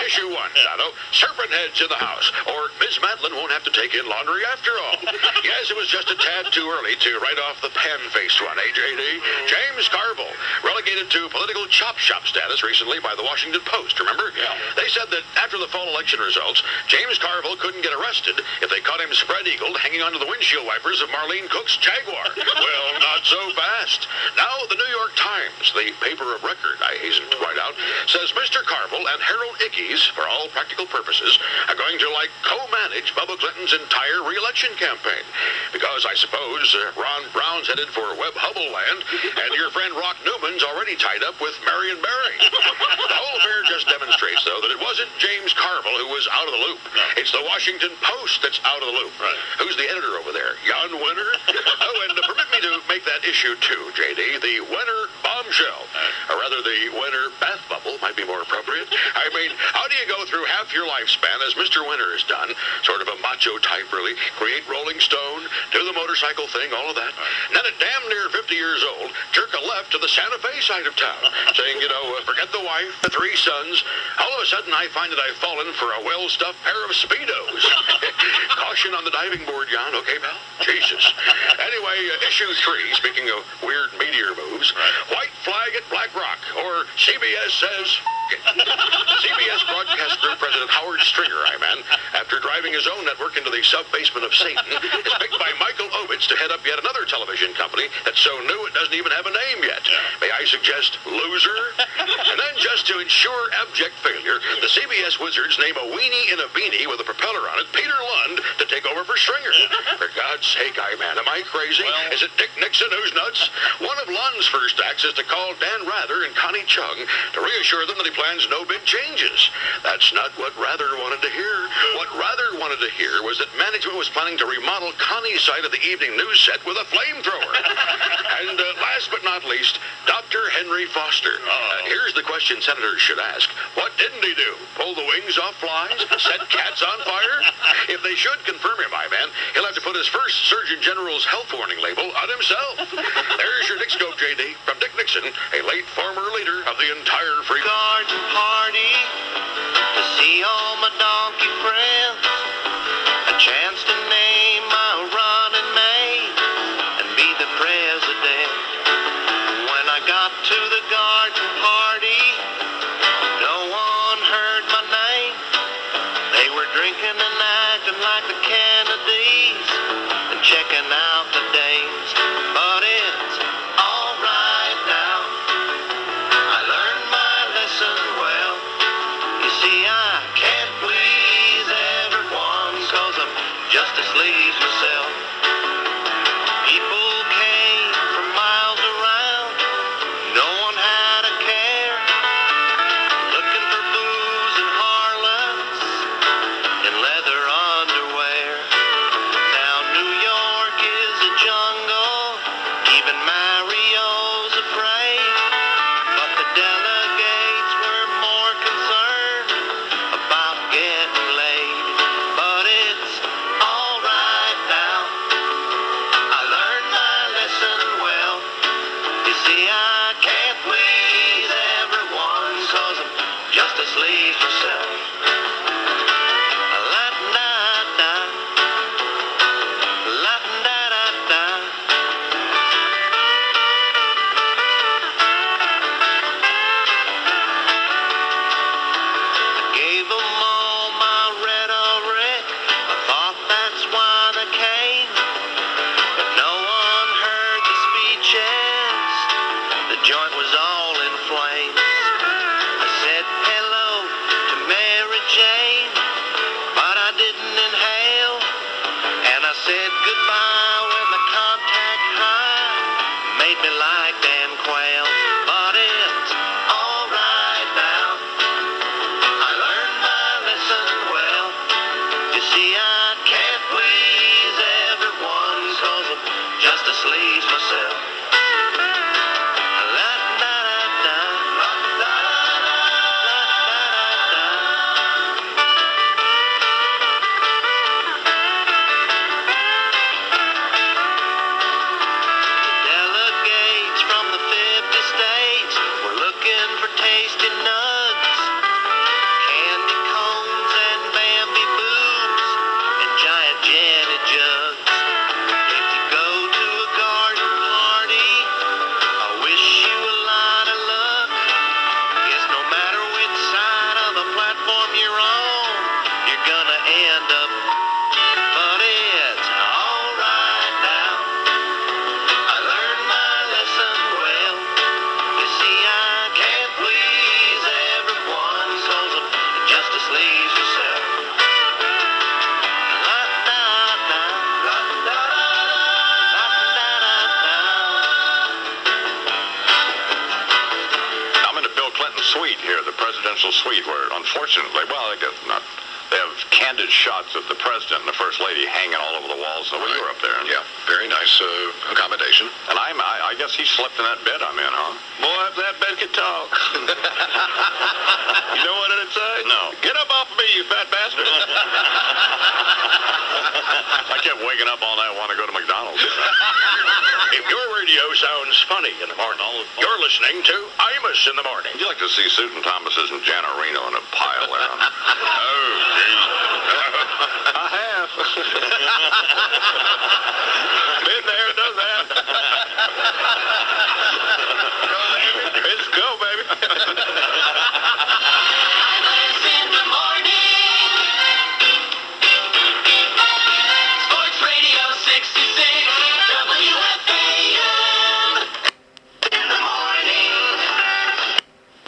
Issue 1, Shadow. Serpent heads in the house, or Ms. Madeline won't have to take in laundry after all. Yes, it was just a tad too early to write off the pan-faced one, J.D.? James Carville, relegated to political chop shop status recently by the Washington Post, remember? Yeah. They said that after the fall election results, James Carville couldn't get arrested if they caught him spread-eagled hanging onto the windshield wipers of Marlene Cook's Jaguar. Well, not so fast. Now, the New York Times, the paper of record, I hasten to point out, says Mr. Carville and Harold Ickes, for all practical purposes, are going to, co-manage Bubba Clinton's entire re-election campaign. Because I suppose Ron Brown's headed for Webb Hubble land, and your friend Rock Newman's already tied up with Marion Barry. The whole affair just demonstrates, though, that it wasn't James Carville who was out of the loop. No. It's the Washington Post that's out of the loop. Right. Who's the editor over there? Jan Wenner? Oh, and permit me to make that issue, too, J.D. The Wenner bombshell. Or rather, the Wenner bath bubble might be more appropriate. I mean, how do you go through half your lifespan, as Mr. Wenner has done, sort of a macho type, really, create Rolling Stone, do the motorcycle thing, all of that, and then at damn near 50 years old, jerk a left to the Santa Fe side of town, saying, forget the wife, the 3 sons. All of a sudden, I find that I've fallen for a well-stuffed pair of Speedos. Caution on the diving board, Jan, okay, pal? Jesus. Anyway, issue 3, speaking of weird meteor moves, white flag at Black Rock, or CBS says... CBS broadcast group president Howard Stringer, after driving his own network into the sub-basement of Satan, is picked by Michael Ovitz to head up yet another television company that's so new it doesn't even have a name yet. May I suggest Loser? And then just to ensure abject failure, the CBS wizards name a weenie in a beanie with a propeller on it, Peter Lund, to take over for Stringer. For God's sake, am I crazy? Well, is it Dick Nixon who's nuts? One of Lund's first acts is to call Dan Rather and Connie Chung to reassure them that he plans no big changes. That's not what Rather wanted to hear. What Rather wanted to hear was that management was planning to remodel Connie's side of the evening news set with a flamethrower. And last but not least, Dr. Henry Foster. Here's the question senators should ask. What didn't he do? Pull the wings off flies? Set cats on fire? If they should confirm him, he'll have to put his first Surgeon General's health warning label on himself. There's your Dickscope, J.D., from Dick Nixon, a late former leader of the entire free... Garden party to see all my donkey friends. A chance to name my running mate and be the president. When I got to the garden party, no one heard my name. They were drinking and acting like the Kennedys and checking out the dames. But it's said goodbye when the contact high made me like Dan Quayle, but it's all right now. I learned my lesson well. You see, I can't please everyone, 'cause I'm just a sleaze myself. Suite here, the presidential suite, where unfortunately, well, I guess not, they have candid shots of the president and the first lady hanging all over the walls. So we were up there. Yeah, very nice accommodation. And I guess he slept in that bed I'm in, huh? Boy, if that bed could talk. You know what it'd say? No. Get up off me, you fat bastard. I kept waking up all night wanting to go to McDonald's. If your radio sounds funny in the morning, you're listening to Imus in the morning. Would you like to see Susan Thomas's and Jana Reno in a pile there? Oh, gee. I have. Been there, done that. Let's go, baby. Imus in the morning. Sports Radio 66, WFAN. In the morning.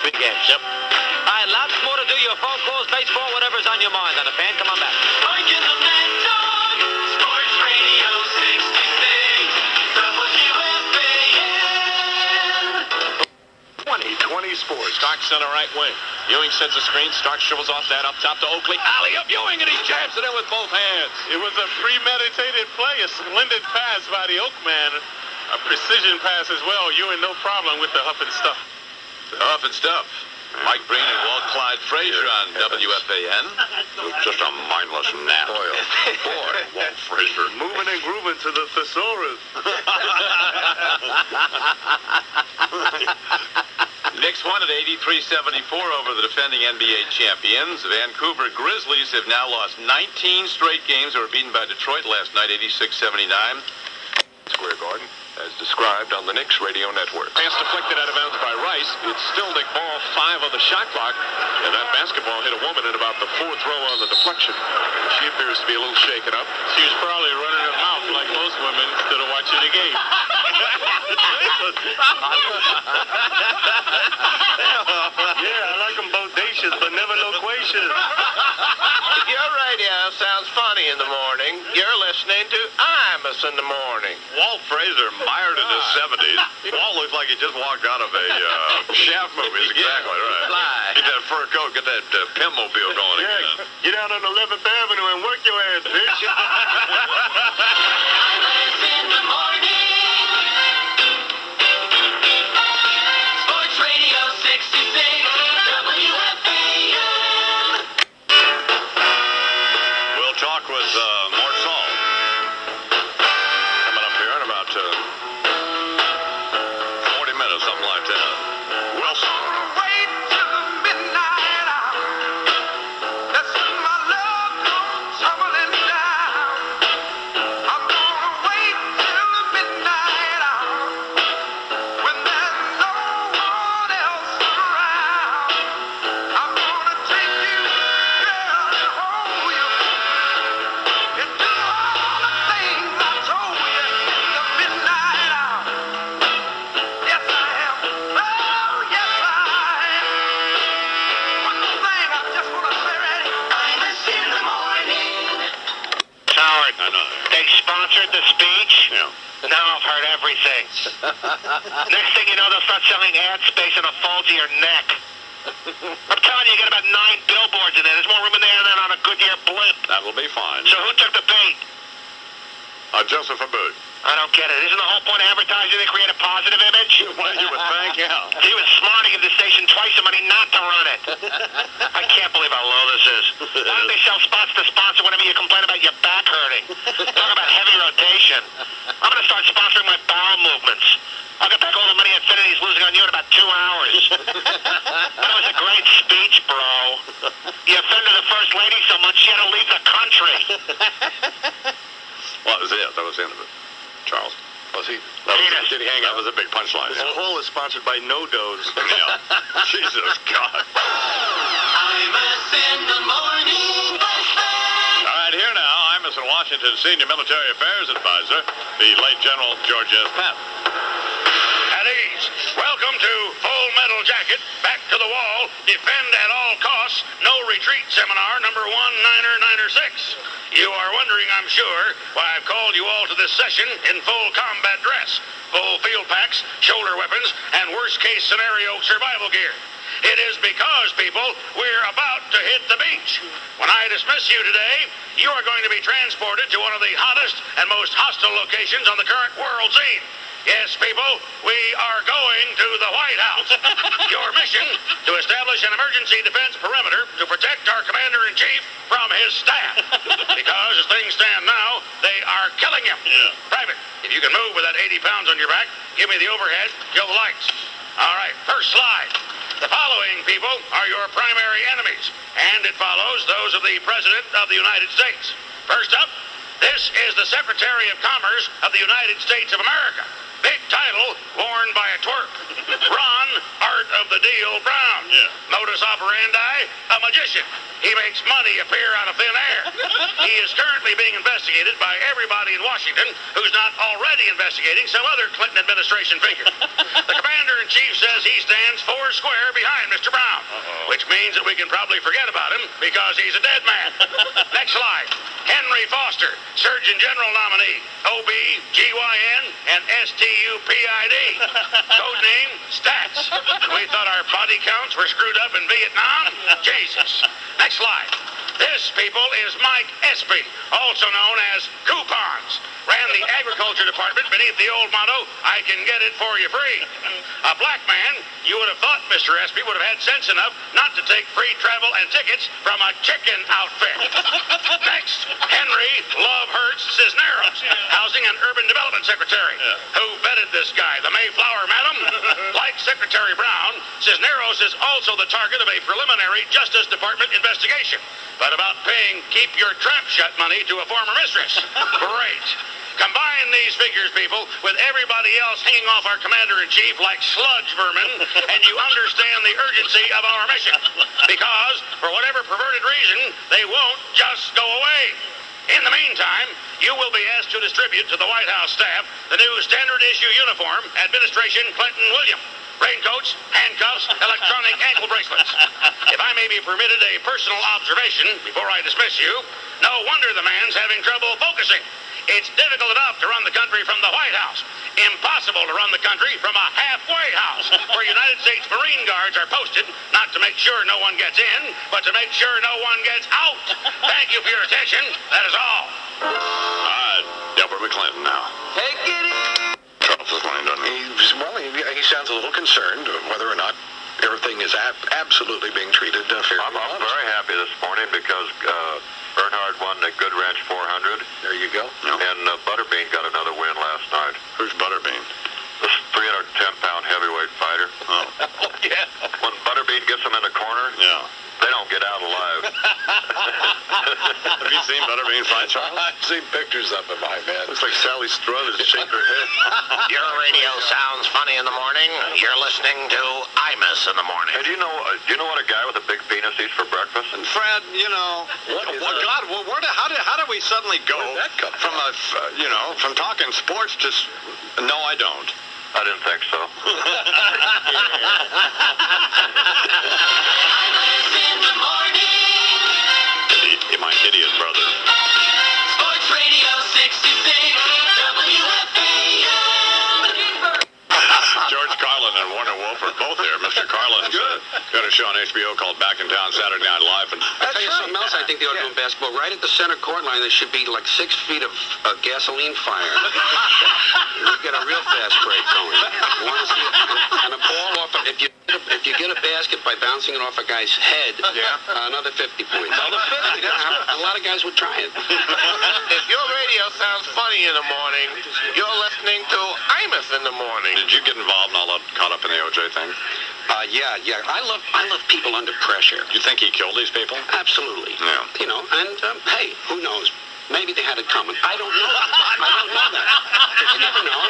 Big games. Yep. All right, lots more to do. Your phone calls, baseball, whatever's on your mind. On the fan, come on back. Mike and the Mad Dog. Sports Radio 66, WFAN. 2020 Sports. Starks on the right wing. Ewing sends a screen. Starks dribbles off that up top to Oakley. Alley-up Ewing, and he jabs it in with both hands. It was a premeditated play, a splendid pass by the Oakman. A precision pass as well. Ewing, no problem with the huff and stuff. Huff and stuff. Mike Breen and Walt Clyde Frazier on WFAN. Just a mindless nap. Boy, Walt Frazier. Moving and grooving to the thesaurus. Knicks won at 83-74 over the defending NBA champions. Vancouver Grizzlies have now lost 19 straight games. They were beaten by Detroit last night, 86-79. Square Garden, as described on the Knicks radio network. Pass deflected out of bounds by Rice. It's still Nick Ball 5 on the shot clock. And that basketball hit a woman in about the 4th row on the deflection. She appears to be a little shaken up. She was probably running her mouth like most women instead of watching the game. Yeah, I like them bodacious, but never loquacious. If your radio sounds funny in the morning, you're listening to Imus in the morning. Walt Frazier, mired in his 70s. Walt looks like he just walked out of a Shaft movie. That's exactly right. Fly. Get that fur coat, get that Pimp-mobile going again. Get out on 11th Avenue and work your ass, bitch. Imus in the morning. Sports Radio 66, WFAN. We'll talk with Mort Saul coming up here in about 40 minutes, something like that. Wilson. Wait till the midnight hour. That's when my love comes tumbling down. I'm gonna wait till the midnight hour when there's no one else around. I'm gonna take you, girl, and hold you. And Now I've heard everything. Next thing you know, they'll start selling ad space in a fold to your neck. I'm telling you, you get about 9 billboards in there. There's more room in there than on a Goodyear blimp. That'll be fine. So who took the bait? Joseph Abud. I don't get it. Isn't the whole point of advertising to create a positive image? Well, you would think, yeah. He was smart to give the station twice the money not to run it. I can't believe how low this is. Why don't they sell spots to sponsor whenever you complain about your back hurting? Talk about heavy rotation. I'm going to start sponsoring my bowel movements. I'll get back all the money Infinity's losing on you in about 2 hours. That was a great speech, bro. You offended the First Lady so much she had to leave the country. Well, that was it. That was the end of it. Charles. Was he? Did he hang out? That was a big punchline. This whole is sponsored by No-Dos. Yeah. Jesus, God. Imus in the morning. All right, here now, Imus in Washington Senior Military Affairs Advisor, the late General George S. Patton. At ease. Welcome to Full Metal Jacket, Back to the Wall, Defend at All Costs, No Retreat Seminar number 19996. You are wondering, I'm sure, why I've called you all to this session in full combat dress, full field packs, shoulder weapons, and worst-case scenario survival gear. It is because, people, we're about to hit the beach. When I dismiss you today, you are going to be transported to one of the hottest and most hostile locations on the current world scene. Yes, people, we are going to the White House. Your mission, to establish an emergency defense perimeter to protect our commander-in-chief from his staff. Because as things stand now, they are killing him. Yeah. Private, if you can move with that 80 pounds on your back, give me the overhead, kill the lights. All right, first slide. The following, people, are your primary enemies, and it follows those of the President of the United States. First up, this is the Secretary of Commerce of the United States of America. Big title, worn by a twerp. Ron, Art of the Deal Brown. Yeah. Modus operandi, a magician. He makes money appear out of thin air. He is currently being investigated by everybody in Washington who's not already investigating some other Clinton administration figure. The commander-in-chief says he stands 4 square behind Mr. Brown, which means that we can probably forget about him because he's a dead man. Next slide. Henry Foster, Surgeon General nominee, OB-GYN, and STUPID. Code name, Stats. We thought our body counts were screwed up in Vietnam? Jesus. Next slide. This, people, is Mike Espy, also known as Coupons. Ran the agriculture department beneath the old motto, I can get it for you free. A black man, you would have thought Mr. Espy would have had sense enough not to take free travel and tickets from a chicken outfit. Next, Henry Love Hurts Cisneros, Housing and Urban Development Secretary. Who vetted this guy, the Mayflower madam? Like Secretary Brown, Cisneros is also the target of a preliminary Justice Department investigation, but about paying keep your trap shut money to a former mistress. Great. Combine these figures, people, with everybody else hanging off our commander-in-chief like sludge vermin, and you understand the urgency of our mission. Because, for whatever perverted reason, they won't just go away. In the meantime, you will be asked to distribute to the White House staff the new standard-issue uniform, Administration Clinton-William. Raincoats, handcuffs, electronic ankle bracelets. If I may be permitted a personal observation before I dismiss you, no wonder the man's having trouble focusing. It's difficult enough to run the country from the White House. Impossible to run the country from a halfway house where United States Marine Guards are posted, not to make sure no one gets in, but to make sure no one gets out. Thank you for your attention. That is all. Delbert McClinton now. Take it in. Charles is lying, doesn't he? He sounds a little concerned whether or not everything is absolutely being treated fairly. I'm very happy this morning because Bernhard won the Good Ranch 400. There you go. And Butterbean got another win last night. Who's Butterbean? The 310-pound heavyweight fighter. Oh. Yeah. When Butterbean gets them in the corner, they don't get out alive. Have you seen Butterbean fight, Charles? I've seen pictures of him, I bet. Looks like Sally Struthers shaking her head. Your radio sounds funny in the morning. You're listening to Imus in the morning. Hey, do you know what a guy with a big penis eats for breakfast? And Fred, how did we suddenly go from from talking sports to no, I don't. I didn't think so. My idiot brother. Sports Radio 66, WFAN. Got a show on HBO called Back in Town Saturday Night Live. And I'll tell you something else I think they ought to do in basketball. Right at the center court line, there should be like 6 feet of gasoline fire. You get a real fast break going. You want to see it? And a ball off. If you get a basket by bouncing it off a guy's head, another 50 points. Another 50. A lot of guys would try it. If your radio sounds funny in the morning, you're listening to Imus in the morning. Did you get involved in all that, caught up in the OJ thing? Yeah. I love people under pressure. You think he killed these people? Absolutely. Yeah. You know, and hey, who knows? Maybe they had it coming. I don't know. I don't know that. You never know.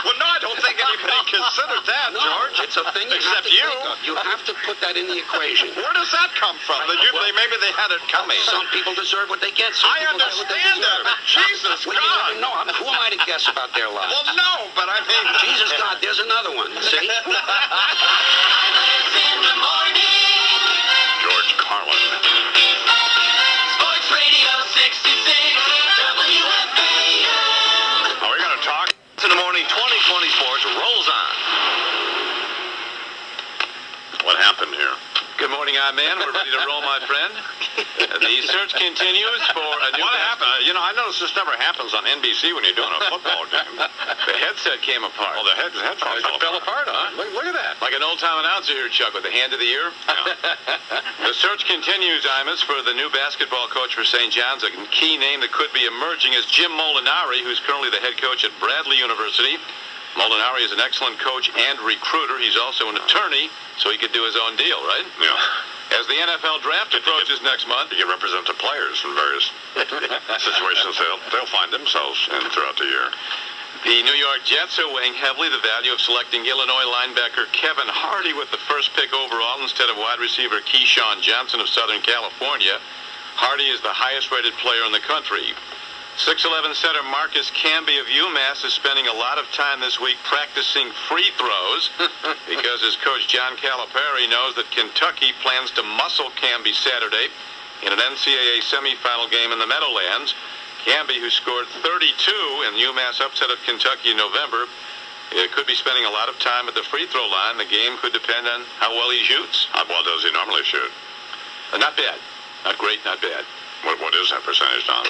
Well, no, I don't think anybody considered that, George. It's a thing Except you you. have to think of. You have to put that in the equation. Where does that come from? Maybe they had it coming. Some people deserve what they get. Some I people get what they understand that, deserve. but Jesus Well, God. you never know. Who am I to guess about their lives? Well, no, but I mean... Jesus God, there's another one. See? In the morning. George Carlin. Sports Radio 66, WFAN. Are we going to talk? In the morning, 2020 Sports rolls on. What happened here? Good morning, man. We're ready to roll, my friend. The search continues for a new... What happened? You know, I noticed this never happens on NBC when you're doing a football game. The headset came apart. Oh, the headphone fell apart, huh? Look at that. Like an old-time announcer here, Chuck, with the hand of the year. The search continues, Imus, for the new basketball coach for St. John's. A key name that could be emerging is Jim Molinari, who's currently the head coach at Bradley University. Molinari is an excellent coach and recruiter. He's also an attorney, so he could do his own deal, right? Yeah. As the NFL draft approaches next month, You can represent the players in various situations they'll find themselves in throughout the year. the New York Jets are weighing heavily the value of selecting Illinois linebacker Kevin Hardy with the first pick overall instead of wide receiver Keyshawn Johnson of Southern California. Hardy is the highest-rated player in the country. 6'11" center Marcus Camby of UMass is spending a lot of time this week practicing free throws because his coach John Calipari knows that Kentucky plans to muscle Camby Saturday in an NCAA semifinal game in the Meadowlands. Camby, who scored 32 in UMass upset of Kentucky in November, could be spending a lot of time at the free throw line. The game could depend on how well he shoots. How well does he normally shoot? Not bad. Not great, not bad. What is that percentage, Don?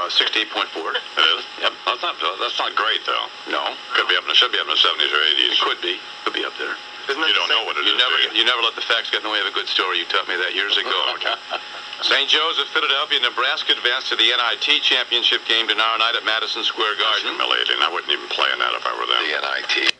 68.4. It is? Yep. That's not great, though. No. Should be up in the 70s or 80s. It could be. Could be up there. You don't know what it is. You never let the facts get in the way of a good story. You taught me that years ago. St. Joe's of Philadelphia, Nebraska advanced to the NIT championship game tomorrow night at Madison Square Garden. That's humiliating. I wouldn't even play in that if I were them. The NIT.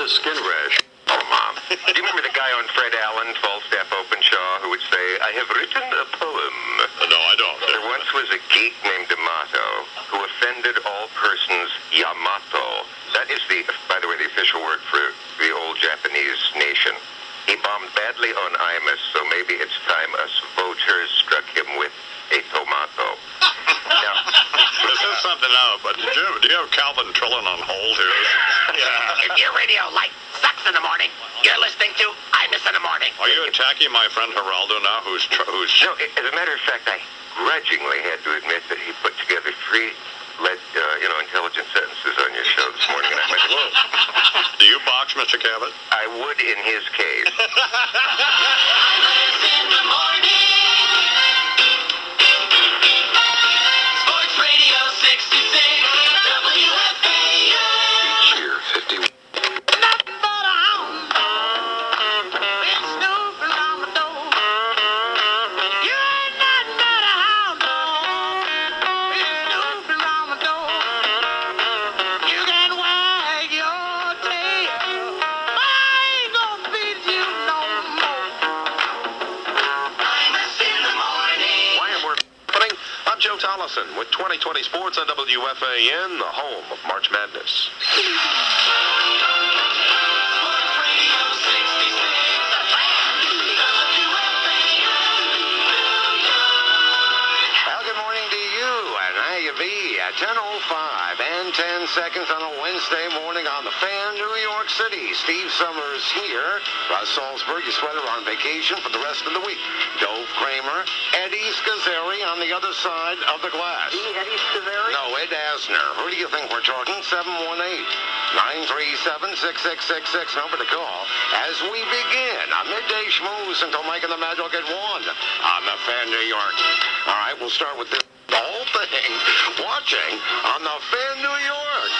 Skin rash. Oh, Mom. Do you remember the guy on Fred Allen, Falstaff Openshaw, who would say, I have written a poem? No, I don't. There once was a geek named D'Amato who offended all persons Yamato. That is by the way, the official word for the old Japanese nation. He bombed badly on Imus, so maybe it's time us voters struck him with a tomato. Now, this is something out, but do you have Calvin Trillin on hold here? Yeah. If your radio light sucks in the morning, you're listening to Imus in the morning. Are you attacking my friend Geraldo now, who's... No, as a matter of fact, I grudgingly had to admit that he put together three intelligent sentences on your show this morning, and I went, whoa. Do you box, Mr. Cabot? I would in his case. In the morning. Sports Radio 66, WFAN. Cheer 51. Nothing but a hound dog. Been snooping on the door. You ain't nothing but a hound dog. Been snooping on the door. You can wag your tail, but I I'm Tollison with 2020 Sports on WFAN, the home of March Madness. Well, good morning to you, and how you be at 10:05 and 10 seconds on a Wednesday morning on the Fan, New York City. Steve Summers here. Russ Salzberg, your sweater on vacation for the rest of the week. Dove Kramer, Eddie Scazzeri on the other side of the glass. Eddie Scazzeri? No, Ed Asner. Who do you think we're talking? 718-937-6666, number to call. As we begin a midday schmooze until Mike and the Mad will get one on the Fan, New York. All right, we'll start with this. The whole thing, watching on the Fan New York.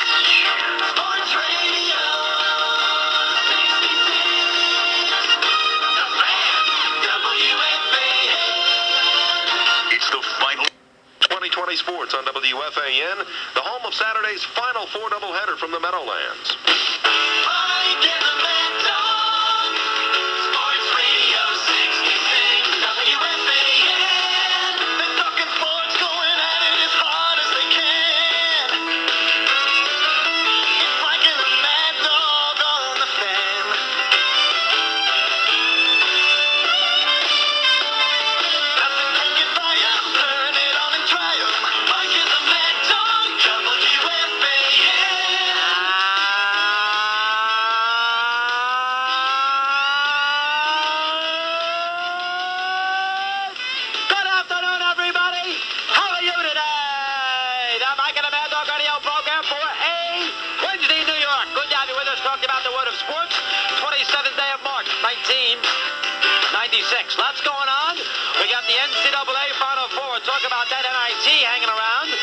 Sports Radio. It's the final 2020 Sports on WFAN, the home of Saturday's final four doubleheader from the Meadowlands. Mike and the Mad Dog. Sports Radio 66 WFAN. They're talking sports, going at it as hard as they can. It's Mike and the Mad Dog on the Fan. Nothing can get by 'em. Turn it on and try 'em. Mike and the Mad Dog, WFAN. Good afternoon, everybody. How are you today? The Mike and the Mad Dog Radio program for a Wednesday, New York. Good to have you with us talking about the world of sports. 27th day of March, 1996. Lots going on. We got the NCAA Final Four. Talk about that NIT hanging around.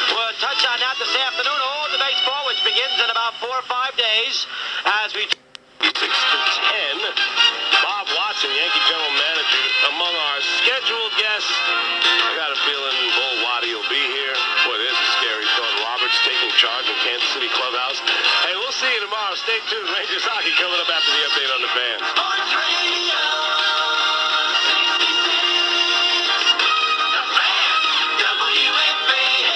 We'll touch on that this afternoon. All the baseball, which begins in about 4 or 5 days, as we 6 to 10. Bob Watson, Yankee general manager, among our scheduled guests. I got a feeling Bull Waddy will be here. Boy, there's a scary thought. Roberts taking charge in Kansas City Clubhouse. Hey, we'll see you tomorrow. Stay tuned. Rangers hockey coming up after the update on the fans. Sports Radio 66. The Fan, WFAN.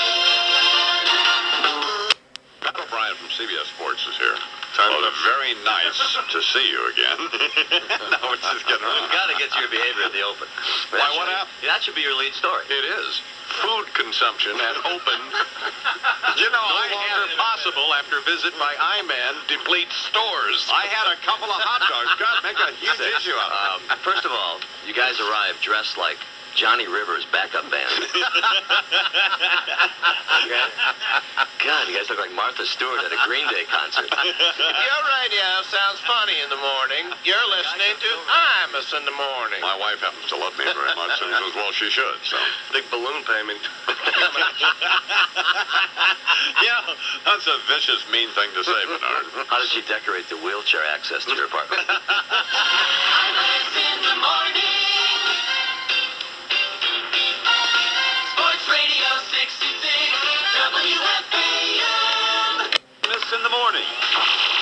Pat O'Brien from CBS Sports is here. Well, very nice to see you again. No, it's just getting around. We've got to get to your behavior at the open. Why, what happened? That should be your lead story. It is. Food consumption at open. You know, no longer possible after visit by I-Man depletes stores. I had a couple of hot dogs. God, make a huge issue out of it. First of all, you guys arrived dressed like Johnny Rivers' backup band. God, you guys look like Martha Stewart at a Green Day concert. Your radio sounds funny in the morning. You're listening to Imus in the morning. My wife happens to love me very much, and as well she should, so. Big balloon payment. Yeah, that's a vicious, mean thing to say, Bernard. How did she decorate the wheelchair access to your apartment? Imus in the morning. Sports Radio 66 WFAN. Miss in the morning.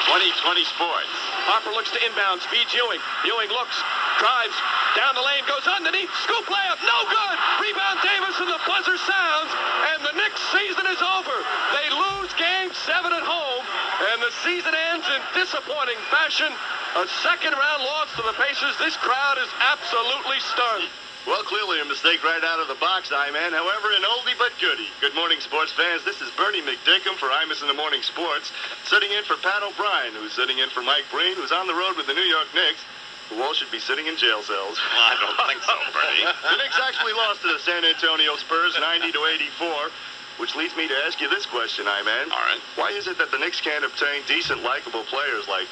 2020 Sports. Harper looks to inbound, speeds Ewing. Ewing looks, drives, down the lane, goes underneath, scoop layup, no good! Rebound Davis and the buzzer sounds, and the Knicks season is over. They lose Game 7 at home, and the season ends in disappointing fashion. A second-round loss to the Pacers. This crowd is absolutely stunned. Well, clearly a mistake right out of the box, I-Man. However, an oldie but goodie. Good morning, sports fans. This is Bernie McDickum for Imus in the Morning Sports, sitting in for Pat O'Brien, who's sitting in for Mike Breen, who's on the road with the New York Knicks, who all should be sitting in jail cells. I don't think so, Bernie. The Knicks actually lost to the San Antonio Spurs 90-84, which leads me to ask you this question, I-Man. All right. Why is it that the Knicks can't obtain decent, likable players like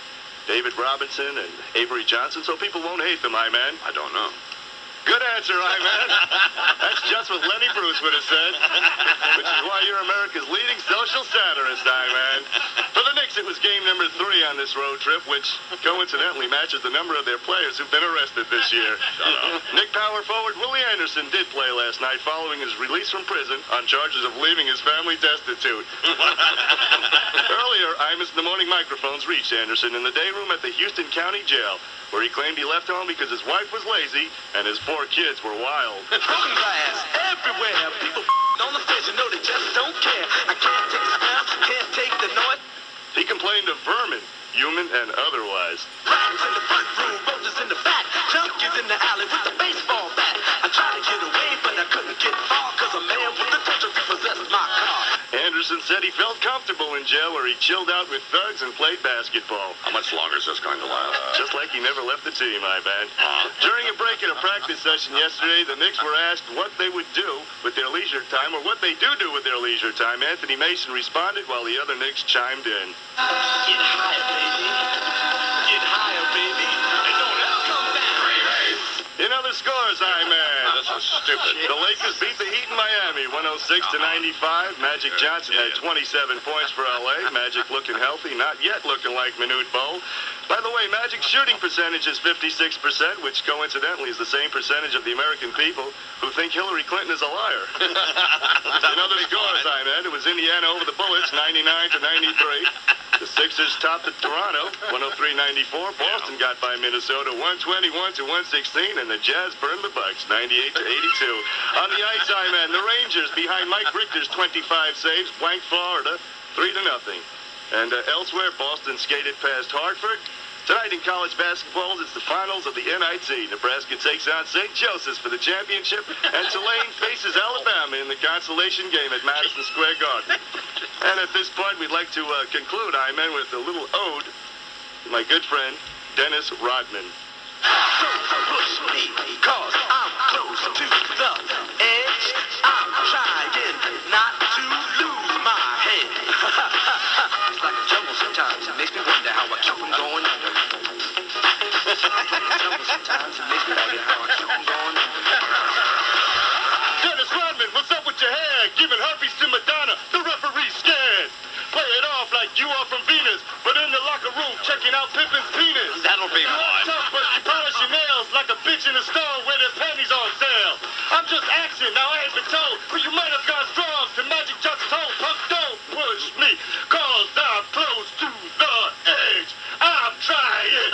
David Robinson and Avery Johnson so people won't hate them, I-Man? I don't know. Good answer, I-Man. That's just what Lenny Bruce would have said, which is why you're America's leading social satirist, I-Man. For the Knicks, it was game number 3 on this road trip, which coincidentally matches the number of their players who've been arrested this year. Knick power forward Willie Anderson did play last night following his release from prison on charges of leaving his family destitute. Earlier, Imus in the Morning microphones reached Anderson in the day room at the Houston County Jail, where he claimed he left home because his wife was lazy and his 4 kids were wild. Broken glass everywhere. People on the station, no, they just don't care. I can't take the smell, can't take the noise. He complained of vermin, human and otherwise. Rats in the front room, roaches in the back, junkies in the alley with the baseball bat. I tried to get away, but I couldn't get far, cause a man with a touch repossessed my car. Anderson said he felt comfortable in jail where he chilled out with thugs and played basketball. How much longer is this going to last? Just like he never left the team, I bet. During a break in a practice session yesterday, the Knicks were asked what they would do with their leisure time, or what they do with their leisure time. Anthony Mason responded while the other Knicks chimed in. Get higher, baby. Get higher, baby. And don't ever come down. In other scores, I-Man. This is stupid. The Lakers beat the Heat in Miami, 106-95. Magic Johnson had 27 points for L.A. Magic looking healthy, not yet looking like Manute Bol. By the way, Magic's shooting percentage is 56%, which coincidentally is the same percentage of the American people who think Hillary Clinton is a liar. In other scores, I-Man, it was Indiana over the Bullets, 99-93. The Sixers topped at Toronto, 103-94. Boston got by Minnesota, 121-116, and the Jazz burned the Bucks, 98-82. On the ice, I-Man, the Rangers behind Mike Richter's 25 saves, blanked Florida, 3-0. And elsewhere, Boston skated past Hartford. Tonight in college basketball, it's the finals of the NIT. Nebraska takes on St. Joseph's for the championship, and Tulane faces Alabama in the consolation game at Madison Square Garden. And at this point, we'd like to conclude, I-Man, with a little ode to my good friend, Dennis Rodman. Don't push me, cause I'm close to the edge. I'm trying not to lose my head. It's like a jungle sometimes. It makes me wonder how I keep them going under. It's like a jungle sometimes. It makes me wonder how I keep them going under. Dennis Rodman, what's up with your hair? Giving herpes to Madonna. The referee's scared. Play it off like you are from Venus, but in the locker room checking out Pippin's penis. That'll be You're fun. tough, but you polish your nails like a bitch in a store where their panties on sale. I'm just asking, now I ain't been told, but you might have gone strong to Magic Johnson told. Punk, don't push me, cause I'm close to the edge. I'm trying,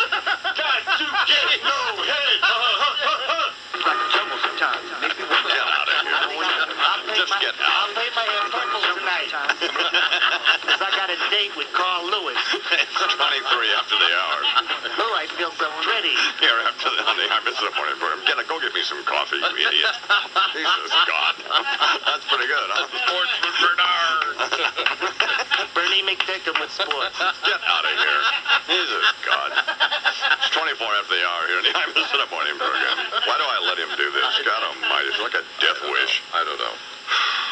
got to get no head. It's like a jungle sometimes. It makes me wonder Get out of here. Just get I'll out. paint my hair purple tonight. Because I got a date with Carl Lewis. It's 23 after the hour. Oh, I feel so ready. Here, after the honey, I missed the morning program. Go get me some coffee, you idiot. Jesus, God. That's pretty good, huh? Sports with Bernard. Bernie McDickum with sports. Get out of here. Jesus, God. It's 24 after the hour here, and I missed the morning program. Why do I let him do this? God almighty, it's like a death wish. I don't know.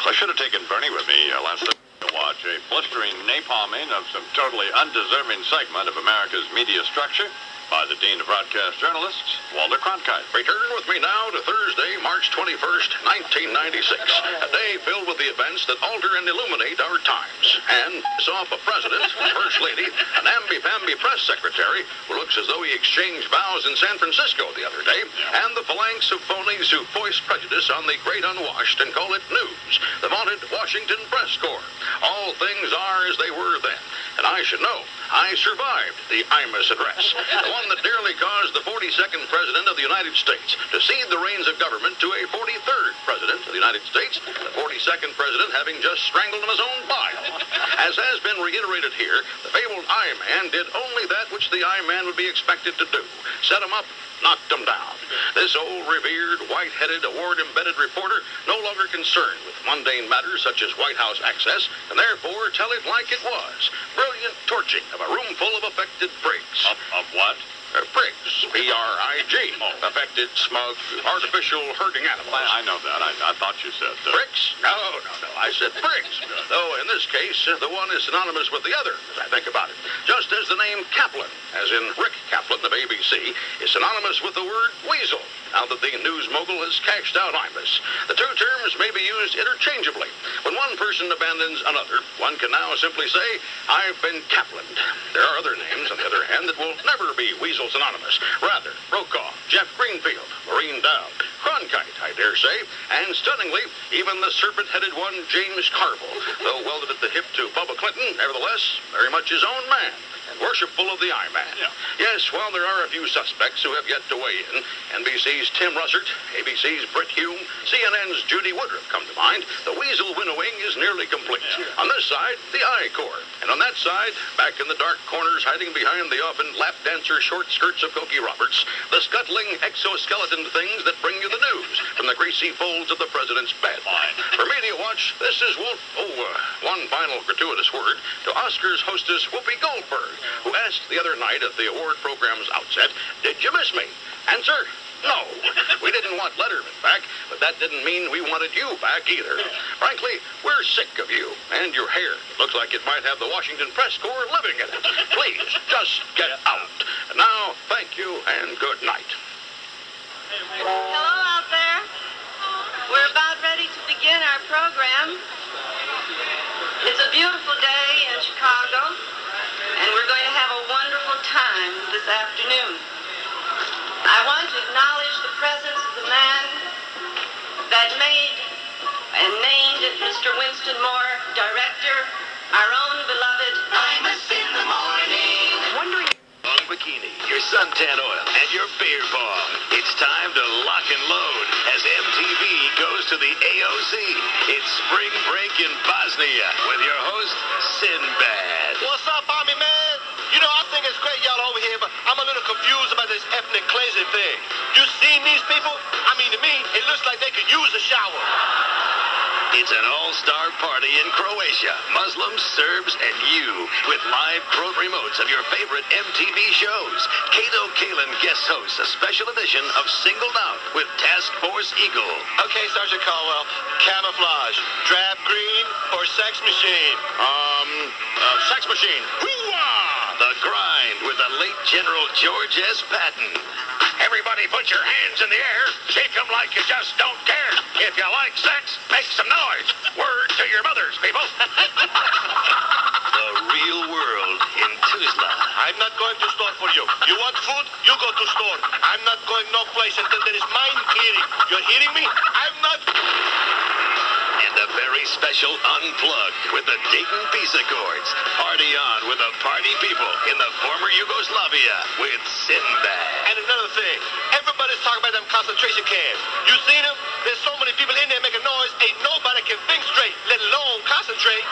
I should have taken Bernie with me last night to watch a blistering napalming of some totally undeserving segment of America's media structure by the Dean of Broadcast Journalists, Walter Cronkite. Return with me now to Thursday, March 21st, 1996. A day filled with the events that alter and illuminate our times. And saw a president, first lady, an amby-pamby press secretary who looks as though he exchanged vows in San Francisco the other day, and the phalanx of phonies who voice prejudice on the great unwashed and call it news, the vaunted Washington Press Corps. All things are as they were then. And I should know, I survived the Imus address, the one that nearly caused the 42nd President of the United States to cede the reins of government to a 43rd President of the United States, the 42nd President having just strangled him his own bile. As has been reiterated here, the fabled I-Man did only that which the I-Man would be expected to do, set him up, knocked him down. This old revered, white-headed, award-embedded reporter no longer concerned with mundane matters such as White House access, and therefore tell it like it was. Brilliant torching of a room full of affected prigs. Of what? Prigs. P-R-I-G. Affected, smug, artificial herding animals. I know that. I thought you said that. Pricks? No. I said prigs. Though in this case, the one is synonymous with the other, as I think about it. Just as the name Kaplan, as in Rick Kaplan of ABC, is synonymous with the word weasel, now that the news mogul has cashed out Imus. The two terms may be used interchangeably. When one person abandons another, one can now simply say, I've been Kaplaned. There are other names, on the other hand, that will never be weasel synonymous. Rather, Brokaw, Jeff Greenfield, Maureen Dowd, swan kite, I dare say. And stunningly, even the serpent-headed one, James Carville, though welded at the hip to Bubba Clinton, nevertheless, very much his own man and worshipful of the I-Man. Yeah. Yes, well, there are a few suspects who have yet to weigh in. NBC's Tim Russert, ABC's Britt Hume, CNN's Judy Woodruff come to mind. The weasel winnowing is nearly complete. Yeah. On this side, the I-Corps. And on that side, back in the dark corners hiding behind the often lap dancer short skirts of Cokie Roberts, the scuttling exoskeleton things that bring you the news from the greasy folds of the president's bed. For Media Watch, this is one final gratuitous word to Oscars hostess Whoopi Goldberg, who asked the other night at the award program's outset, "Did you miss me?" Answer, no. We didn't want Letterman back, but that didn't mean we wanted you back either. Frankly, we're sick of you and your hair. Looks like it might have the Washington Press Corps living in it. Please, just get out. And now, thank you and good night. Hello out there. We're about ready to begin our program. It's a beautiful day in Chicago, and we're going to have a wonderful time this afternoon. I want to acknowledge the presence of the man that made and named Mr. Winston Moore director, our own beloved Imus in the Morning. Wondering long bikini, your suntan oil, and your beer bong. It's time to lock and load as MTV goes to the AOC. It's spring break in Bosnia with your host, Sinbad. What's up, Army man? You know, I think it's great y'all over here, but I'm a little confused about this ethnic cleansing thing. You seen these people? I mean, to me, it looks like they could use a shower. It's an all-star party in Croatia. Muslims, Serbs, and you with live Croat remotes of your favorite MTV shows. Kato Kalin guest hosts a special edition of Singled Out with Task Force Eagle. Okay, Sergeant Caldwell, camouflage, drab green, or sex machine? Sex machine. Hoo-wah! The Grind with the late General George S. Patton. Everybody put your hands in the air. Shake them like you just don't care. If you like sex, make some noise. Word to your mothers, people. The Real World in Tuzla. I'm not going to store for you. You want food? You go to store. I'm not going no place until there is mind hearing. You're hearing me? I'm not... And a very special Unplugged with the Dayton Peace Accords. Party on with the party people in the former Yugoslavia with Sinbad. And another thing, everybody's talking about them concentration camps. You seen them? There's so many people in there making noise, ain't nobody can think straight, let alone concentrate.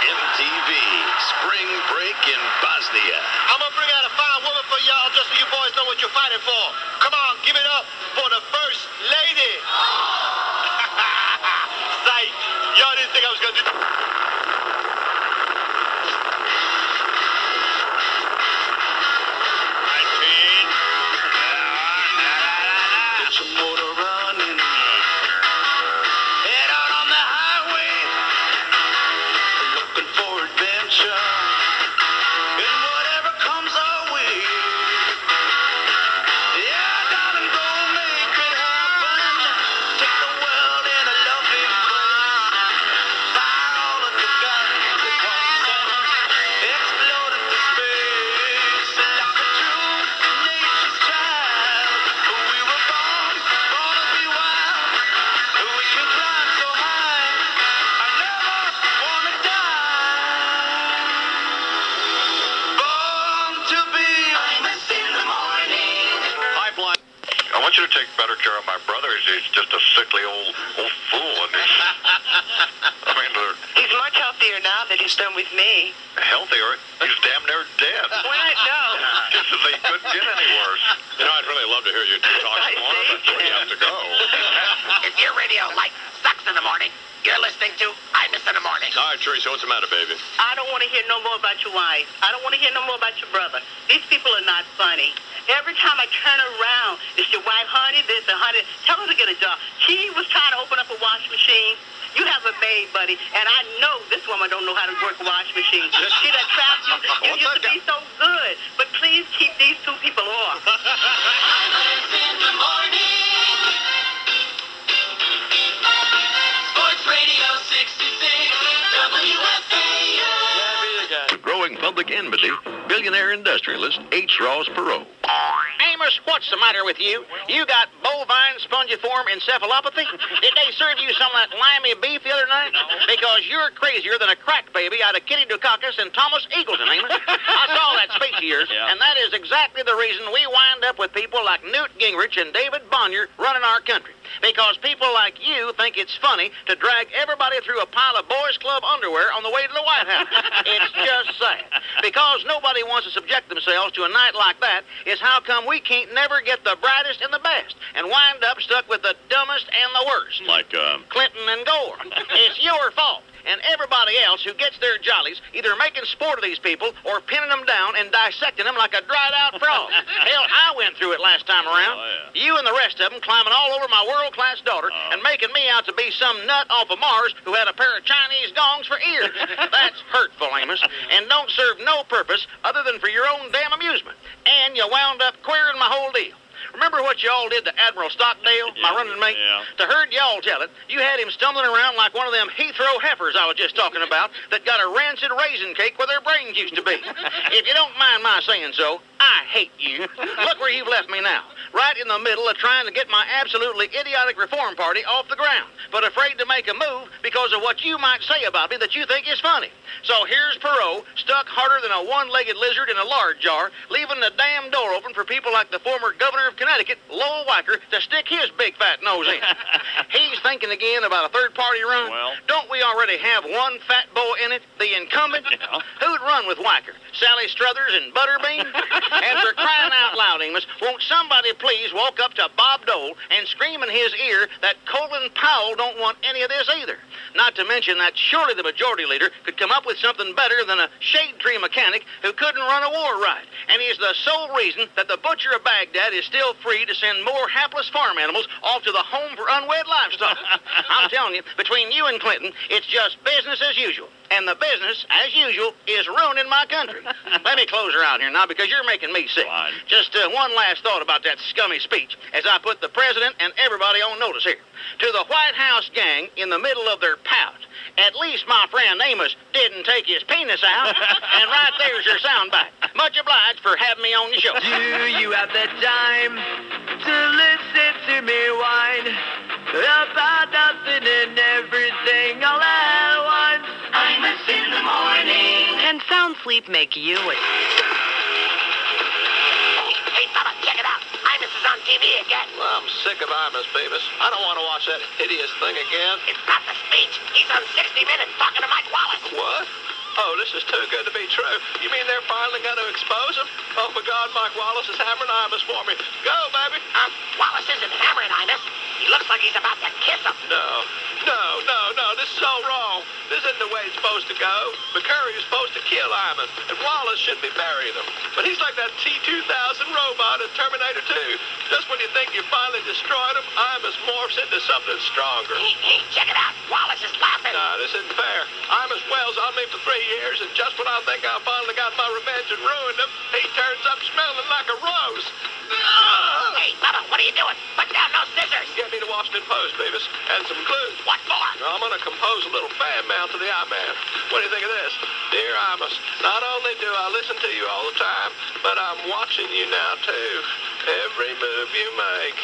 MTV Spring Break in Bosnia. I'm gonna bring out a fine woman for y'all just so you boys know what you're fighting for. Come on, give it up for the First Lady. Sight, y'all didn't think I was gonna do... I want you to take better care of my brother. He's just a sickly old fool. And I mean, He's much healthier now that he's done with me. healthier. He's damn near dead. What? No. Just as they couldn't get any worse. You know, I'd really love to hear you two talk some more, but we have to go. If your radio light sucks in the morning, you're listening to Imus in the Morning. All right, Teresa, what's the matter, baby? I don't want to hear no more about your wife. I don't want to hear no more about your brother. These people are not funny. Every time I turn around, it's your wife, honey, this and honey. Tell her to get a job. She was trying to open up a wash machine. You have a maid, buddy, and I know this woman don't know how to work a wash machine. She done trapped you. You used to be so good, but please keep these two people off. Imus in the Morning. Sports Radio 66, WFAN. Growing public enmity, billionaire industrialist H. Ross Perot. Hey, Amos, what's the matter with you? You got bovine spongiform encephalopathy? Did they serve you some of that limey beef the other night? Because you're crazier than a crack baby out of Kitty Dukakis and Thomas Eagleton, Amos. I saw that speech of yours, and that is exactly the reason we wind up with people like Newt Gingrich and David Bonnier running our country. Because people like you think it's funny to drag everybody through a pile of boys' club underwear on the way to the White House. It's just sad. Because nobody wants to subject themselves to a night like that is how come we can't never get the brightest and the best and wind up stuck with the dumbest and the worst. Like, Clinton and Gore. It's your fault. And everybody else who gets their jollies either making sport of these people or pinning them down and dissecting them like a dried-out frog. Hell, I went through it last time around. You and the rest of them climbing all over my world-class daughter and making me out to be some nut off of Mars who had a pair of Chinese gongs for ears. That's hurtful, Amos, and don't serve no purpose other than for your own damn amusement. And you wound up queering my whole deal. Remember what you all did to Admiral Stockdale, my running mate? To heard y'all tell it, you had him stumbling around like one of them Heathrow heifers I was just talking about that got a rancid raisin cake where their brains used to be. If you don't mind my saying so, I hate you. Look where you've left me now. Right in the middle of trying to get my absolutely idiotic reform party off the ground, but afraid to make a move because of what you might say about me that you think is funny. So here's Perot, stuck harder than a one-legged lizard in a lard jar, leaving the damn door open for people like the former governor of Connecticut, Lowell Weicker, to stick his big fat nose in. He's thinking again about a third-party run. Well, don't we already have one fat boy in it, the incumbent? Who'd run with Weicker? Sally Struthers and Butterbean? And for crying out loud, Amos, won't somebody please walk up to Bob Dole and scream in his ear that Colin Powell don't want any of this either? Not to mention that surely the majority leader could come up with something better than a shade tree mechanic who couldn't run a war right. And he's the sole reason that the butcher of Baghdad is still free to send more hapless farm animals off to the home for unwed livestock. I'm telling you, between you and Clinton, it's just business as usual. And the business, as usual, is ruining my country. Let me close her out here now because you're making me sick. Just one last thought about that scummy speech as I put the president and everybody on notice here. To the White House gang in the middle of their pout, at least my friend Amos didn't take his penis out. And right there's your soundbite. Much obliged for having me on your show. Do you have the time to listen to me whine about nothing and everything all at once? Imus in the morning. Can sound sleep make you a... Hey, Bubba, check it out. Imus is on TV again. Well, I'm sick of Imus, Beavis. I don't want to watch that hideous thing again. It's not the speech. He's on 60 Minutes talking to Mike Wallace. What? Oh, this is too good to be true. You mean they're finally going to expose him? Oh, my God, Mike Wallace is hammering Imus for me. Go, baby. Wallace isn't hammering Imus. He looks like he's about to kiss him. No. This is all wrong. This isn't the way it's supposed to go. McCurry is supposed to kill Imus, and Wallace should be burying him. But he's like that T-2000 robot in Terminator 2. Just when you think you finally destroyed him, Imus morphs into something stronger. Hey, check it out. Wallace is laughing. No, this isn't fair. Imus wails on me for 3 years, and just when I think I finally got my revenge and ruined him, he turns up smelling like a rose. Hey, Bubba, what are you doing? Put down those scissors. Get me to Washington Post, Beavis, and some glue. What for? I'm going to compose a little fan mail to the I-Man. What do you think of this? Dear Imus, not only do I listen to you all the time, but I'm watching you now, too. Every move you make.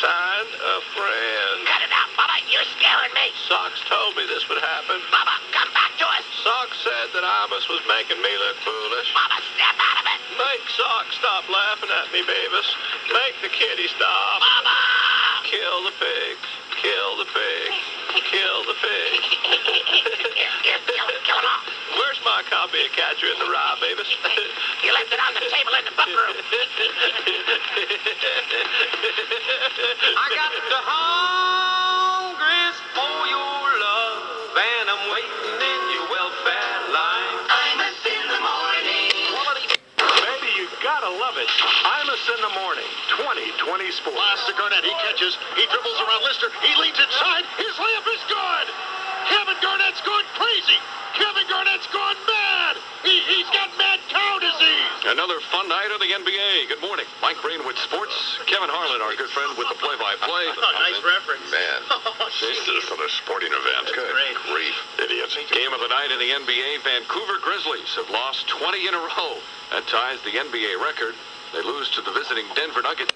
Signed, a friend. Cut it out, Bubba. You're scaring me. Socks told me this would happen. Bubba, come back to us. Socks said that Imus was making me look foolish. Bubba, step out of it. Make Socks stop laughing at me, Beavis. Make the kitty stop. Bubba! Kill the pigs. Kill the pig. Kill the pig. Here, kill him off. Where's my copy of Catcher in the Rye, Beavis? You left it on the table in the book room. I got the hungers for your love, and I'm waiting in your welfare line. Imus in the morning. Baby, you gotta love it. Imus in the morning. 2020 Sports. Pass to Garnett. He catches. He dribbles around Lister. He leads inside. His layup is good. Kevin Garnett's going crazy. Kevin Garnett's gone mad. He's got mad cow disease. Another fun night of the NBA. Good morning. Mike Greenwood Sports. Kevin Harlan, our good friend with the play-by-play. Nice reference. Man, this is for the sporting event. Good grief, idiots. Game of the night in the NBA. Vancouver Grizzlies have lost 20 in a row. That ties the NBA record They lose to the visiting Denver Nuggets.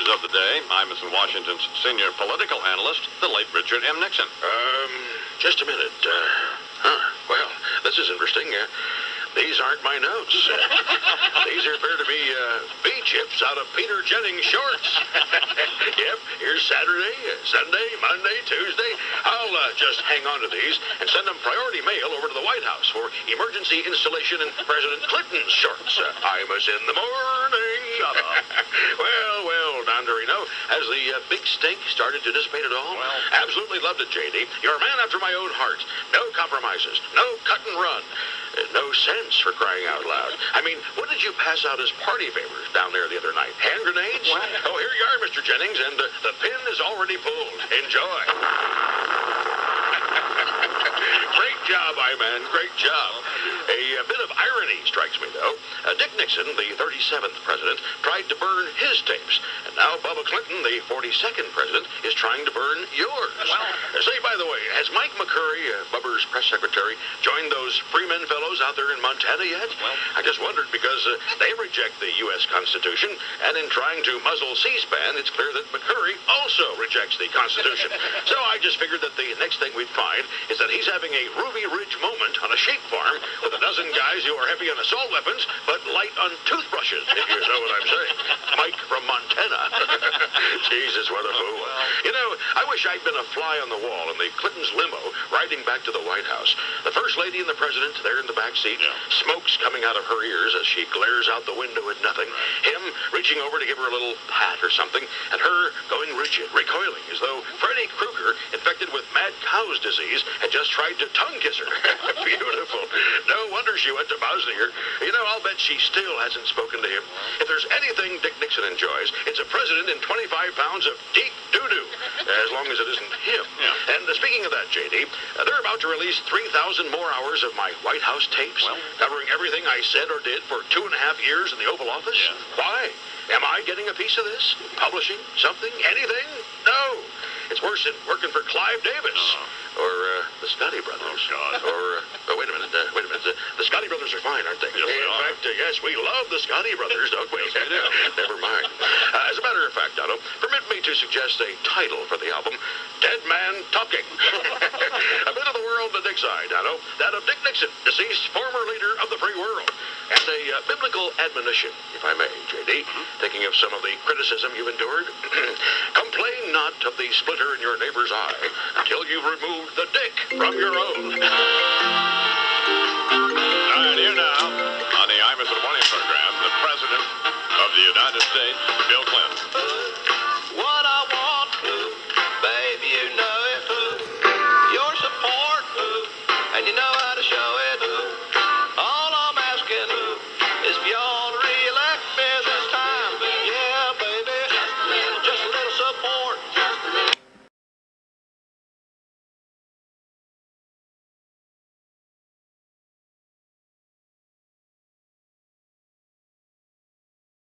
Of the day, Imus and Washington's senior political analyst, the late Richard M. Nixon. Just a minute. Well, this is interesting. These aren't my notes. These appear to be bee chips out of Peter Jennings' shorts. Yep, here's Saturday, Sunday, Monday, Tuesday. I'll just hang on to these and send them priority mail over to the White House for emergency installation in President Clinton's shorts. Imus in the morning. Shut up. Well, Don Dorino, has the big steak started to dissipate at all? Well, absolutely loved it, J.D. You're a man after my own heart. No compromises. No cut and run. No sense, for crying out loud. I mean, what did you pass out as party favors down there the other night? Hand grenades? What? Oh, here you are, Mr. Jennings, and the pin is already pulled. Enjoy. Great job, I-Man. Great job. A bit of irony strikes me, though. Dick Nixon, the 37th president, tried to burn his tapes. And now Bubba Clinton, the 42nd president, is trying to burn yours. Well, say, by the way, has Mike McCurry, Bubba's press secretary, joined those Freeman fellows out there in Montana yet? Well, I just wondered because they reject the U.S. Constitution, and in trying to muzzle C-SPAN, it's clear that McCurry also rejects the Constitution. So I just figured that the next thing we'd find is that he's having a Ruby Ridge moment on a sheep farm with a dozen guys who are heavy on assault weapons, but light on toothbrushes, if you know what I'm saying. Mike from Montana. Jesus, what a fool. You know, I wish I'd been a fly on the wall in the Clintons' limo riding back to the White House. The First Lady and the President there in the back seat, smoke's coming out of her ears as she glares out the window at nothing. Him reaching over to give her a little pat or something, and her going rigid, recoiling, as though Freddy Krueger, infected with mad cow's disease, had just tried to tongue kiss her. Beautiful. No wonder she went to Bosnia. You know, I'll bet she still hasn't spoken to him. If there's anything Dick Nixon enjoys, it's a president in 25 pounds of deep doo-doo, as long as it isn't him. Yeah. And speaking of that, J.D., they're about to release 3,000 more hours of my White House tapes, covering everything I said or did for 2.5 years in the Oval Office. Yeah. Why? Am I getting a piece of this? Publishing? Something? Anything? No. It's worse than working for Clive Davis. Or the Scotty Brothers. Oh, God. Or, wait a minute. The Scotty Brothers are fine, aren't they? Yes, they are. In fact, yes, we love the Scotty Brothers, don't we? Yes, we do. Never mind. As a matter of fact, Otto, permit me to suggest a title for the album, Dead Man Talking. A bit of the world to Dick's eye, Otto. That of Dick Nixon, deceased former leader of the free world. And a biblical admonition, if I may, J.D., thinking of some of the criticism you've endured. Complain not of the splitter in your neighbor's eye until you've removed the